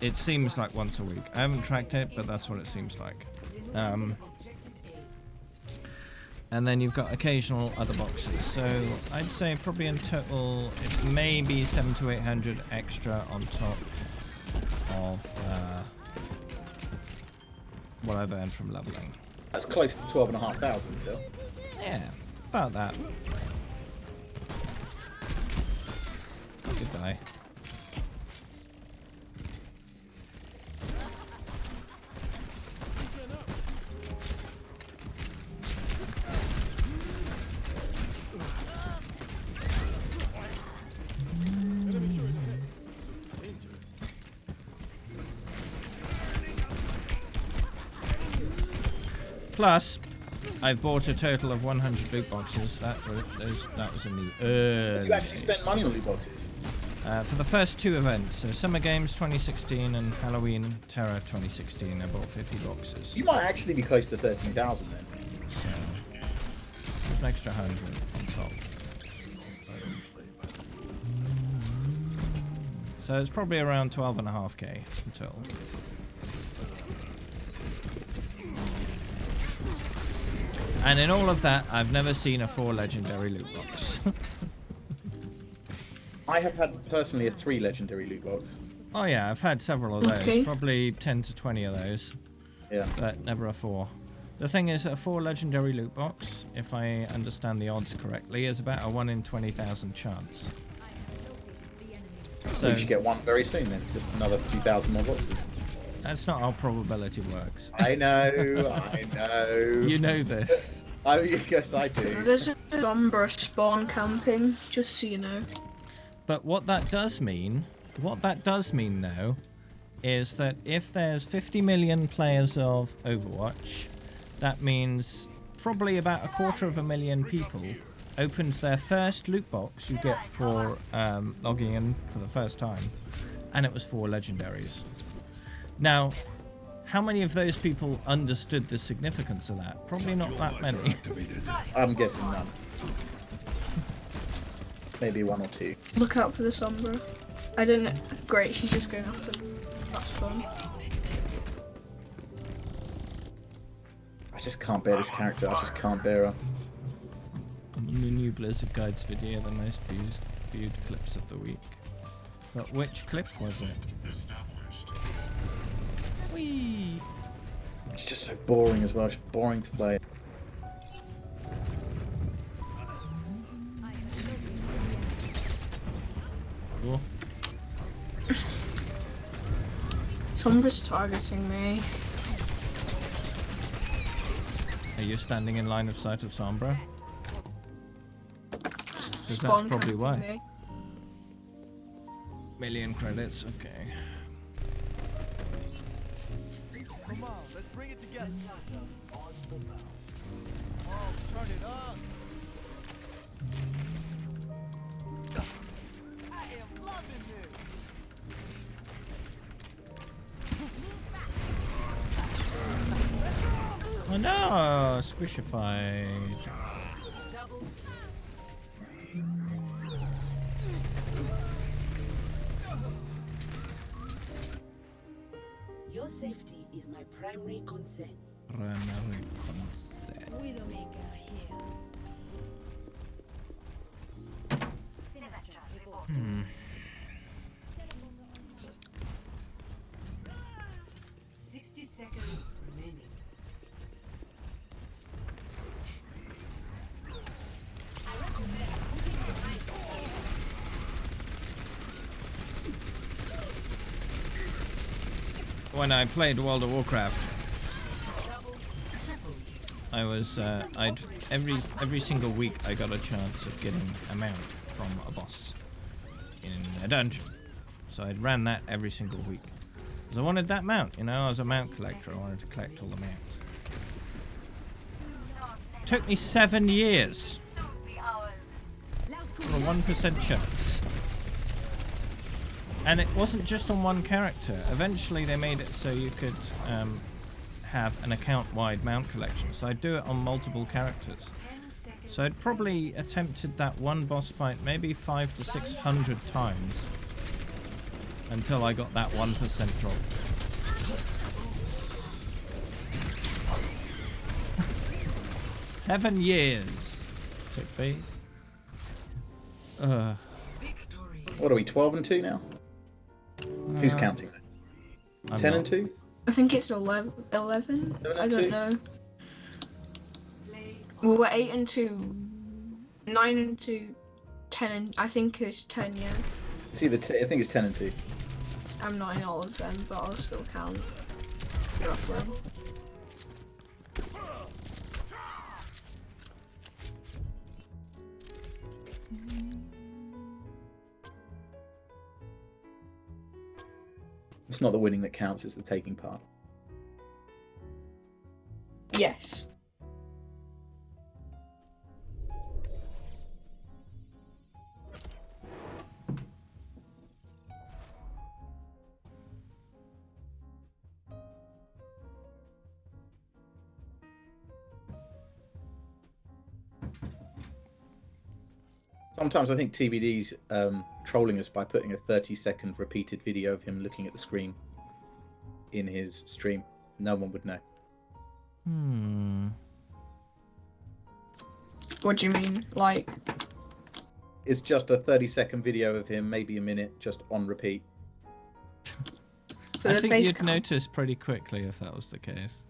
It seems like once a week. I haven't tracked it, but that's what it seems like. And then you've got occasional other boxes. So I'd say probably in total it's maybe 700 to 800 extra on top of what I've earned from leveling. That's close to 12,500 still. Yeah, about that. Goodbye. Plus, I've bought a total of 100 loot boxes. That was in the early You actually days. spent money on loot boxes? For the first 2 events, so Summer Games 2016 and Halloween Terror 2016, I bought 50 boxes. You might actually be close to 13,000 then. So, an extra 100 on top. So it's probably around 12.5k in total. And in all of that, I've never seen a 4 legendary loot box. I have had personally a 3 legendary loot box. Oh yeah, I've had several of those. Okay. Probably 10 to 20 of those. Yeah. But never a 4. The thing is, a 4 legendary loot box, if I understand the odds correctly, is about a 1 in 20,000 chance. So you should get one very soon then. Just another 2,000 more boxes. That's not how probability works. I know, I know. You know this. Oh, yes, I do. There's a Sombra spawn camping, just so you know. But what that does mean though, is that if there's 50 million players of Overwatch, that means probably about 250,000 people opened their first loot box you get for logging in for the first time, and it was 4 legendaries. Now, how many of those people understood the significance of that? Probably not that many. I'm guessing none. Maybe 1 or 2. Look out for the Sombra. I don't know. Great, she's just going after them. That's fun. I just can't bear this character. I just can't bear her. On the new Blizzard Guides video, the most viewed clips of the week. But which clip was it? Whee! It's just so boring as well. It's boring to play. Cool. Sombra's targeting me. Are you standing in line of sight of Sombra? Because that's Spawn probably camping why. me. Million credits, okay. Come on, let's bring it together. Oh, turn it up. I am loving this. Oh no, squishified. Your safety is my primary concern. Primary concern. Widowmaker here. Hmm. 60 seconds remaining. When I played World of Warcraft, I was every single week I got a chance of getting a mount from a boss in a dungeon. So I'd ran that every single week. Because I wanted that mount, you know, I was a mount collector, I wanted to collect all the mounts. Took me 7 years for a 1% chance. And it wasn't just on one character. Eventually they made it so you could have an account-wide mount collection. So I'd do it on multiple characters. So I'd probably attempted that one boss fight maybe 500 to 600 times until I got that 1% drop. Seven years took me. What are we, 12 and 2 now? Who's counting? I'm 10 not. and 2? I think it's 11. I and don't 2? know. We were 8 and 2, 9 and 2, 10 and I think it's 10. Yeah, It's either I think it's 10 and 2. I'm not in all of them, but I'll still count. Roughly. It's not the winning that counts, it's the taking part. Yes. Sometimes I think TBD's trolling us by putting a 30-second repeated video of him looking at the screen in his stream. No one would know. What do you mean? Like, it's just a 30-second video of him, maybe a minute, just on repeat. for I the think face you'd cam? notice pretty quickly if that was the case.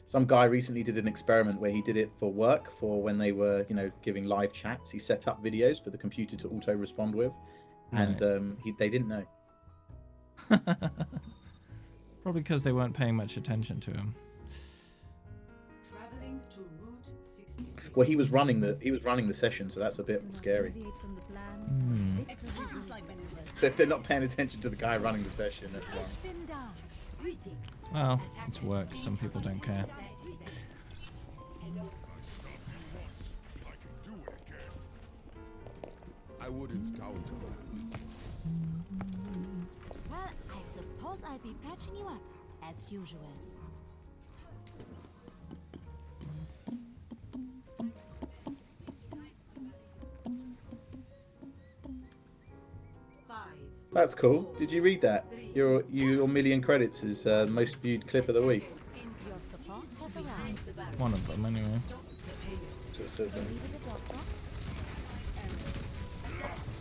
Some guy recently did an experiment where he did it for work, for when they were, giving live chats. He set up videos for the computer to auto-respond with, and they didn't know. Probably because they weren't paying much attention to him. Traveling to Route 66. Well, he was running the session, so that's a bit scary. So if they're not paying attention to the guy running the session, that's wrong. Well, it's work. Some people don't care. I wouldn't count on Well, I suppose I'll be patching you up, as usual. That's cool. Did you read that? Your million credits is most viewed clip of the week. Your support has arrived. One of them, anyway. So it says there.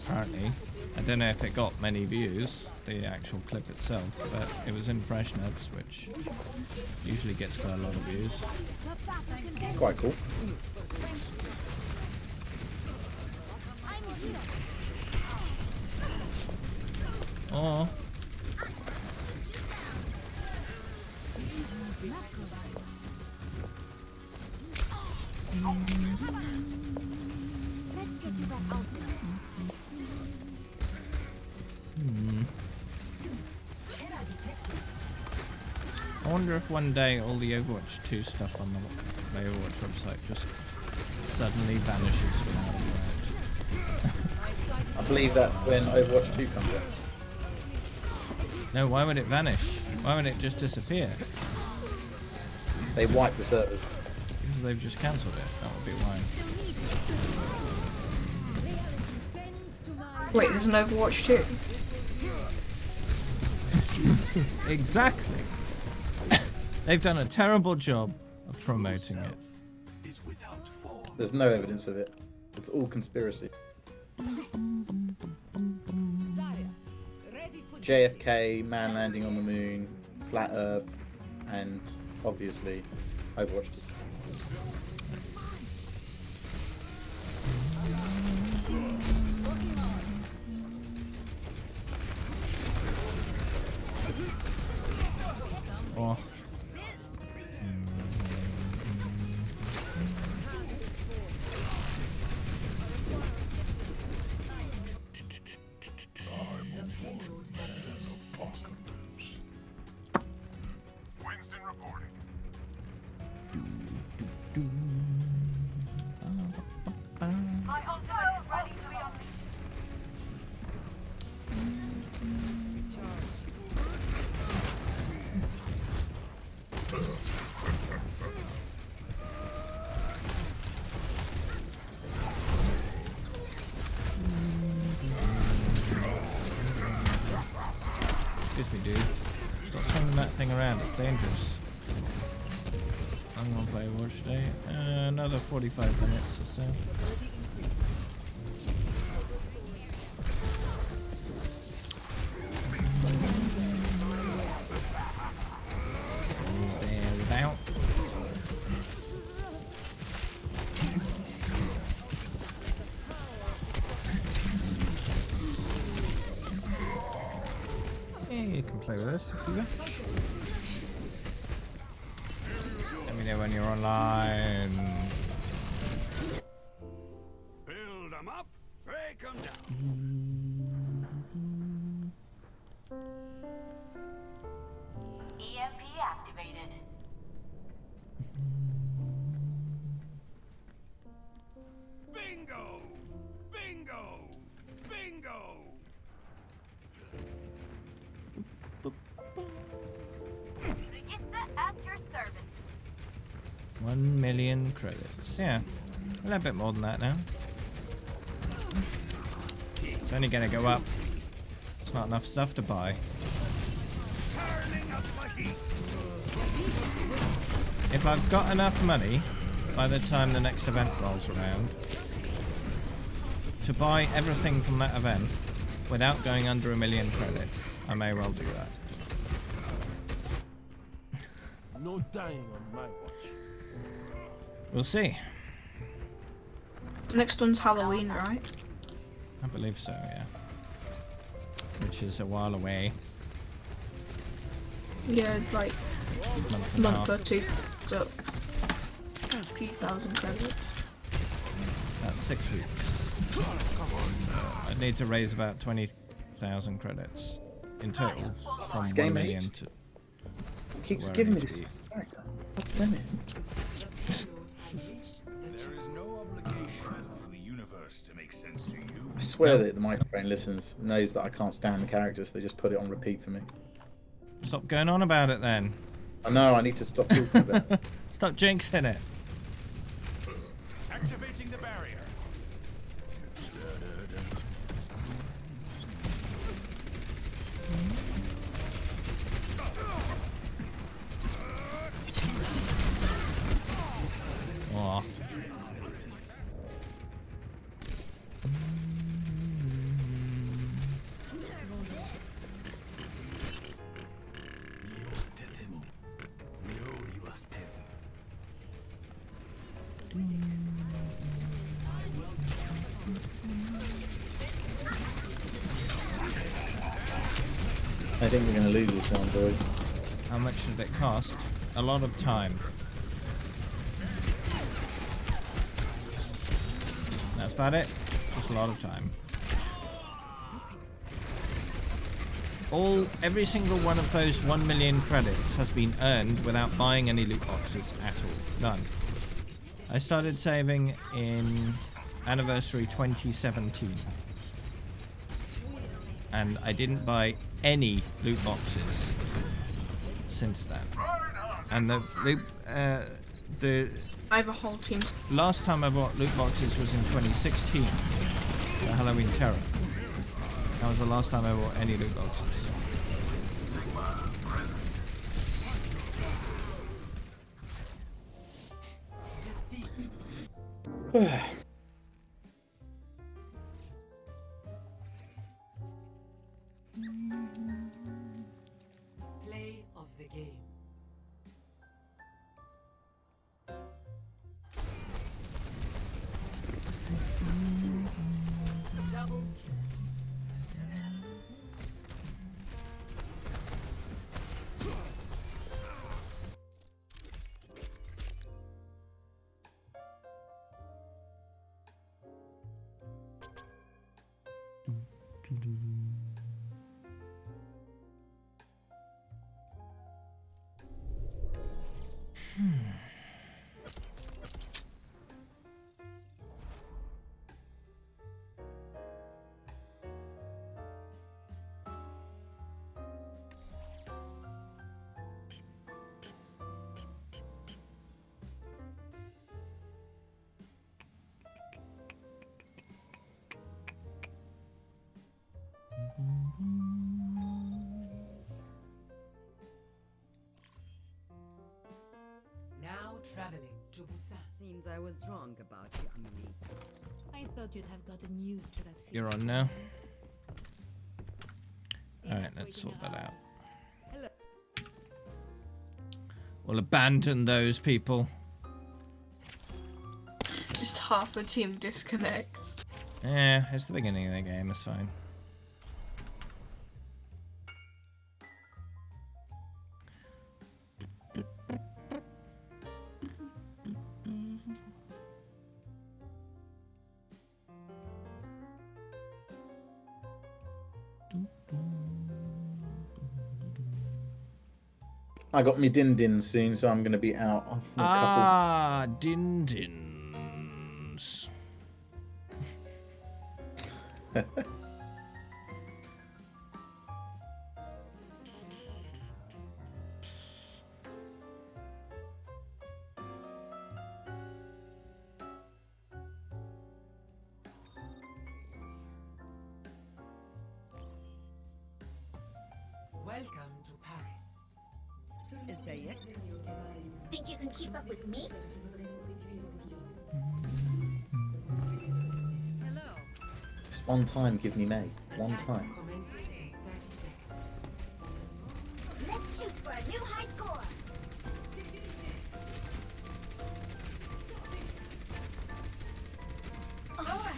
Apparently. I don't know if it got many views, the actual clip itself, but it was in Freshnets, which usually gets quite a lot of views. It's quite cool. Oh. Let's get you back out there. I wonder if one day all the Overwatch 2 stuff on the Overwatch website just suddenly vanishes without a word. I believe that's when Overwatch 2 comes out. No, why would it vanish? Why would it just disappear? They wipe the servers. Because they've just cancelled it. That would be why. Wait, there's an Overwatch 2? Exactly. They've done a terrible job of promoting it. There's no evidence of it. It's all conspiracy. JFK, man landing on the moon, flat Earth, and obviously Overwatch 2. Oh. Winston reporting. My ultimate is ready to be unleashed. Excuse me, dude. Stop swinging that thing around. It's dangerous. I'm gonna play Overwatch today. Another 45 minutes or so. Thereabouts. Yeah, you can play with us if you wish. Let me know when you're online. Build 'em up, break 'em down. EMP activated. Bingo! Bingo! Bingo! Brigitte at your service. 1 million credits. Yeah. A little bit more than that now. It's only gonna go up. It's not enough stuff to buy. If I've got enough money by the time the next event rolls around to buy everything from that event without going under 1 million credits, I may well do that. No dying on my watch. We'll see. Next one's Halloween, right? I believe so, yeah. Which is a while away. Yeah, like Month a and a month half. or two. So, a few thousand credits. That's 6 weeks. I need to raise about 20,000 credits in total from It's 1 game million 8. to. Keeps where I giving me need to this be. character. God damn it. There is no obligation for the universe to make sense to you. I swear that the microphone listens, knows that I can't stand the characters. They just put it on repeat for me. Stop going on about it then. I know. I need to stop talking about it. Stop jinxing it. Activating the barrier. Aw. I think we're going to lose this one, boys. How much did it cost? A lot of time. That's about it. Just a lot of time. Every single one of those 1 million credits has been earned without buying any loot boxes at all. None. I started saving in anniversary 2017. And I didn't buy any loot boxes since then. And the I have a whole team. last time I bought loot boxes was in 2016 for Halloween Terror. That was the last time I bought any loot boxes. Play of the game. Double. Now traveling to Busan. Seems I was wrong about you, Amelie. I thought you'd have gotten used to that feeling. You're on now. Alright, let's sort that out. We'll abandon those people. Just half the team disconnects. Yeah, it's the beginning of the game, it's fine. I got me din din soon, so I'm going to be out in a Ah, din dins. couple. Think you can keep up with me? Just one time, give me May. One time. Let's shoot for a new high score. Alright,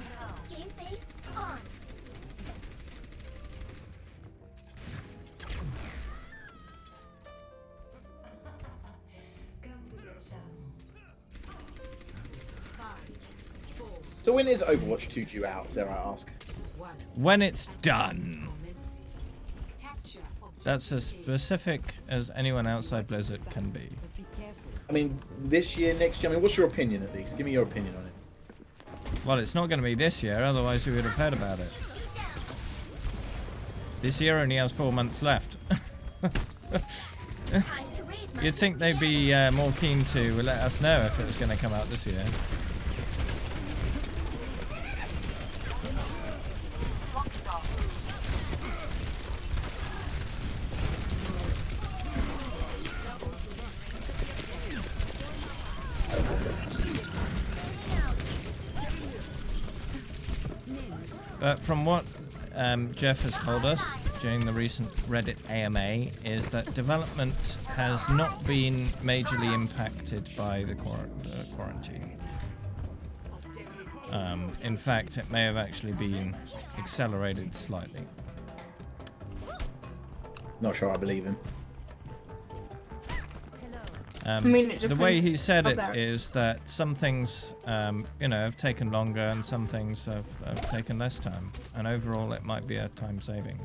game face on. So when is Overwatch 2 due out, dare I ask? When it's done. That's as specific as anyone outside Blizzard can be. I mean, this year, next year? I mean, what's your opinion at least? Give me your opinion on it. Well, it's not going to be this year, otherwise we would have heard about it. This year only has 4 months left. You'd think they'd be more keen to let us know if it was going to come out this year. But from what Jeff has told us during the recent Reddit AMA is that development has not been majorly impacted by the quarantine. In fact, it may have actually been accelerated slightly. Not sure I believe him. I mean, it the way he said it depends. is that some things, you know, have taken longer and some things have taken less time. And overall, it might be a time saving.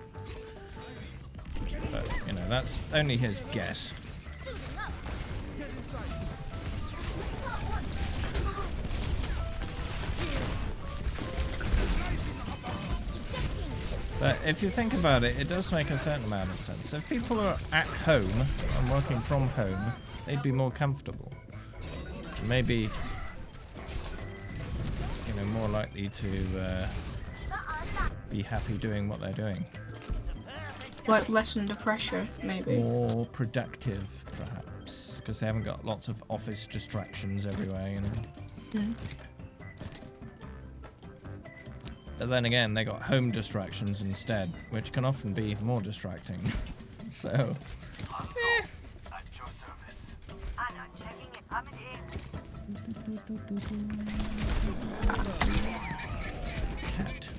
But, you know, that's only his guess. But if you think about it, it does make a certain amount of sense. If people are at home and working from home, they'd be more comfortable. Maybe, you know, more likely to be happy doing what they're doing. Like less under pressure, maybe. More productive, perhaps, because they haven't got lots of office distractions everywhere, you know. Mm. But then again, they got home distractions instead, which can often be more distracting. So, cat.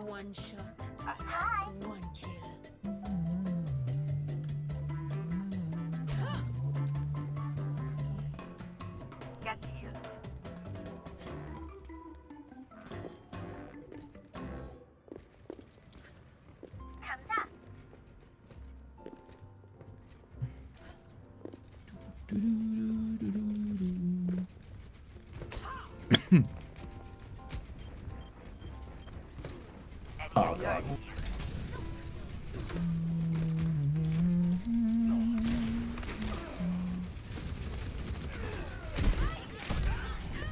One shot, one kill. Get healed. Oh god.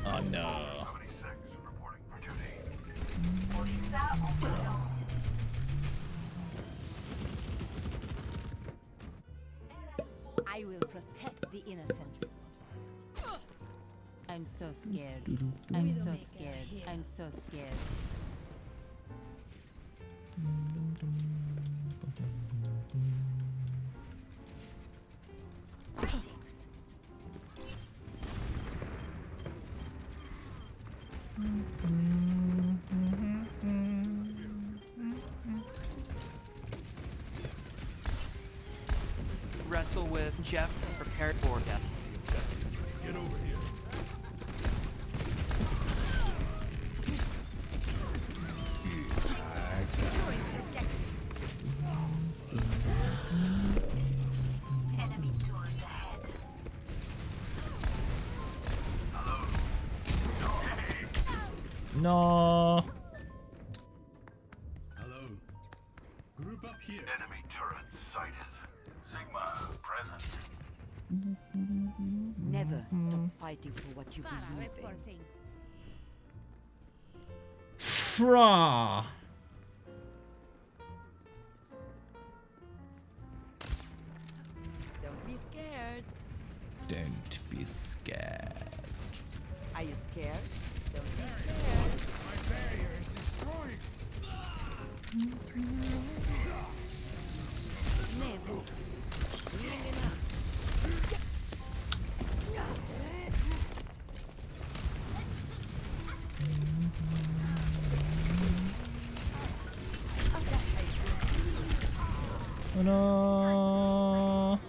Oh no. I will protect the innocent. I'm so scared. I'm so scared. I'm so scared. Wrestle with Jeff, prepared for death. Get over here. Enemy doors ahead. No. Hello. Group up here. Enemy turrets sighted. Sigma present. Never stop fighting for what you believe in. Reporting. Fra. Don't be scared. Don't be scared. Are you scared? Don't be scared. My barrier is destroyed. Never. Healing enough. Oh no.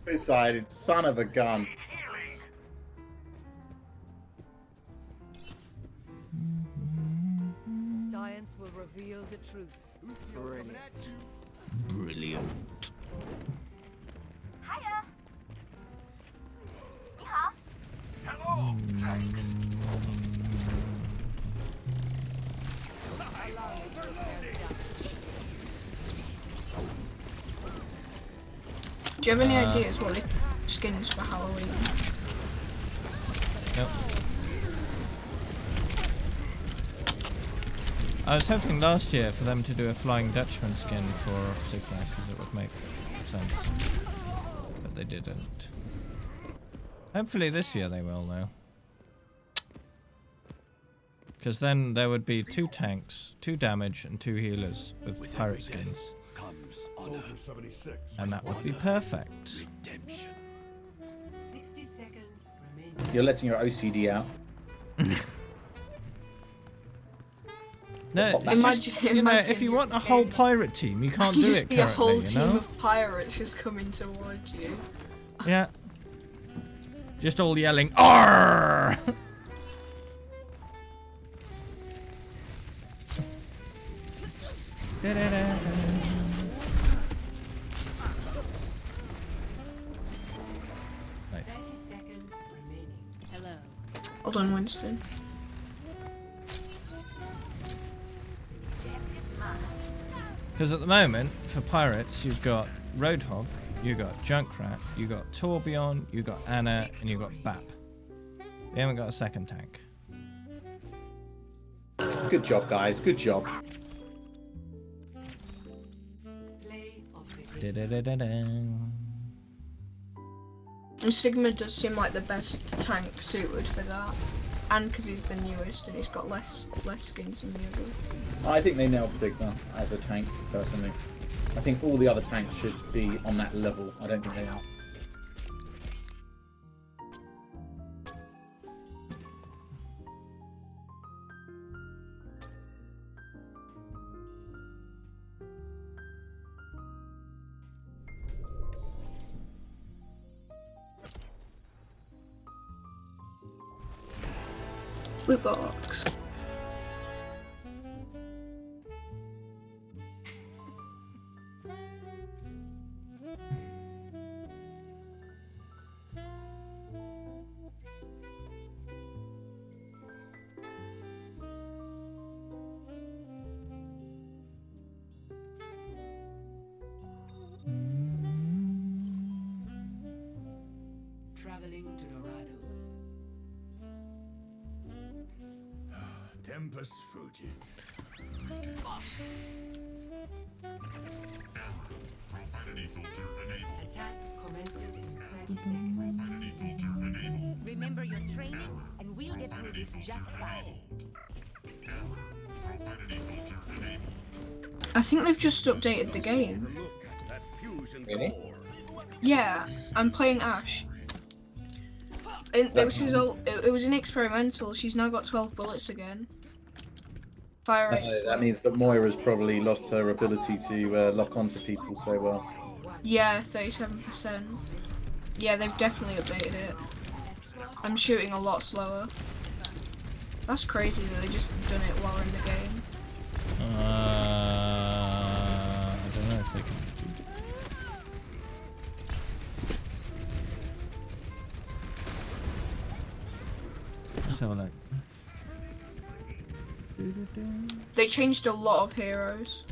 Decided, son of a gun. Science will reveal the truth. Brilliant. Brilliant. Hiya. Yeehaw. Hello. Do you have any ideas what the skins for Halloween? Nope. I was hoping last year for them to do a Flying Dutchman skin for Sigma because it would make sense, but they didn't. Hopefully this year they will though. Because then there would be 2 tanks, 2 damage, and 2 healers with pirate skins. Soldier 76. And that would be perfect. Redemption. 60 seconds remaining. You're letting your OCD out. No, it's just, you know, if you want a whole pirate team, you can't do You just it see a whole currently, you team know? of pirates just coming towards you. Yeah. Just all yelling, "Arr!" Nice. 30 seconds remaining. Hello. Hold on, Winston. Because at the moment, for pirates, you've got Roadhog, you've got Junkrat, you've got Torbjorn, you've got Anna, and you've got Bap. You haven't got a second tank. Good job, guys. Good job. Da-da-da-da-da. And Sigma does seem like the best tank suited for that. And because he's the newest and he's got less skins than the others. I think they nailed Sigma as a tank, personally. I think all the other tanks should be on that level. I don't think they are. Loot box. Traveling to Dorado. Tempus fugit. Profanity filter enabled. Attack commences in 30 seconds. Profanity filter enabled. Remember your training, and we'll get through this just fine. Profanity filter enabled. I think they've just updated the game. Really? Yeah, I'm playing Ash. And it was an experimental. She's now got 12 bullets again. Fire rate. That means that Moira's probably lost her ability to lock onto people so well. Yeah, 37%. Yeah, they've definitely updated it. I'm shooting a lot slower. That's crazy that they just done it while in the game. I don't know if they can do that. Let's have a look. They changed a lot of heroes.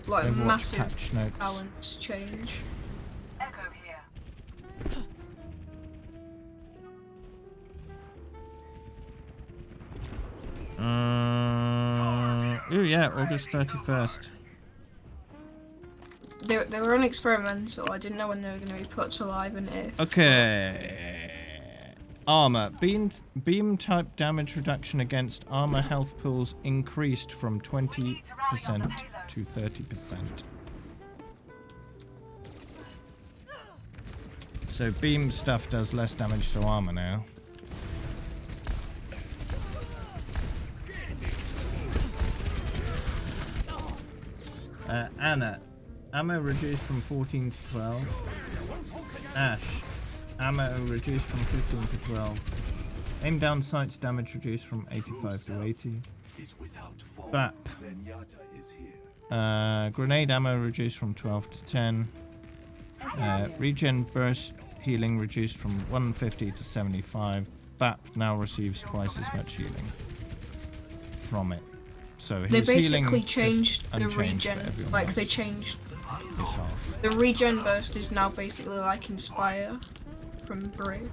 Like Overwatch massive patch notes. balance change. Echo here. yeah, August 31st. They were on experimental. I didn't know when they were going to be put to live and if. Okay. Armor. Beam type damage reduction against armor health pools increased from 20% to 30%. So beam stuff does less damage to armor now. Anna. Ammo reduced from 14 to 12. Ash. Ammo reduced from 15 to 12. Aim down sights damage reduced from 85 to 80. BAP. Grenade ammo reduced from 12 to 10. Regen burst healing reduced from 150 to 75. BAP now receives twice as much healing from it. So his they basically healing changed the unchanged regen. for everyone Like else. they changed. His half. The regen burst is now basically like Inspire from Brig.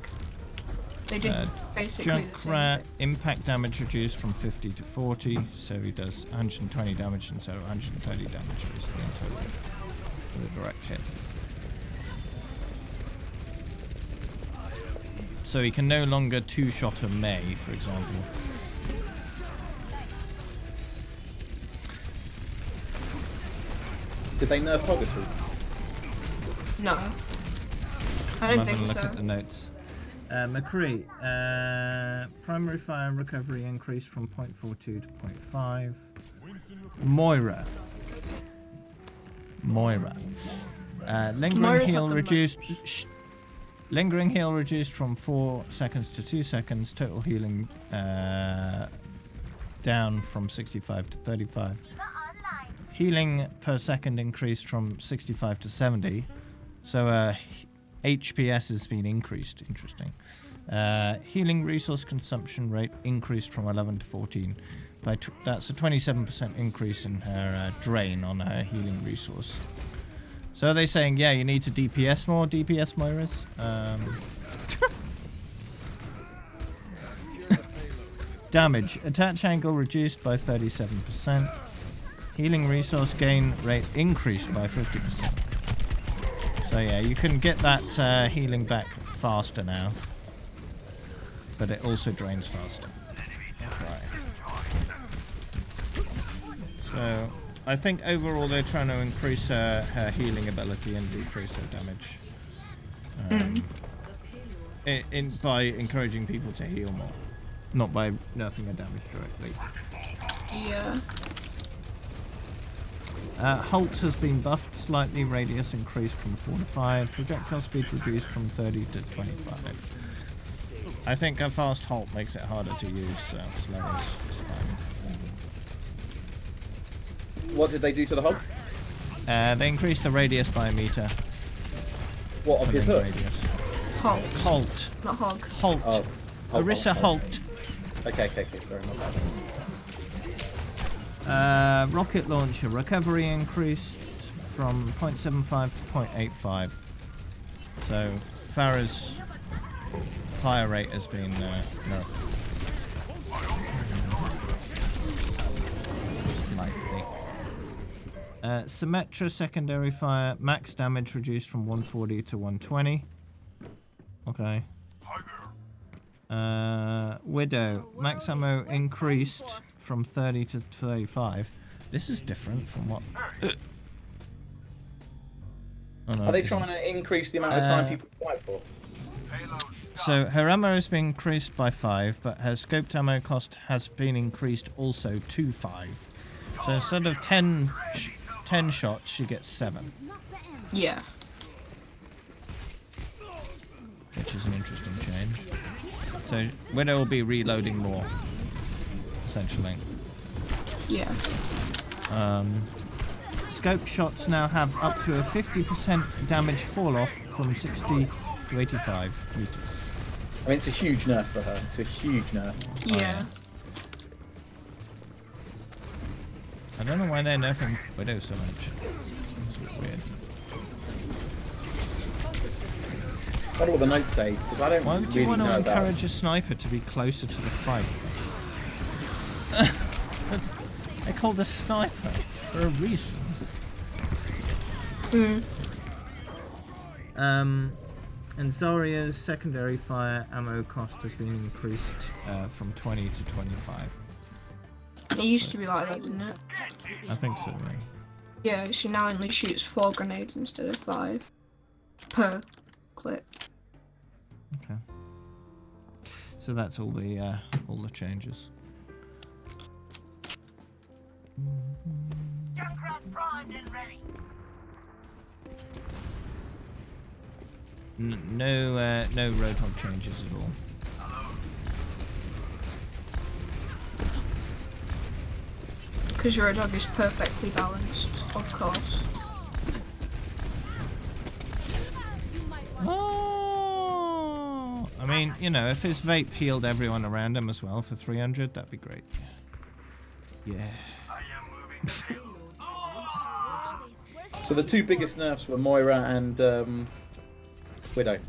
They did basically the same Junkrat thing. impact damage reduced from 50 to 40, so he does 120 damage instead of 130 damage basically in total with a direct hit. So he can no longer two-shot a May, for example. Did they nerf Hog at all? No. I don't think Look so. at the notes. McCree, primary fire recovery increased from 0.42 to 0.5. Moira. Lingering Moira's heal not the reduced. Lingering heal reduced from 4 seconds to 2 seconds. Total healing down from 65 to 35. Healing per second increased from 65 to 70. So HPS has been increased. Interesting. Healing resource consumption rate increased from 11 to 14. That's a 27% increase in her drain on her healing resource. So are they saying, yeah, you need to DPS more, DPS Moiras? Damage. Attach angle reduced by 37%. Healing resource gain rate increased by 50%. So yeah, you can get that healing back faster now. But it also drains faster. Right. So I think overall they're trying to increase her healing ability and decrease her damage. By encouraging people to heal more. Not by nerfing her damage directly. Yeah. Halt has been buffed slightly, radius increased from 4 to 5, projectile speed reduced from 30 to 25. I think a fast halt makes it harder to use, so slow is fine. What did they do to the Hog? They increased the radius by a meter. What, of his hook? Radius. Halt. Halt. Not Hog. Halt. Oh. Orisa Halt. Okay, sorry, my bad. Rocket launcher recovery increased from 0.75 to 0.85. So Farah's fire rate has been nerfed slightly. Symmetra secondary fire max damage reduced from 140 to 120. Okay. Widow max ammo increased from 30 to 35. This is different from what? Oh, no, Are they trying to increase the amount of time people fight for? So her ammo has been increased by 5, but her scoped ammo cost has been increased also to 5. So instead of 10 shots, she gets 7. Yeah. Which is an interesting change. So Widow will be reloading more, essentially. Yeah. Scope shots now have up to a 50% damage fall off from 60 to 85 meters. I mean, it's a huge nerf for her. It's a huge nerf. Yeah. I don't know why they're nerfing Widow so much. It's weird. I wonder what the notes say, because I don't Why would you really want to know about encourage a sniper to be closer to the fight? They're called a sniper for a reason. And Zarya's secondary fire ammo cost has been increased from 20 to 25. It used to be like that, didn't it? I think so, yeah. Yeah, she now only shoots 4 grenades instead of 5 per clip. Okay. So that's all the changes. Junkrat primed and ready. No Roadhog changes at all. Because your dog is perfectly balanced, of course. Oh, I mean, you know, if his vape healed everyone around him as well for 300, that'd be great. Yeah. So the two biggest nerfs were Moira and Widow.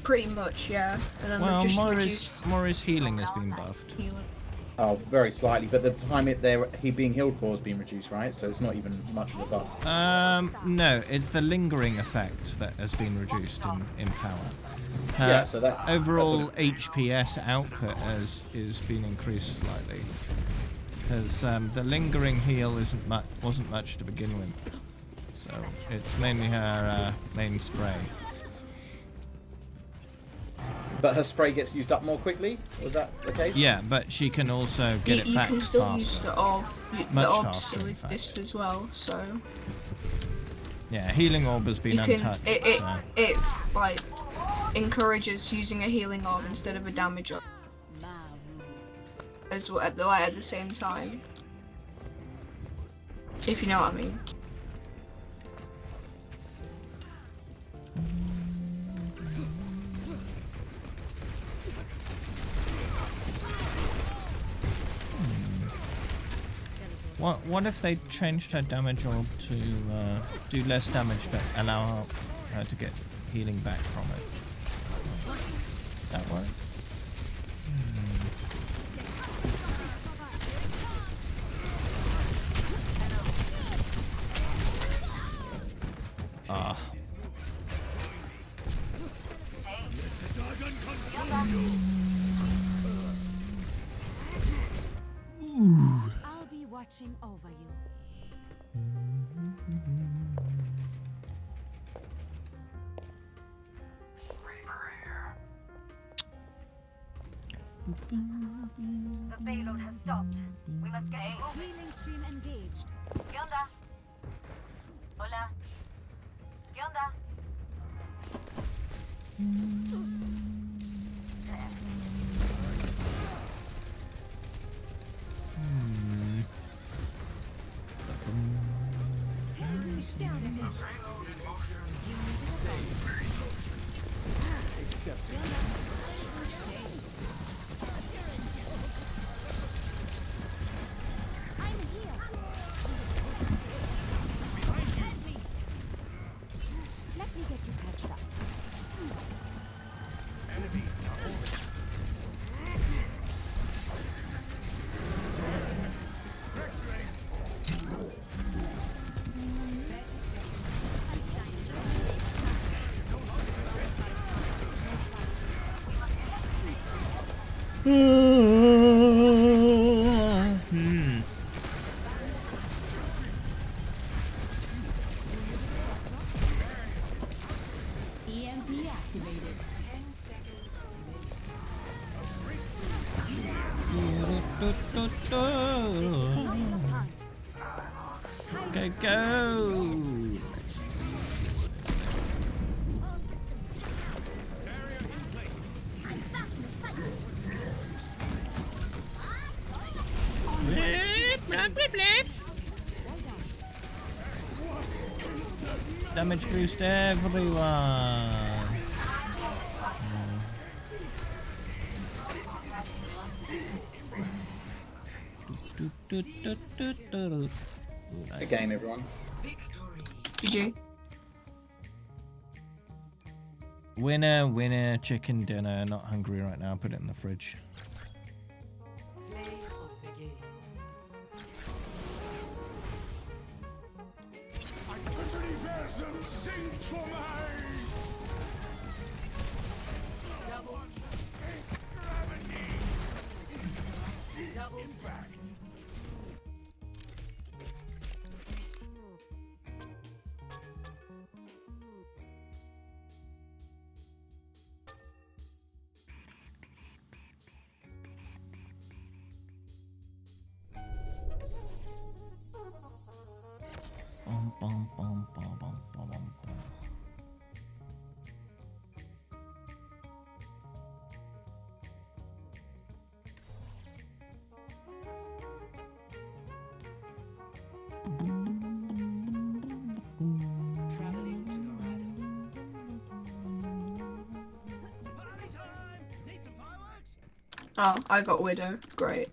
Pretty much, yeah. And then Well, just Moira's healing has been buffed. Oh, very slightly, but the time he being healed for has been reduced, right? So it's not even much of a buff. No, it's the lingering effect that has been reduced in power. Yeah, so that's overall HPS output is been increased slightly because the lingering heal wasn't much to begin with, so it's mainly her main spray. But her spray gets used up more quickly? Was that the case? Yeah, but she can also get it back You can still faster. use the orb. Much The orb's faster, still in fact. exist as well, so... Yeah, healing orb has been untouched. It like encourages using a healing orb instead of a damage orb. As well, at the same time. If you know what I mean. What if they changed her damage orb to do less damage but allow her to get healing back from it? That work? Ah. Ooh. I'll be watching over you. The payload has stopped. We must get moving. Healing stream engaged. ¿Qué onda? Hola. ¿Qué onda? Let me get you patched up. EMP activated. 10 seconds Okay, go! Damage boost everyone! Good game, everyone. GG. Winner, chicken dinner. Not hungry right now. Put it in the fridge. Play Bum, bum, bum, bum, bum, bum, bum, bum. Traveling to Dorado. Oh, I got Widow. Great.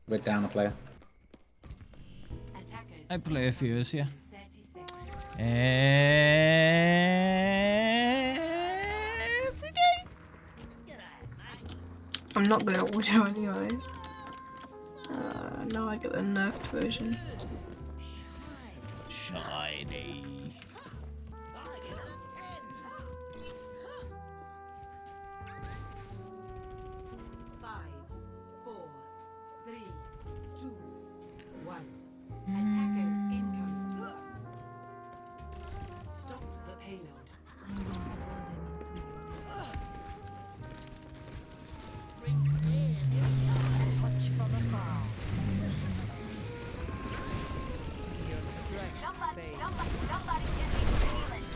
We're down a player. I play a few, yeah. Every day. I'm not good at Widow anyway. Now I get the nerfed version. Shiny. 5, 4, 3, 2, 1. Attackers incoming. Stop the payload. Touch from afar. Your strength fades. Somebody give me healing.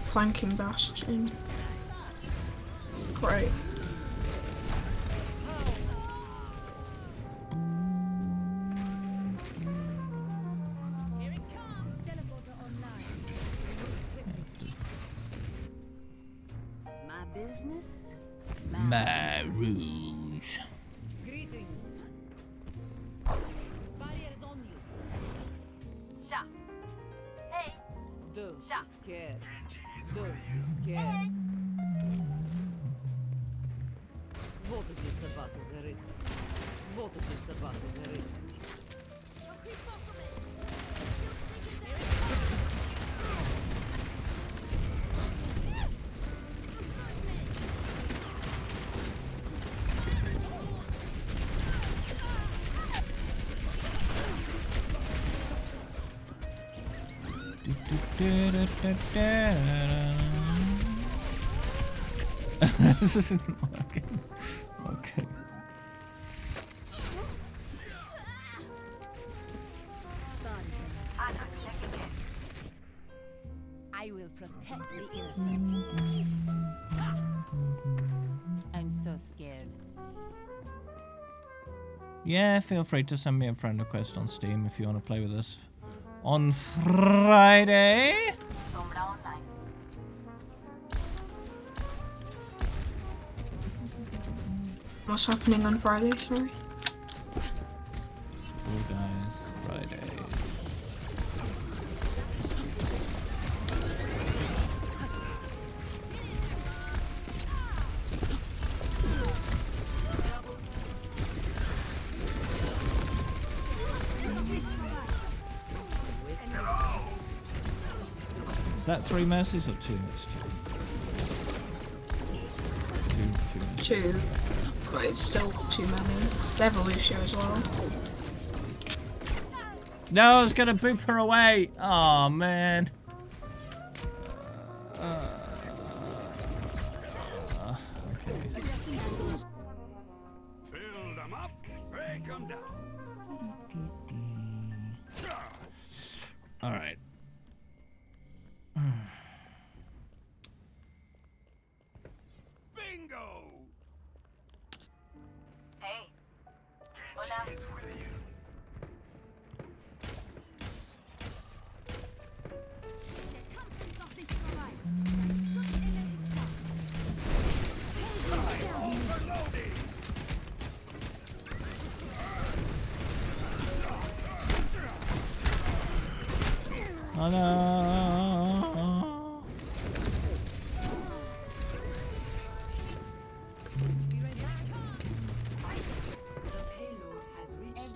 Flanking Bastion. Great. Here it comes. Teleporter online. My business. My rules. Greetings. Barriers on you. Sha. Hey. Don't Sha. be scared. Don't be scared. Вот где собака зарыта. Вот где собака зарыта. This isn't working. Okay. I will protect the innocent. I'm so scared. Yeah, feel free to send me a friend request on Steam if you want to play with us on Friday. Sombra online. What's happening on Friday, sorry? Cool guys, Fridays. Is that 3 mercies or 2? It's 2. 2 mercies. 2. But it's still too many. Devolution as well. No, I was gonna boop her away. Oh man. Okay. Build them up, break them down. All right. Bingo! Hey. Hola. Genji is with you. Oh no. The payload has reached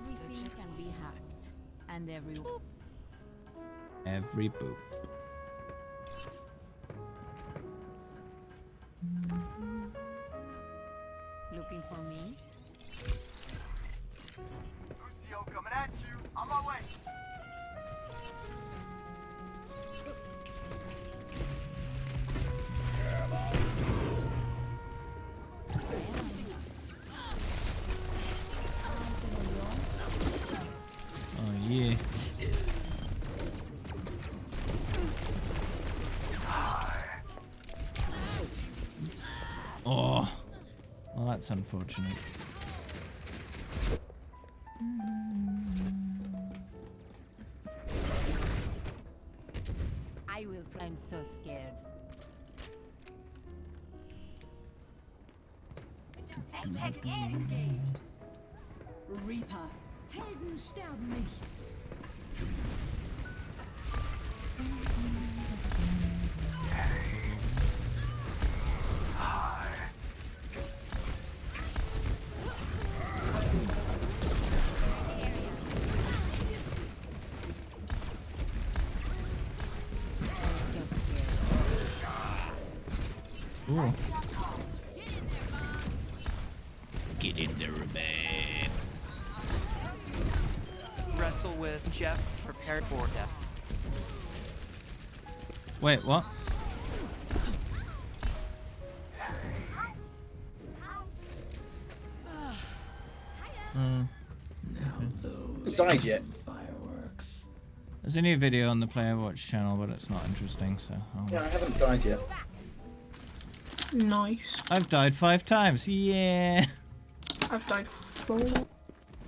every Every boop. looking for me. Lucio coming at you. On my way. Oh yeah. Oh, well that's unfortunate. I will. I'm so scared. Engaged. Reaper. Helden sterben nicht. Ooh. Get in there, man. Wrestle with Jeff, prepared for death. Wait, what? Who died yet? There's a new video on the Player Watch channel, but it's not interesting, so... Yeah, I haven't died yet. Nice. I've died 5 times, yeah! I've died 4.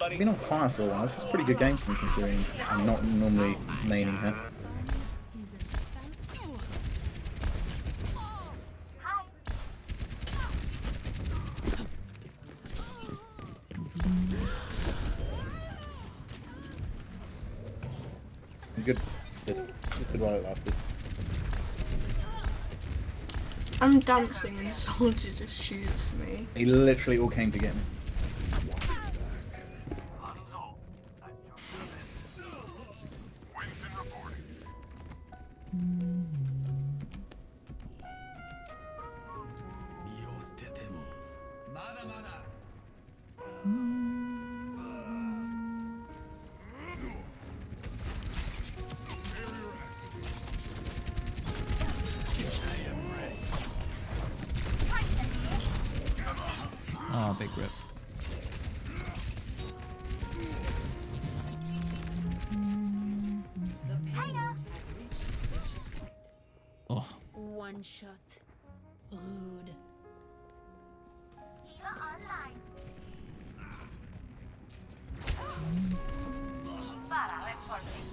I've been on fire for a while. This is a pretty good game for me, considering I'm not normally maining her. Good. Good while it lasted. I'm dancing and Soldier just shoots me. He literally all came to get me. Oh, big rip. Oh. One shot. Rude. online. Para reporting.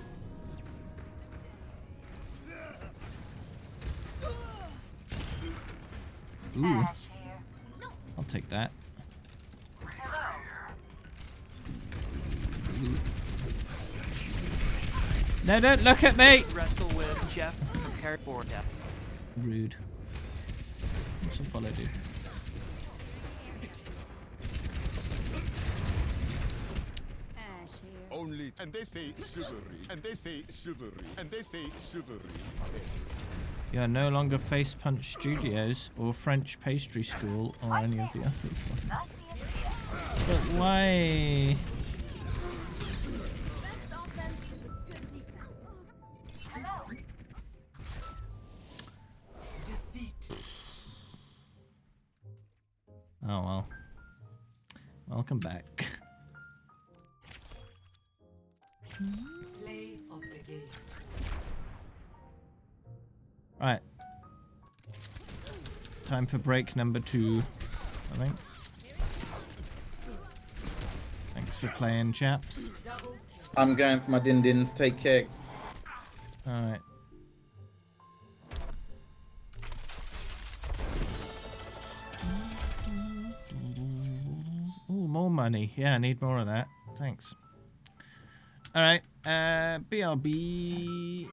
Ooh. I'll take that. No, don't look at me! Wrestle with Jeff, prepared for death. Rude. What's a follow do? Only, and they say chivalry, and they say chivalry, and they say chivalry. You are no longer Face Punch Studios or French Pastry School or any of the others. But why? Oh well. Welcome back. Play of the game. Right. Time for break number 2, I think. Thanks for playing, chaps. I'm going for my din-dins. Take care. Alright. Ooh, more money. Yeah, I need more of that. Thanks. Alright, BRB.